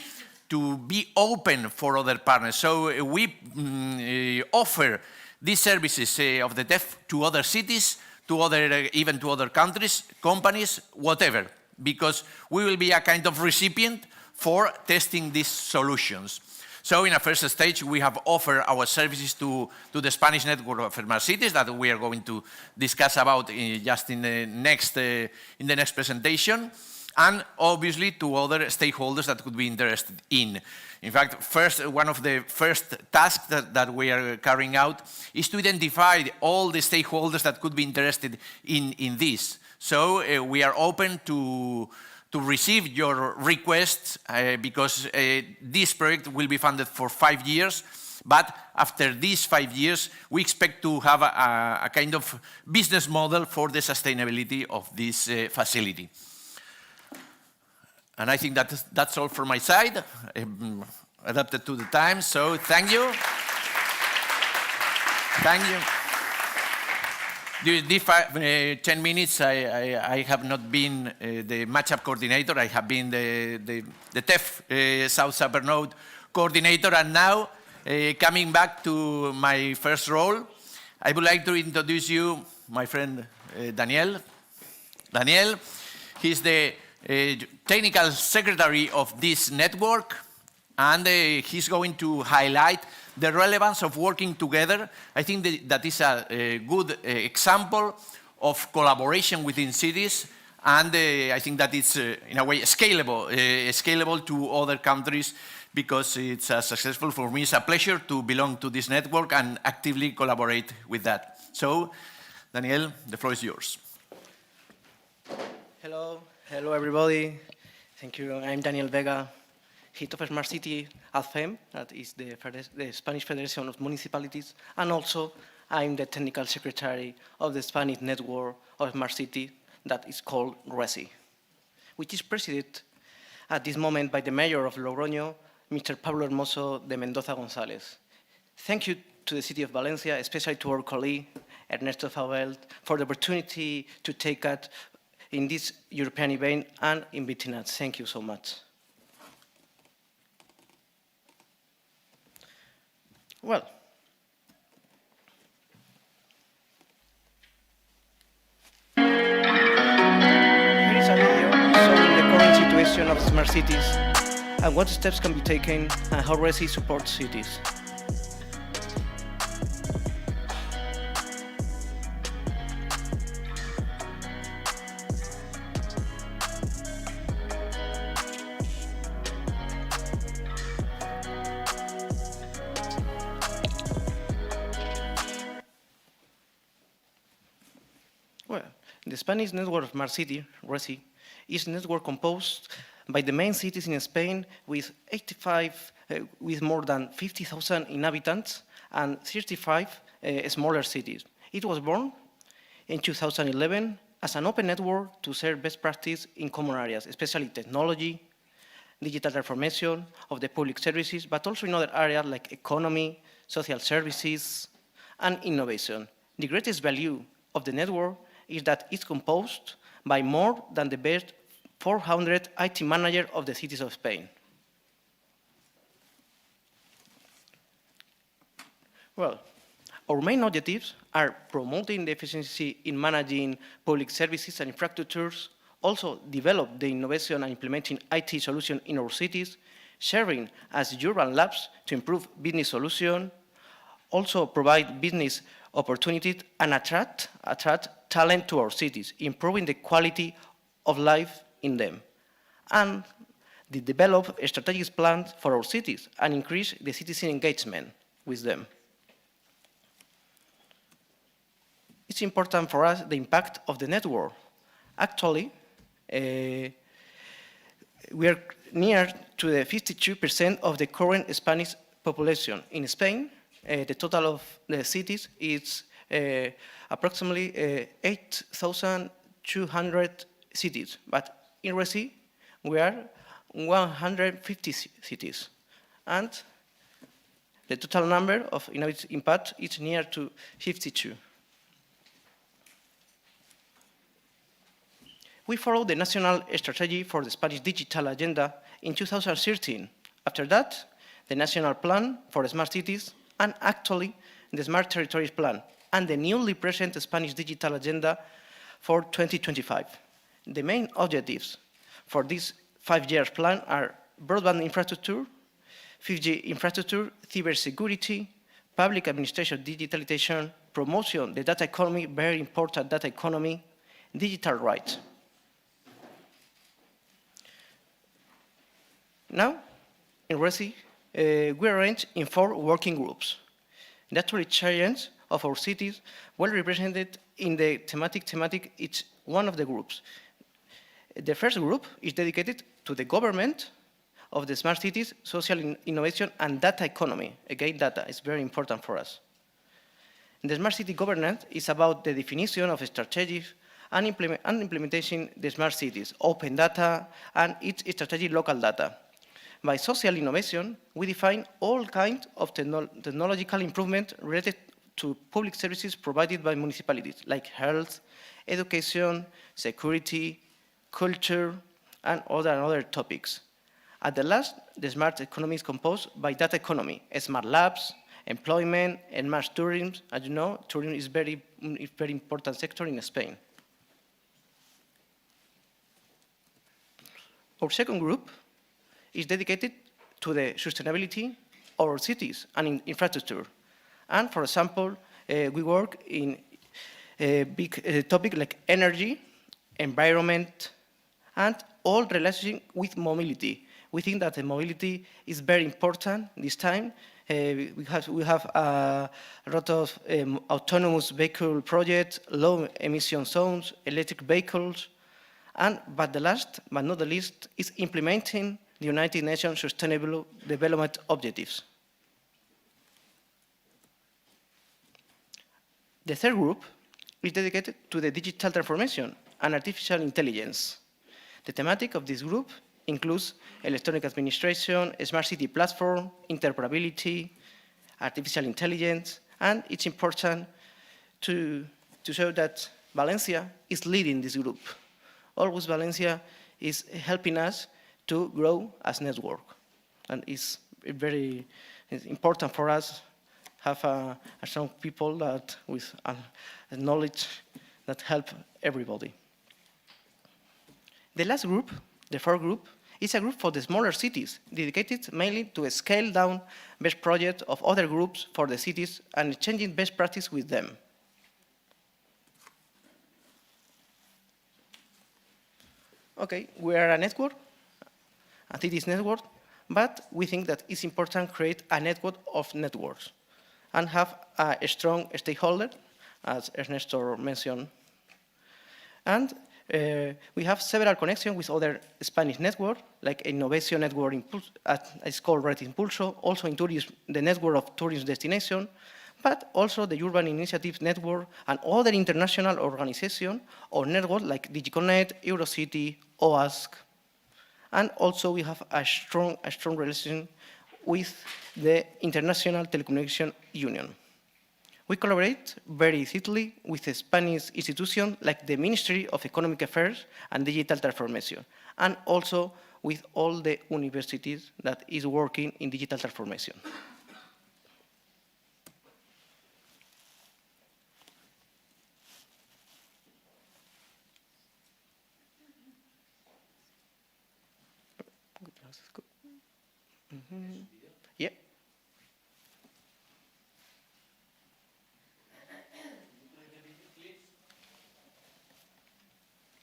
be open for other partners. So we offer these services of the TEF to other cities, to even to other countries, companies, whatever, because we will be a kind of recipient for testing these solutions. So in a first stage, we have offered our services to the Spanish network of smart cities that we are going to discuss about just in the next presentation, and obviously to other stakeholders that could be interested in. In fact, one of the first tasks that we are carrying out is to identify all the stakeholders that could be interested in this. So we are open to receive your requests because this project will be funded for 5 years. But after these 5 years, we expect to have a kind of business model for the sustainability of this facility. And I think that's all from my side, adapted to the time, so thank you. Thank you. During these 10 minutes, I have not been the matchup coordinator, I have been the TEF South Upper Node coordinator, and now, coming back to my first role, I would like to introduce you my friend Daniel. Daniel, he's the technical secretary of this network, and he's going to highlight the relevance of working together. I think that is a good example of collaboration within cities, and I think that it's in a way scalable to other countries, because it's successful. For me, it's a pleasure to belong to this network and actively collaborate with that. So, Daniel, the floor is yours. Hello everybody. Thank you. I'm Daniel Vega, head of Smart City at FEM, that is the Spanish Federation of Municipalities, and also I'm the technical secretary of the Spanish network of Smart City that is called RESI, which is presided at this moment by the mayor of Logroño, Mr. Pablo Hermoso de Mendoza González. Thank you to the city of Valencia, especially to our colleague, Ernesto Faubelt, for the opportunity to take part in this European event and inviting us. Thank you so much. Well, here is a video showing the current situation of smart cities and what steps can be taken and how RESI supports cities. The Spanish network of Smart City, RESI, is a network composed by the main cities in Spain with more than 50,000 inhabitants and 35 smaller cities. It was born in 2011 as an open network to share best practice in common areas, especially technology, digital transformation of the public services, but also in other areas like economy, social services, and innovation. The greatest value of the network is that it's composed by more than the best 400 IT managers of the cities of Spain. Well, our main objectives are promoting the efficiency in managing public services and infrastructures, also develop the innovation and implementing IT solutions in our cities, sharing as urban labs to improve business solutions, also provide business opportunities and attract talent to our cities, improving the quality of life in them. And they develop strategic plans for our cities and increase the citizen engagement with them. It's important for us the impact of the network. Actually, we are near to the 52% of the current Spanish population. In Spain, the total of the cities is approximately 8,200 cities, but in RESI we are 150 cities, and The total number of innovative impact is near to 52. We followed the national strategy for the Spanish digital agenda in 2013. After that, the national plan for smart cities, and actually the smart territories plan, and the newly present Spanish digital agenda for 2025. The main objectives for this 5-year plan are broadband infrastructure, 5G infrastructure, cybersecurity, public administration digitalization, promotion, the data economy, very important data economy, digital rights. Now, in RESI, we arranged in 4 working groups. The actual challenge of our cities well represented in the thematic each one of the groups. The first group is dedicated to the government of the smart cities, social innovation, and data economy. Again, data is very important for us. The smart city governance is about the definition of strategies and implementation the smart cities, open data, and its strategic local data. By social innovation, we define all kinds of technological improvement related to public services provided by municipalities, like health, education, security, culture, and other topics. At the last, the smart economy is composed by data economy, smart labs, employment, and mass tourism. As you know, tourism is very important sector in Spain. Our second group is dedicated to the sustainability of our cities and in infrastructure. And for example, we work in a big topic like energy, environment, and all relation with mobility. We think that the mobility is very important this time. We have a lot of autonomous vehicle projects, low emission zones, electric vehicles, but the last but not the least is implementing the United Nations Sustainable Development Objectives. The third group is dedicated to the digital transformation and artificial intelligence. The thematic of this group includes electronic administration, a smart city platform, interoperability, artificial intelligence, and it's important to show that Valencia is leading this group. Always Valencia is helping us to grow as network. And it's very important for us have some people that with knowledge that help everybody. The last group, the fourth group, is a group for the smaller cities, dedicated mainly to a scale-down best project of other groups for the cities and exchanging best practice with them. Okay, we are a network, a cities network, but we think that it's important to create a network of networks and have a strong stakeholder, as Ernesto mentioned. And we have several connections with other Spanish networks, like Innovation Network, it's called Red Impulso, also in tourism, the network of tourism destination, but also the Urban Initiatives Network and other international organizations or networks like DigiConnect, Eurocity, OASC. And also we have a strong relation with the International Telecommunication Union. We collaborate very easily with the Spanish institutions like the Ministry of Economic Affairs and Digital Transformation, and also with all the universities that is working in digital transformation. Yeah.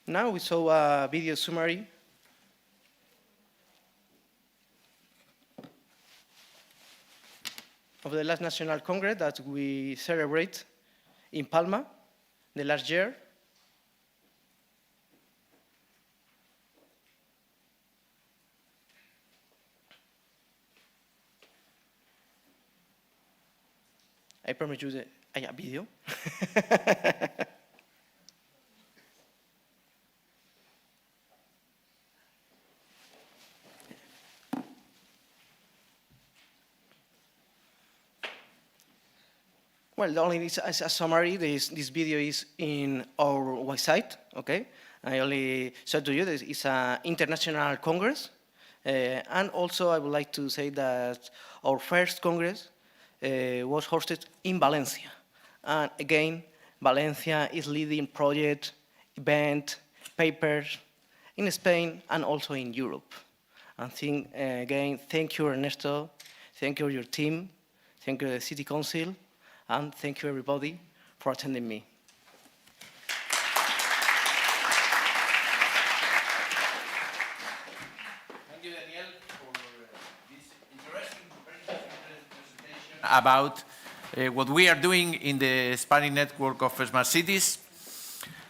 Now we saw a video summary of the last National Congress that we celebrate in Palma the last year. I promise you a video. Well, only as a summary, this video is in our website, okay? I only said to you that it's an international congress. And also I would like to say that our first congress was hosted in Valencia. And again, Valencia is leading project, event, papers in Spain and also in Europe. And again, thank you, Ernesto. Thank you, your team. Thank you, the City Council. And thank you, everybody, for attending me. Thank you, Daniel, for this interesting presentation about what we are doing in the Spanish network of smart cities.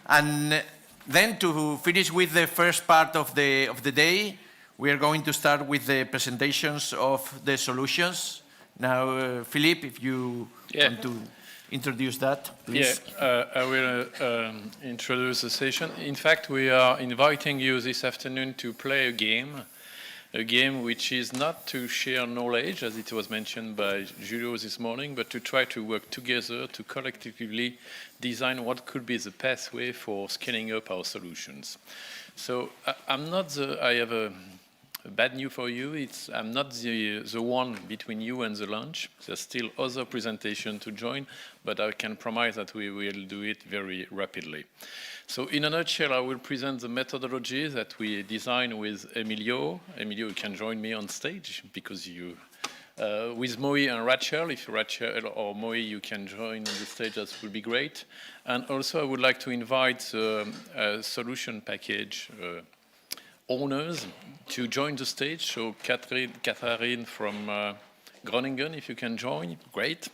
And then to finish with the first part of the day, we are going to start with the presentations of the solutions. Now, Philippe, if you want to introduce that, please. Yeah, I will introduce the session. In fact, we are inviting you this afternoon to play a game which is not to share knowledge, as it was mentioned by Julio this morning, but to try to work together to collectively design what could be the pathway for scaling up our solutions. So I have a bad news for you. I'm not the one between you and the lunch. There's still other presentations to join, but I can promise that we will do it very rapidly. So in a nutshell, I will present the methodology that we designed with Emilio. Emilio, you can join me on stage because you, with Moe and Rachel, if Rachel or Moe, you can join on the stage, that would be great. And also I would like to invite the solution package owners to join the stage. So Catherine from Groningen, if you can join, great.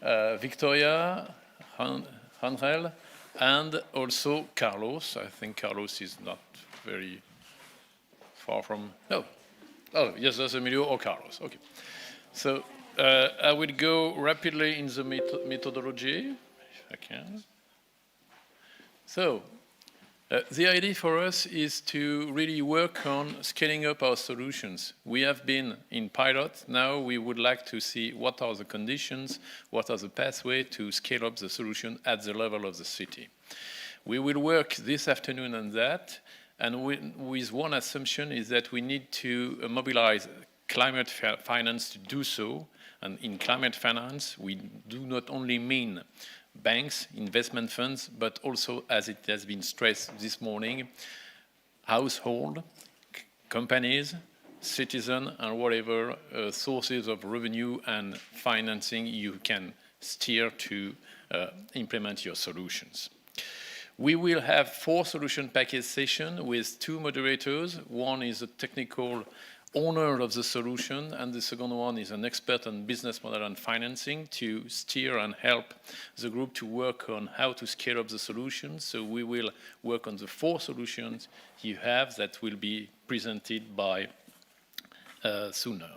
Victoria, Hanrel, and also Carlos. I think Carlos is not very far from, no. Oh, yes, that's Emilio or Carlos, okay. So I will go rapidly in the methodology, if I can. So, the idea for us is to really work on scaling up our solutions. We have been in pilot. Now we would like to see what are the conditions, what are the pathways to scale up the solution at the level of the city. We will work this afternoon on that, and with one assumption is that we need to mobilize climate finance to do so. And in climate finance, we do not only mean banks, investment funds, but also, as it has been stressed this morning, household, companies, citizens, and whatever sources of revenue and financing you can steer to implement your solutions. We will have 4 solution package sessions with 2 moderators. One is a technical owner of the solution, and the second one is an expert on business model and financing to steer and help the group to work on how to scale up the solutions. So we will work on the 4 solutions you have that will be presented by sooner.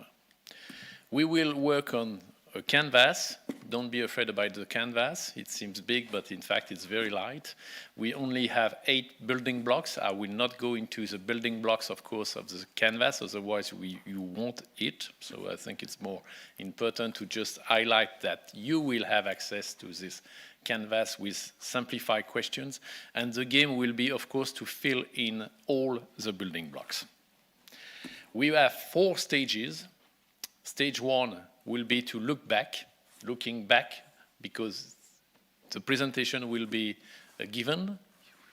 We will work on a canvas. Don't be afraid about the canvas. It seems big, but in fact it's very light. We only have 8 building blocks. I will not go into the building blocks, of course, of the canvas, otherwise you won't it. So I think it's more important to just highlight that you will have access to this canvas with simplified questions. And the game will be, of course, to fill in all the building blocks. We have 4 stages. Stage 1 will be to looking back, because the presentation will be given.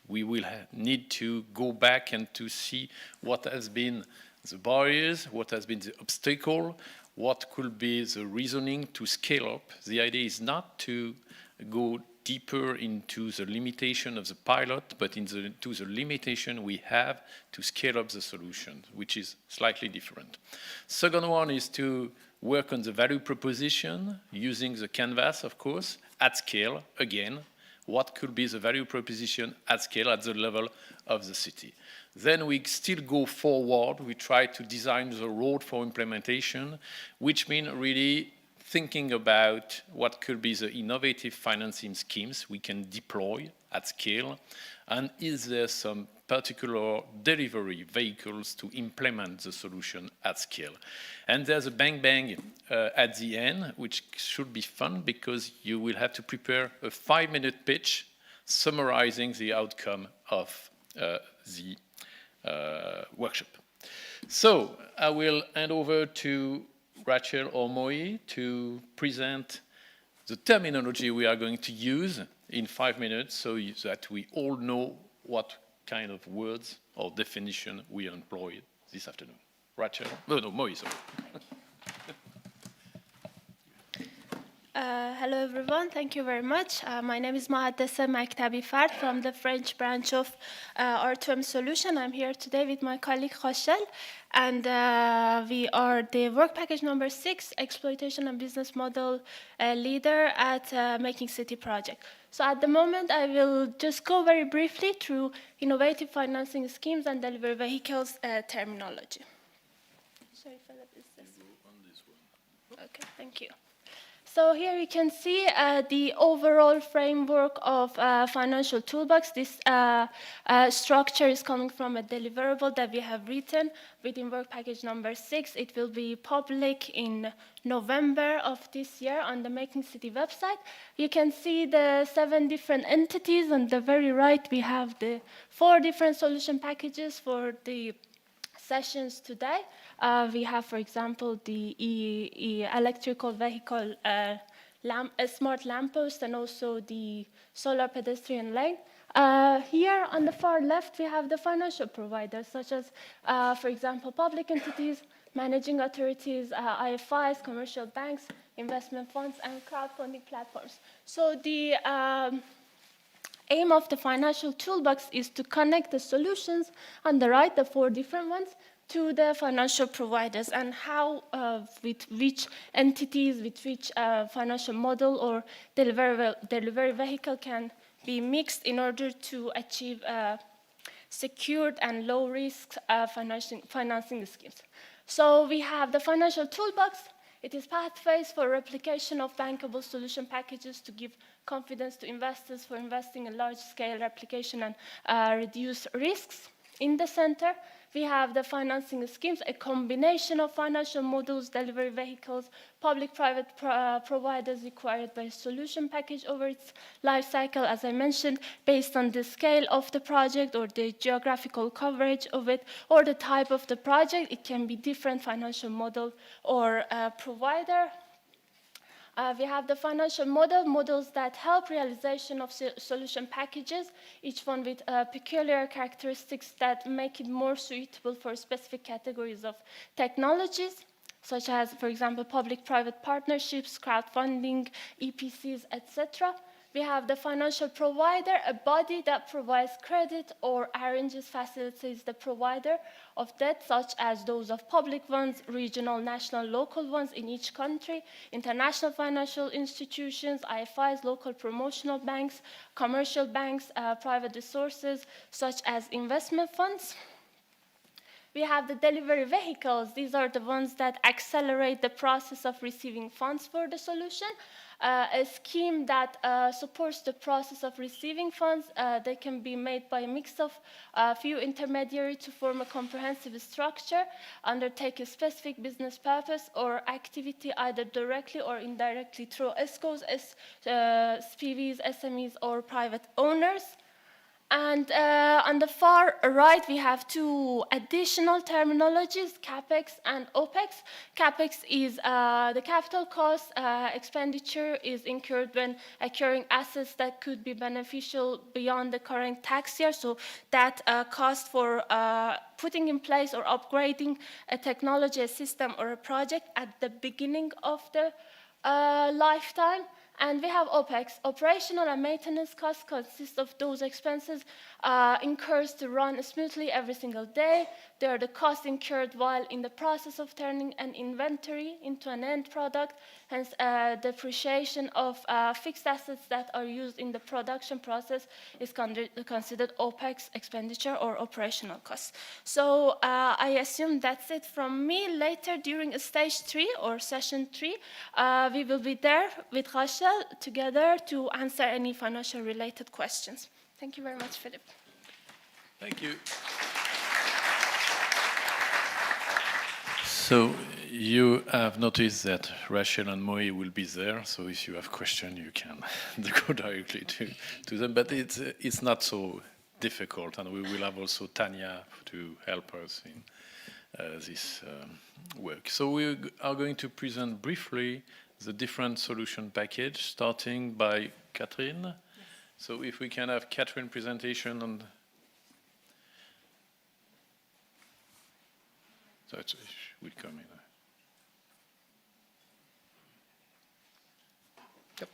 We will need to go back and to see what has been the barriers, what has been the obstacle, what could be the reasoning to scale up. The idea is not to go deeper into the limitation of the pilot, but into the limitation we have to scale up the solution, which is slightly different. Second one is to work on the value proposition using the canvas, of course, at scale, again. What could be the value proposition at scale at the level of the city? Then we still go forward. We try to design the road for implementation, which means really thinking about what could be the innovative financing schemes we can deploy at scale? And is there some particular delivery vehicles to implement the solution at scale? And there's a bang at the end, which should be fun because you will have to prepare a 5-minute pitch summarizing the outcome of the workshop. So I will hand over to Rachel or Moi to present the terminology we are going to use in 5 minutes so that we all know what kind of words or definition we employ this afternoon. Rachel? No, Moi, sorry. Hello everyone, thank you very much. My name is Mahadessa Maktabi Fard from the French branch of R2M Solution. I'm here today with my colleague Rachel, and we are the work package number 6, exploitation and business model leader at Making City project. So at the moment I will just go very briefly through innovative financing schemes and delivery vehicles terminology. Sorry, Philip, is this? Okay, thank you. So here you can see the overall framework of financial toolbox. This structure is coming from a deliverable that we have written within work package number 6. It will be public in November of this year on the Making City website. You can see the 7 different entities. On the very right, we have the 4 different solution packages for the sessions today. We have, for example, the electrical vehicle smart lamppost and also the solar pedestrian lane. Here on the far left, we have the financial providers, such as, for example, public entities, managing authorities, IFIs, commercial banks, investment funds, and crowdfunding platforms. So the aim of the financial toolbox is to connect the solutions on the right, the 4 different ones, to the financial providers, and how, with which entities, with which financial model or delivery vehicle can be mixed in order to achieve secured and low-risk financing schemes. So we have the financial toolbox. It is pathways for replication of bankable solution packages to give confidence to investors for investing in large-scale replication and reduce risks. In the center, we have the financing schemes, a combination of financial models, delivery vehicles, public-private providers required by a solution package over its life cycle, as I mentioned, based on the scale of the project or the geographical coverage of it or the type of the project. It can be different financial model or provider. We have the financial models that help realization of solution packages, each one with peculiar characteristics that make it more suitable for specific categories of technologies, such as, for example, public-private partnerships, crowdfunding, EPCs, etc. We have the financial provider, a body that provides credit or arranges, facilitates the provider of debt, such as those of public ones, regional, national, local ones in each country, international financial institutions, IFIs, local promotional banks, commercial banks, private resources, such as investment funds. We have the delivery vehicles. These are the ones that accelerate the process of receiving funds for the solution. A scheme that supports the process of receiving funds. They can be made by a mix of a few intermediaries to form a comprehensive structure, undertake a specific business purpose or activity either directly or indirectly through ESCOs, SPVs, SMEs, or private owners. And on the far right, we have 2 additional terminologies, CapEx and OpEx. CapEx is the capital cost expenditure is incurred when acquiring assets that could be beneficial beyond the current tax year. So that cost for putting in place or upgrading a technology, a system, or a project at the beginning of the lifetime. And we have OpEx. Operational and maintenance costs consist of those expenses incurred to run smoothly every single day. They are the costs incurred while in the process of turning an inventory into an end product, hence depreciation of fixed assets that are used in the production process is considered OpEx expenditure or operational costs. So I assume that's it from me. Later during stage 3 or session 3, we will be there with Rachel together to answer any financial related questions. Thank you very much, Philip. Thank you. So you have noticed that Rachel and Moe will be there, so if you have questions, you can go directly to them. But it's not so difficult, and we will have also Tanya to help us in this work. So we are going to present briefly the different solution package, starting by Catherine. Yes. So if we can have Catherine presentation on. So it will come in. Yep.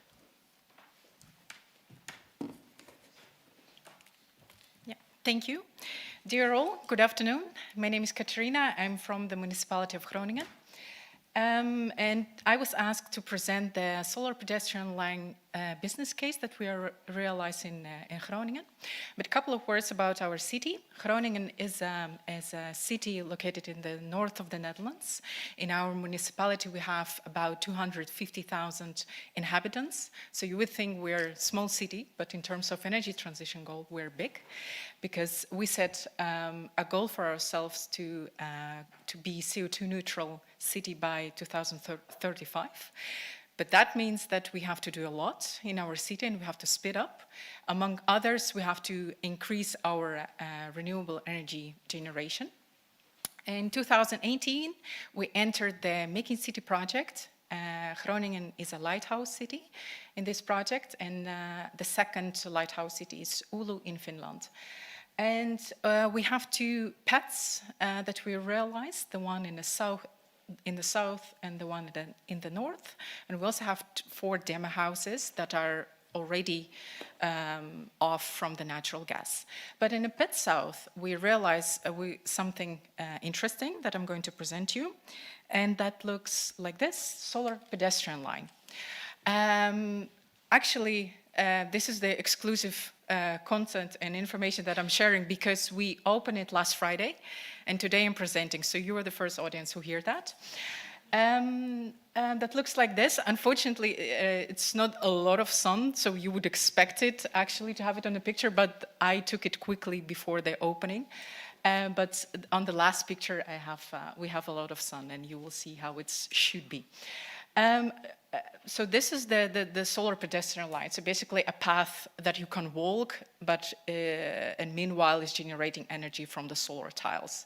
Yeah, thank you. Dear all, good afternoon. My name is Katarina. I'm from the municipality of Groningen. And I was asked to present the solar pedestrian line business case that we are realizing in Groningen. But a couple of words about our city. Groningen is a city located in the north of the Netherlands. In our municipality, we have about 250,000 inhabitants. So you would think we're a small city, but in terms of energy transition goal, we're big, because we set a goal for ourselves to be CO2 neutral city by 2035. But that means that we have to do a lot in our city, and we have to speed up. Among others, we have to increase our renewable energy generation. In 2018, we entered the Making City project. Groningen is a lighthouse city in this project, and the second lighthouse city is Oulu in Finland. And we have two paths that we realized, the one in the south and the one in the north. And we also have 4 demo houses that are already off from the natural gas. But in the pit south, we realized something interesting that I'm going to present you. And that looks like this, solar pedestrian line. Actually, this is the exclusive content and information that I'm sharing because we opened it last Friday, and today I'm presenting. So you are the first audience who hear that. That looks like this. Unfortunately, it's not a lot of sun, so you would expect it actually to have it on the picture, but I took it quickly before the opening. But on the last picture, we have a lot of sun, and you will see how it should be. So this is the solar pedestrian line. So basically a path that you can walk, but and meanwhile is generating energy from the solar tiles.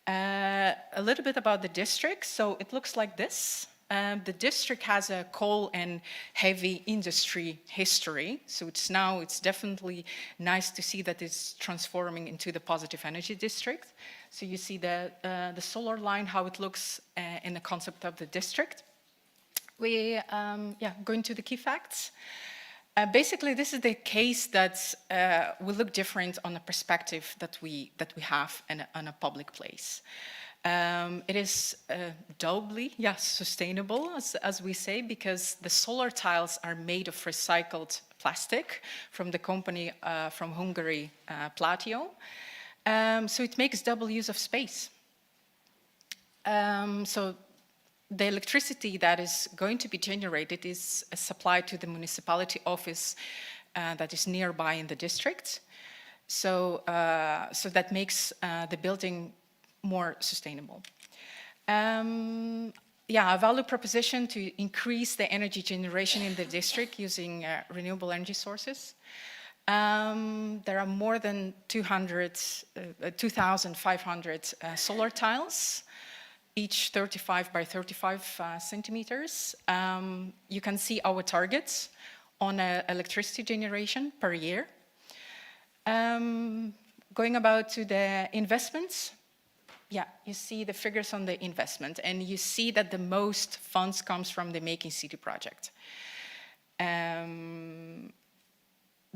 A little bit about the district. So it looks like this. The district has a coal and heavy industry history. So it's definitely nice to see that it's transforming into the positive energy district. So you see the solar line, how it looks in the concept of the district. We going to the key facts. Basically, this is the case that will look different on the perspective that we have on a public place. It is doubly, sustainable, as we say, because the solar tiles are made of recycled plastic from the company from Hungary, Platio. So it makes double use of space. So the electricity that is going to be generated is supplied to the municipality office that is nearby in the district. So that makes the building more sustainable. A value proposition to increase the energy generation in the district using renewable energy sources. There are more than 2,500 solar tiles, each 35 by 35 centimeters. You can see our targets on electricity generation per year. Going about to the investments, you see the figures on the investment, and you see that the most funds comes from the Making City project.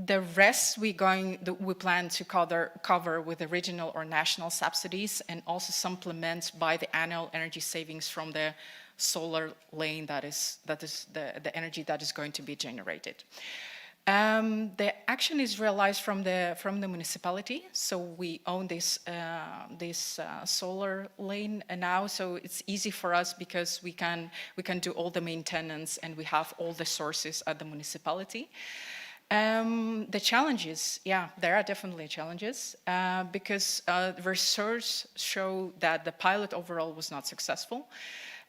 The rest we plan to cover with the regional or national subsidies, and also supplement by the annual energy savings from the solar lane that is the energy that is going to be generated. The action is realized from the municipality, so we own this solar lane now, so it's easy for us because we can do all the maintenance, and we have all the sources at the municipality. The challenges, yeah, there are definitely challenges because research show that the pilot overall was not successful,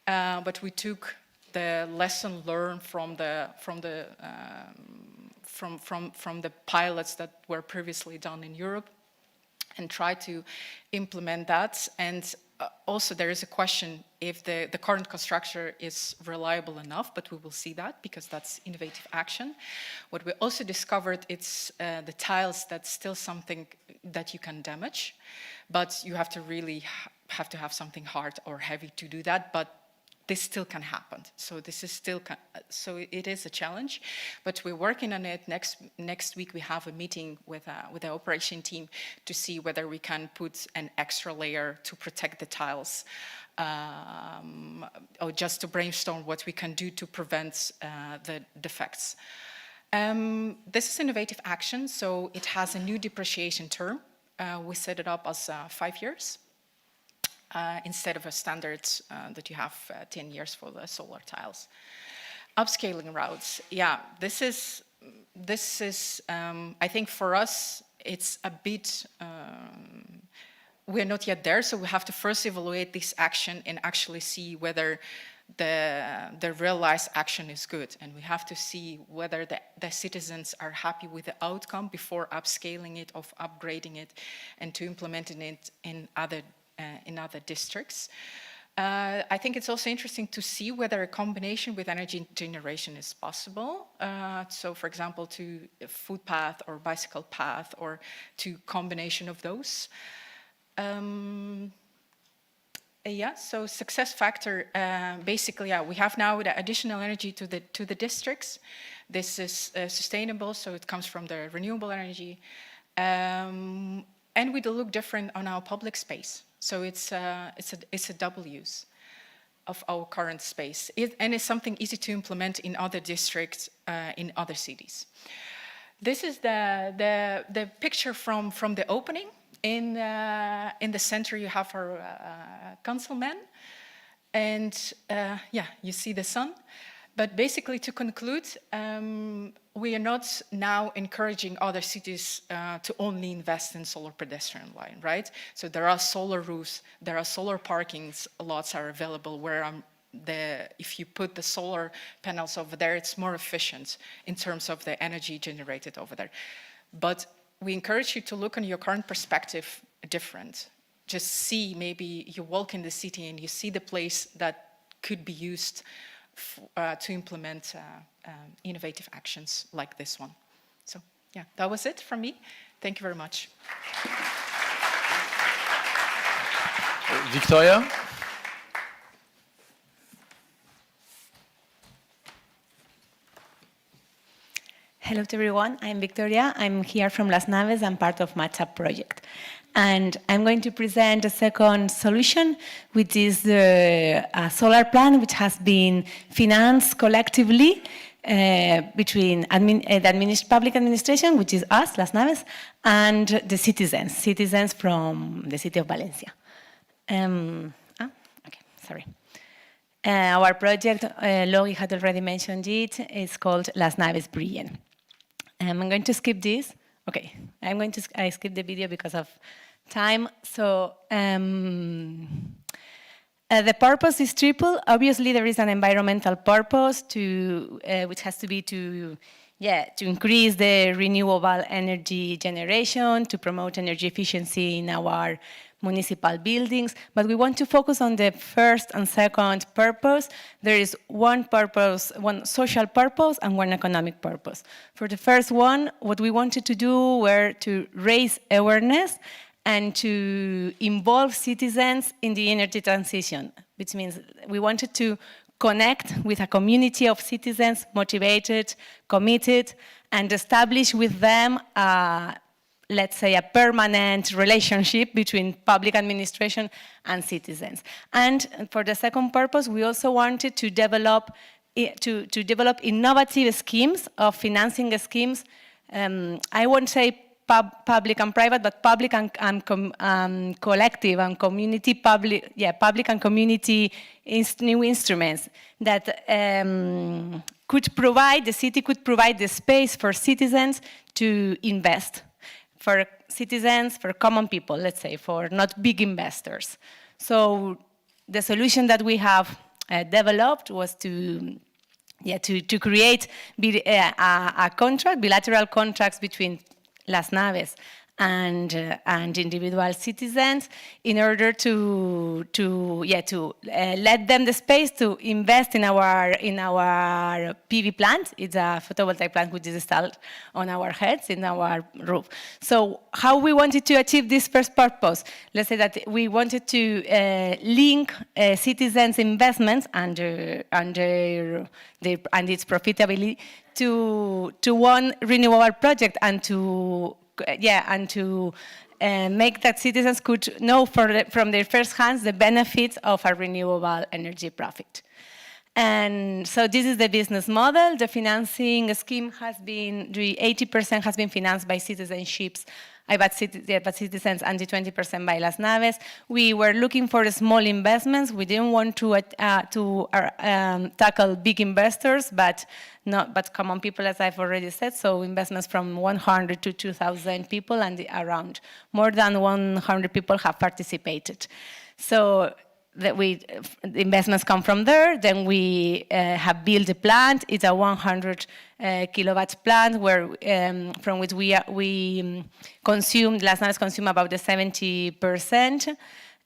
but we took the lesson learned from the pilots that were previously done in Europe and tried to implement that. And also there is a question if the current construction is reliable enough, but we will see that because that's innovative action. What we also discovered is the tiles, that's still something that you can damage, but you have to really have something hard or heavy to do that, but this still can happen. So this is still, so it is a challenge, but we're working on it. Next week we have a meeting with the operation team to see whether we can put an extra layer to protect the tiles, or just to brainstorm what we can do to prevent the defects. This is innovative action, so it has a new depreciation term. We set it up as 5 years. Instead of a standard that you have 10 years for the solar tiles. Upscaling routes, yeah, this is I think for us, it's a bit, we're not yet there, so we have to first evaluate this action and actually see whether the realized action is good. And we have to see whether the citizens are happy with the outcome before upscaling it or upgrading it and to implementing it in other districts. I think it's also interesting to see whether a combination with energy generation is possible. So for example, to a footpath or bicycle path or to combination of those. Yeah, so success factor, basically, yeah, we have now the additional energy to the districts. This is sustainable, so it comes from the renewable energy. And we do look different on our public space. So it's a double use of our current space. And it's something easy to implement in other districts, in other cities. This is the picture from the opening. In the center you have our councilman. And yeah, you see the sun. But basically, to conclude, we are not now encouraging other cities to only invest in solar pedestrian line, right? So there are solar roofs, there are solar parking lots are available where if you put the solar panels over there, it's more efficient in terms of the energy generated over there. But we encourage you to look on your current perspective different. Just see, maybe you walk in the city and you see the place that could be used to implement innovative actions like this one. So yeah, that was it from me. Thank you very much. Victoria? Hello to everyone, I'm Victoria. I'm here from Las Naves. I'm part of Matchup project. And I'm going to present a second solution, which is the solar plan, which has been financed collectively between the public administration, which is us, Las Naves, and the citizens from the city of Valencia. Okay, sorry. Our project, Logi had already mentioned it, is called Las Naves Brillen. I'm going to skip this. Okay, I skip the video because of time. So the purpose is triple. Obviously, there is an environmental purpose which has to be to increase the renewable energy generation, to promote energy efficiency in our municipal buildings, but we want to focus on the first and second purpose. There is one purpose, one social purpose and one economic purpose. For the first one, what we wanted to do were to raise awareness and to involve citizens in the energy transition, which means we wanted to connect with a community of citizens motivated, committed, and establish with them let's say, a permanent relationship between public administration and citizens. And for the second purpose, we also wanted to develop innovative schemes of financing schemes. I won't say public and private, but public and collective and community public and community new instruments that the city could provide the space for citizens to invest, for citizens, for common people, let's say, for not big investors. So the solution that we have developed was to create a contract, bilateral contracts between Las Naves and individual citizens in order to let them the space to invest in our PV plant. It's a photovoltaic plant which is installed on our heads, in our roof. So how we wanted to achieve this first purpose? Let's say that we wanted to link citizens' investments and its profitability to one renewable project and to make that citizens could know from their first hands the benefits of a renewable energy profit. And so this is the business model. The financing scheme has been, the 80% has been financed by citizenships, by citizens, and the 20% by Las Naves. We were looking for small investments. We didn't want to tackle big investors, but common people, as I've already said. So investments from 100 to 2,000 people, and around more than 100 people have participated. So the investments come from there. Then we have built a plant. It's a 100 kilowatts plant where from which we consume, Las Naves consume about the 70%.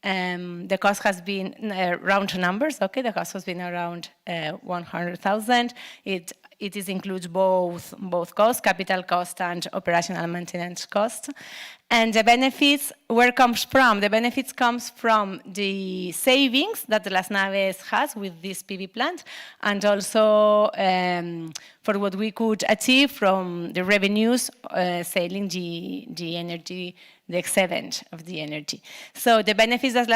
The cost has been round numbers. Okay, the cost has been around 100,000. It includes both costs, capital cost and operational maintenance cost. And the benefits, where comes from? The benefits comes from the savings that Las Naves has with this PV plant, and also for what we could achieve from the revenues selling the energy, the excedent of the energy. So the benefits that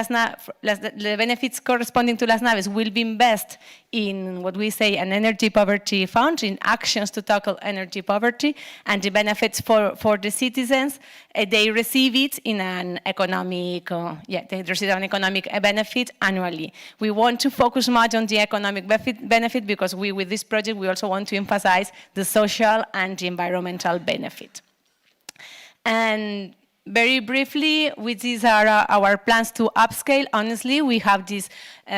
the benefits corresponding to Las Naves will be invested in what we say an energy poverty fund, in actions to tackle energy poverty, and the benefits for the citizens, they receive it in an economic, they receive an economic benefit annually. We want to focus much on the economic benefit because with this project, we also want to emphasize the social and the environmental benefit. And very briefly, these are our plans to upscale. Honestly, we have these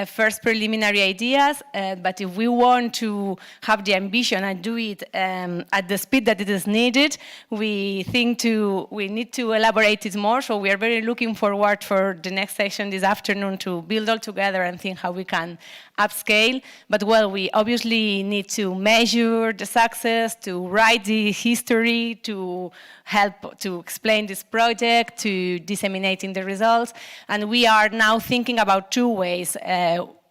first preliminary ideas, but if we want to have the ambition and do it at the speed that it is needed, we need to elaborate it more. So we are very looking forward for the next session this afternoon to build all together and think how we can upscale. But well, we obviously need to measure the success, to write the history, to help to explain this project, to disseminating the results. And we are now thinking about two ways.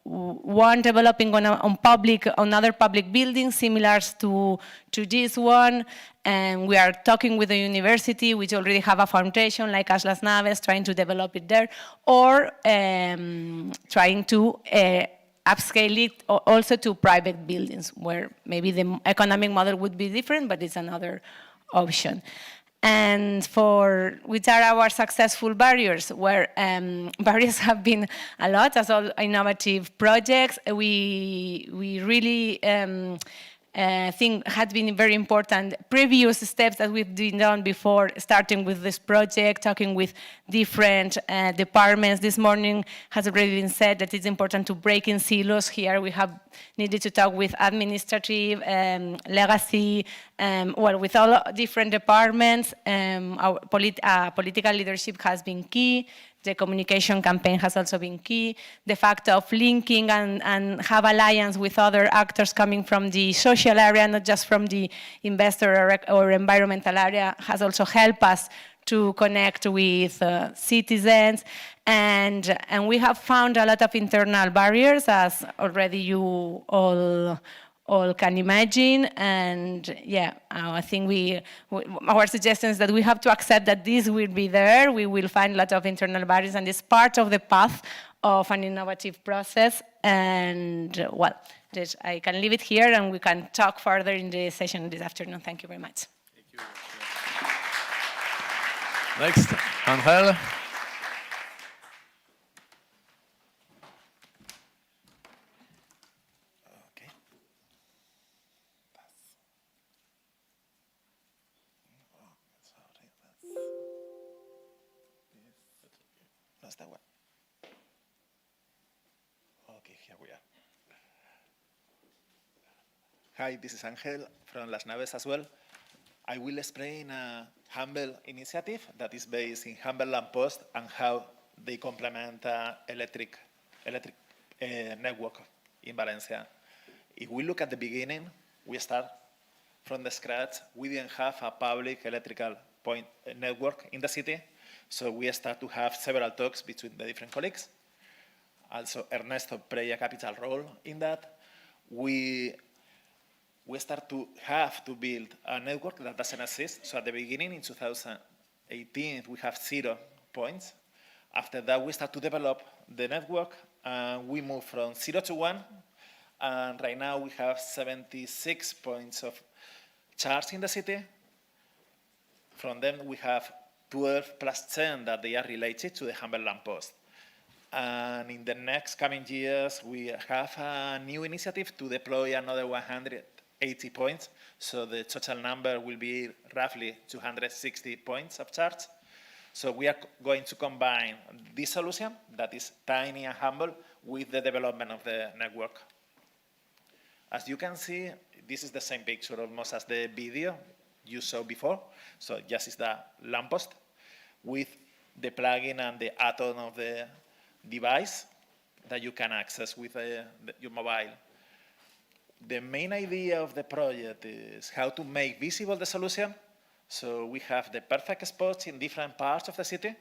One, developing on other public buildings similar to this one. And we are talking with the university, which already have a foundation like Las Naves, trying to develop it there, or trying to upscale it also to private buildings, where maybe the economic model would be different, but it's another option. And which are our successful barriers, where barriers have been a lot, as all innovative projects. We really think had been very important previous steps that we've done before starting with this project, talking with different departments. This morning has already been said that it's important to break in silos. Here we have needed to talk with administrative, legacy, with all different departments. Our political leadership has been key. The communication campaign has also been key. The fact of linking and have alliance with other actors coming from the social area, not just from the investor or environmental area, has also helped us to connect with citizens. And we have found a lot of internal barriers, as already you all can imagine. And yeah, I think our suggestion is that we have to accept that this will be there. We will find a lot of internal barriers, and it's part of the path of an innovative process. And well, I can leave it here, and we can talk further in the session this afternoon. Thank you very much. Thank you. Next, Angel. That's that one. Okay, here we are. Hi, this is Angel from Las Naves as well. I will explain a humble initiative that is based in humble lamppost and how they complement electric network in Valencia. If we look at the beginning, we start from the scratch. We didn't have a public electrical point network in the city, so we start to have several talks between the different colleagues. Also, Ernesto played a capital role in that. We start to have to build a network that doesn't exist. So at the beginning, in 2018, we have 0 points. After that, we start to develop the network. We move from 0 to 1. And right now, we have 76 points of charge in the city. From them, we have 12 plus 10 that they are related to the humble lamppost. And in the next coming years, we have a new initiative to deploy another 180 points. So the total number will be roughly 260 points of charge. So we are going to combine this solution that is tiny and humble with the development of the network. As you can see, this is the same picture almost as the video you saw before. So just is the lamppost with the plugin and the add-on of the device that you can access with your mobile. The main idea of the project is how to make visible the solution. So we have the perfect spots in different parts of the city.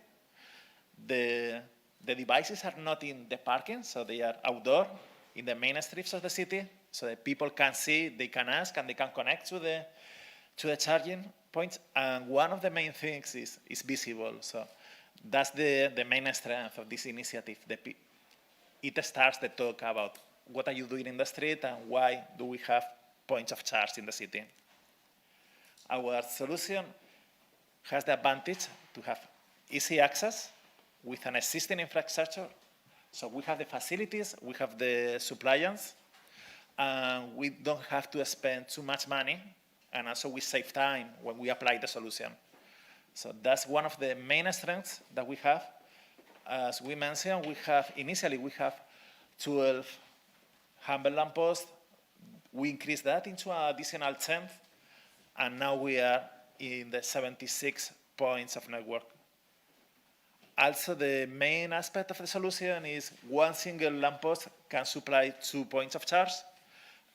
The devices are not in the parking, so they are outdoor in the main streets of the city, so that people can see, they can ask, and they can connect to the charging points. And one of the main things is visible. So that's the main strength of this initiative. It starts the talk about what are you doing in the street and why do we have points of charge in the city. Our solution has the advantage to have easy access with an existing infrastructure. So we have the facilities, we have the suppliers, and we don't have to spend too much money, and also we save time when we apply the solution. So that's one of the main strengths that we have. As we mentioned, initially we have 12 humble lampposts. We increased that into an additional 10, and now we are in the 76 points of network. Also, the main aspect of the solution is one single lamppost can supply 2 points of charge,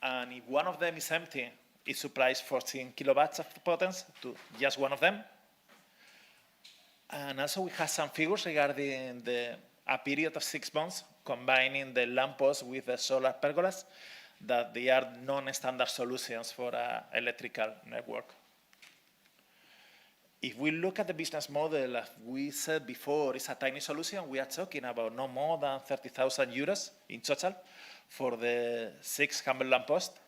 and if one of them is empty, it supplies 14 kilowatts of potence to just one of them. And also we have some figures regarding a period of 6 months, combining the lampposts with the solar pergolas, that they are non-standard solutions for an electrical network. If we look at the business model, as we said before, it's a tiny solution. We are talking about no more than 30,000 euros in total for the 6 humble lampposts.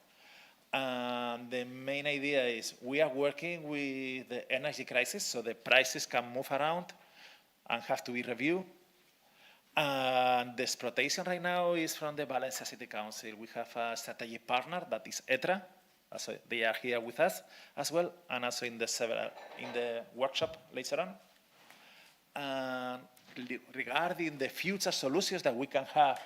And the main idea is we are working with the energy crisis, so the prices can move around and have to be reviewed. And the exploitation right now is from the València City Council. We have a strategic partner that is ETRA. So they are here with us as well, and also in the workshop later on. And regarding the future solutions that we can have,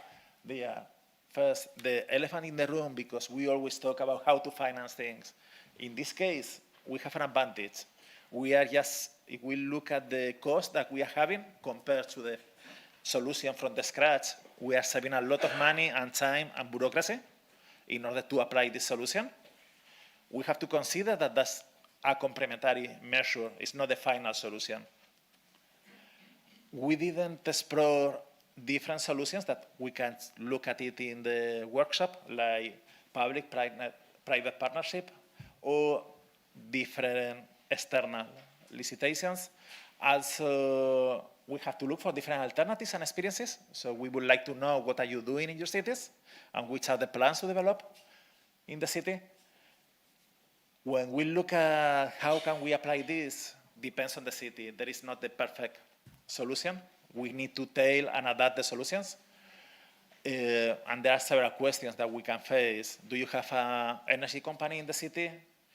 they are first the elephant in the room, because we always talk about how to finance things. In this case, we have an advantage. We are just, if we look at the cost that we are having compared to the solution from the scratch, we are saving a lot of money and time and bureaucracy in order to apply this solution. We have to consider that that's a complementary measure. It's not the final solution. We didn't explore different solutions that we can look at it in the workshop, like public-private partnership or different external licitations. Also, we have to look for different alternatives and experiences. So we would like to know what are you doing in your cities and which are the plans to develop in the city. When we look at how can we apply this, depends on the city. There is not the perfect solution. We need to tailor and adapt the solutions. And there are several questions that we can face. Do you have an energy company in the city?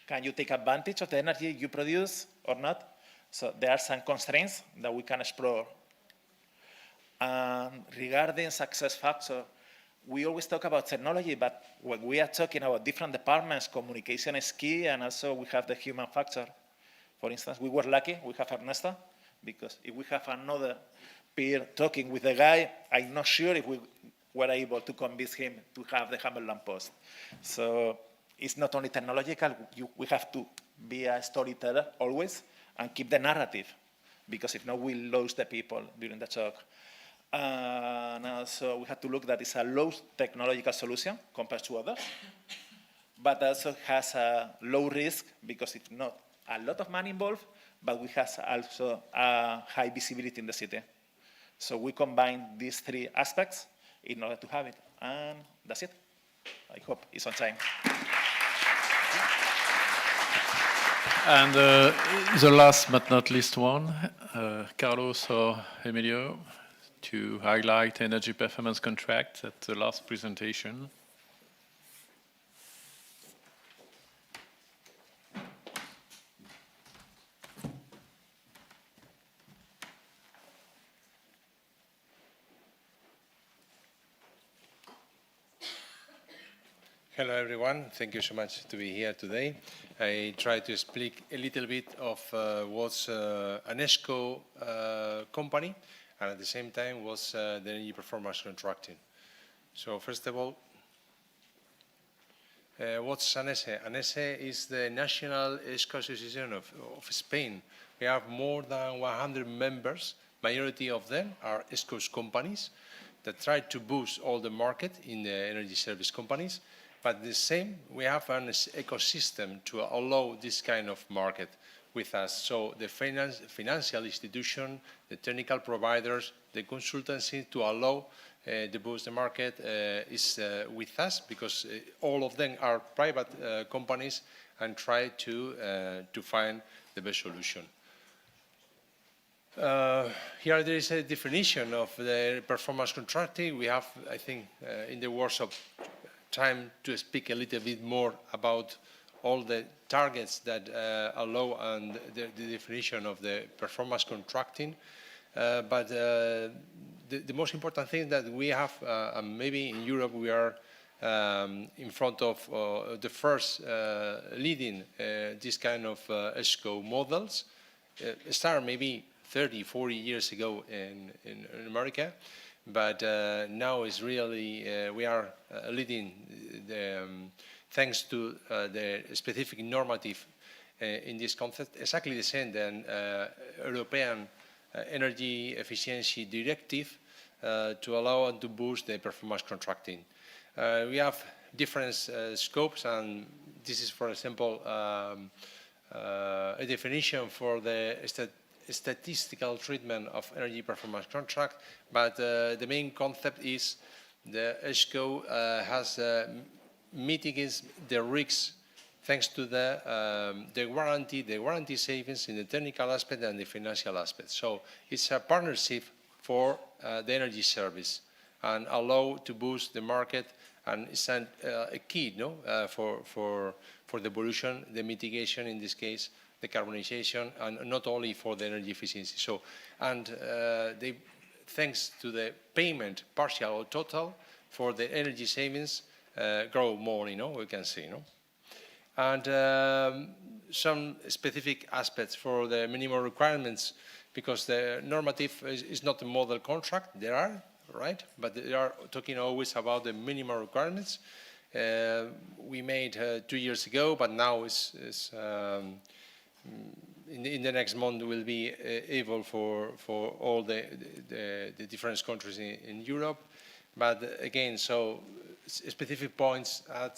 Can you take advantage of the energy you produce or not? So there are some constraints that we can explore. Regarding success factor, we always talk about technology, but when we are talking about different departments, communication is key, and also we have the human factor. For instance, we were lucky, we have Ernesto, because if we have another peer talking with a guy, I'm not sure if we were able to convince him to have the humble lamppost. So it's not only technological, we have to be a storyteller always and keep the narrative, because if not, we lose the people during the talk. And also we have to look that it's a low technological solution compared to others, but also has a low risk because it's not a lot of money involved, but we have also a high visibility in the city. So we combine these three aspects in order to have it, and that's it. I hope it's on time. And the last but not least one, Carlos or Emilio, to highlight energy performance contract at the last presentation. Hello everyone, thank you so much to be here today. I try to speak a little bit of what's an ESCO company, and at the same time what's the energy performance contracting. So first of all, what's ANESE? ANESE is the National ESCO Association of Spain. We have more than 100 members. Majority of them are ESCO's companies that try to boost all the market in the energy service companies. But the same, we have an ecosystem to allow this kind of market with us. So the financial institution, the technical providers, the consultancy to allow the boost the market is with us, because all of them are private companies and try to find the best solution. Here there is a definition of the performance contracting. We have, I think, in the workshop, time to speak a little bit more about all the targets that allow and the definition of the performance contracting. But the most important thing that we have, and maybe in Europe we are in front of the first leading this kind of ESCO models. Start maybe 30, 40 years ago in America. But now is really, we are leading thanks to the specific normative in this concept, exactly the same than European Energy Efficiency Directive to allow and to boost the performance contracting. We have different scopes, and this is, for example, a definition for the statistical treatment of energy performance contract, but the main concept is the ESCO has mitigates the risks thanks to the guarantee savings in the technical aspect and the financial aspect. So it's a partnership for the energy service and allow to boost the market, and it's a key for the evolution, the mitigation in this case, the carbonization, and not only for the energy efficiency. So, and they, thanks to the payment, partial or total, for the energy savings, grow more, we can see, And some specific aspects for the minimum requirements, because the normative is not a model contract, there are, right? But they are talking always about the minimum requirements. We made 2 years ago, but now it's in the next month will be able for all the different countries in Europe. But again, so specific points at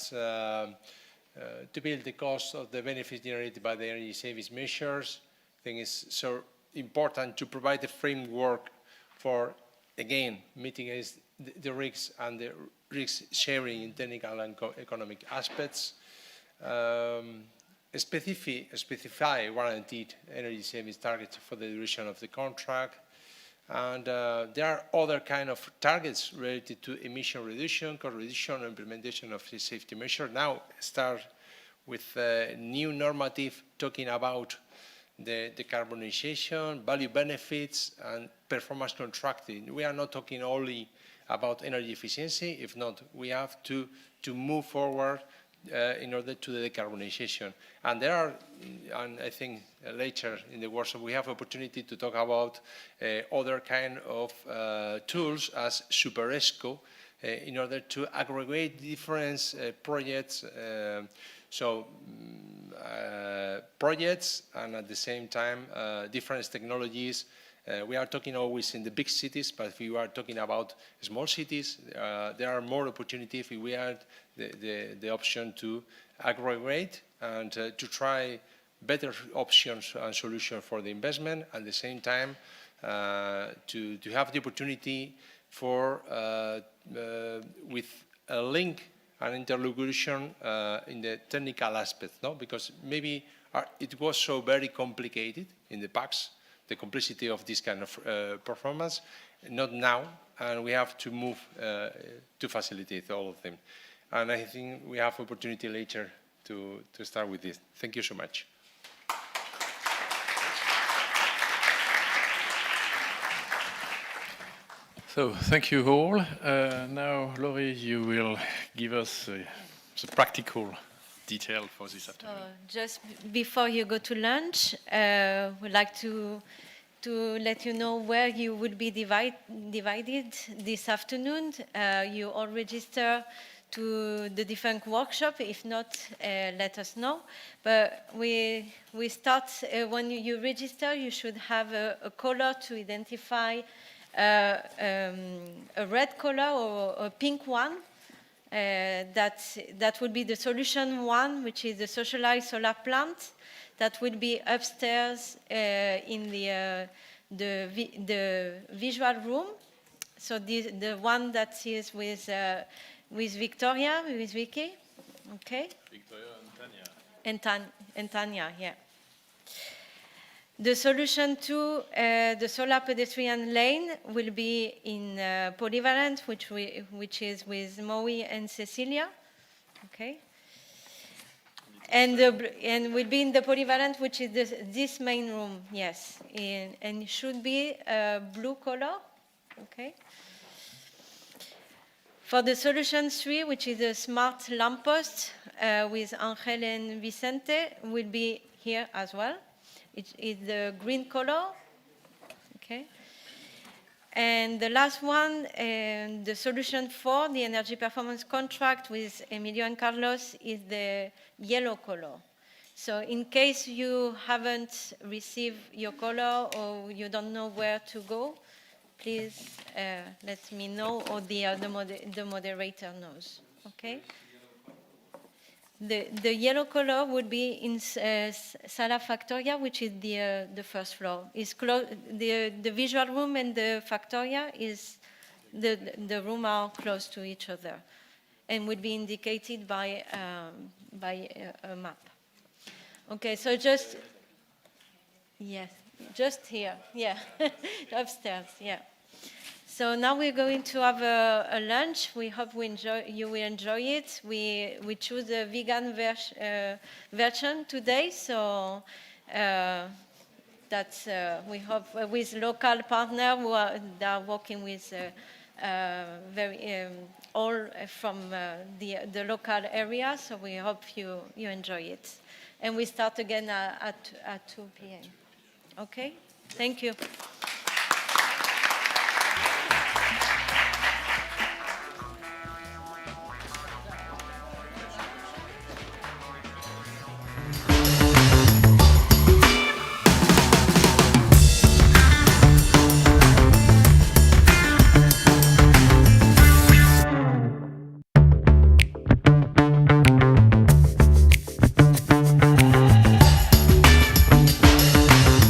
to build the cost of the benefits generated by the energy savings measures. I think it's so important to provide a framework for, again, mitigate the risks and the risk sharing in technical and economic aspects. specify guaranteed energy savings targets for the duration of the contract. And there are other kind of targets related to emission reduction, cost reduction, implementation of the safety measure. Now start with a new normative talking about the decarbonization, value benefits, and performance contracting. We are not talking only about energy efficiency. If not, we have to move forward in order to the decarbonization. And there are, and I think later in the workshop we have opportunity to talk about other kind of tools as Super ESCO in order to aggregate different projects. Projects and at the same time different technologies. We are talking always in the big cities, but if we are talking about small cities, there are more opportunities if we had the option to aggregate and to try better options and solutions for the investment, at the same time to have the opportunity for with a link and interlocution in the technical aspect, no? Because maybe it was so very complicated in the past, the complexity of this kind of performance, not now, and we have to move to facilitate all of them. And I think we have opportunity later to start with this. Thank you so much. So thank you all. Now, Laurie, you will give us the practical detail for this afternoon. Just before you go to lunch, we'd like to let you know where you will be divided this afternoon. You all register to the different workshops. If not, let us know. But we start, when you register, you should have a color to identify a red color or a pink one. That would be the solution one, which is the socialized solar plant. That will be upstairs in the visual room. So the one that is with Victoria, with Vicky, okay? Victoria and Tanya. And Tanya, yeah. The solution to the solar pedestrian lane will be in Polyvalent, which is with Moe and Cecilia, okay? And will be in the Polyvalent, which is this main room, yes. And it should be a blue color, okay? For the solution 3, which is a smart lamppost with Angel and Vicente, will be here as well. It is the green color, okay? And the last one, the solution 4, the energy performance contract with Emilio and Carlos, is the yellow color. So in case you haven't received your color or you don't know where to go, please let me know, or the moderator knows, okay? The yellow color would be in Sala Factoria, which is the first floor. It's the visual room and the Factoria is the room are close to each other, and would be indicated by a map. Okay, so just here, yeah, upstairs, yeah. So now we're going to have a lunch. We hope you will enjoy it. We choose a vegan version today, so that's we hope with local partners who are working with all from the local area. So we hope you enjoy it. And we start again at 2 p.m. Okay? Thank you.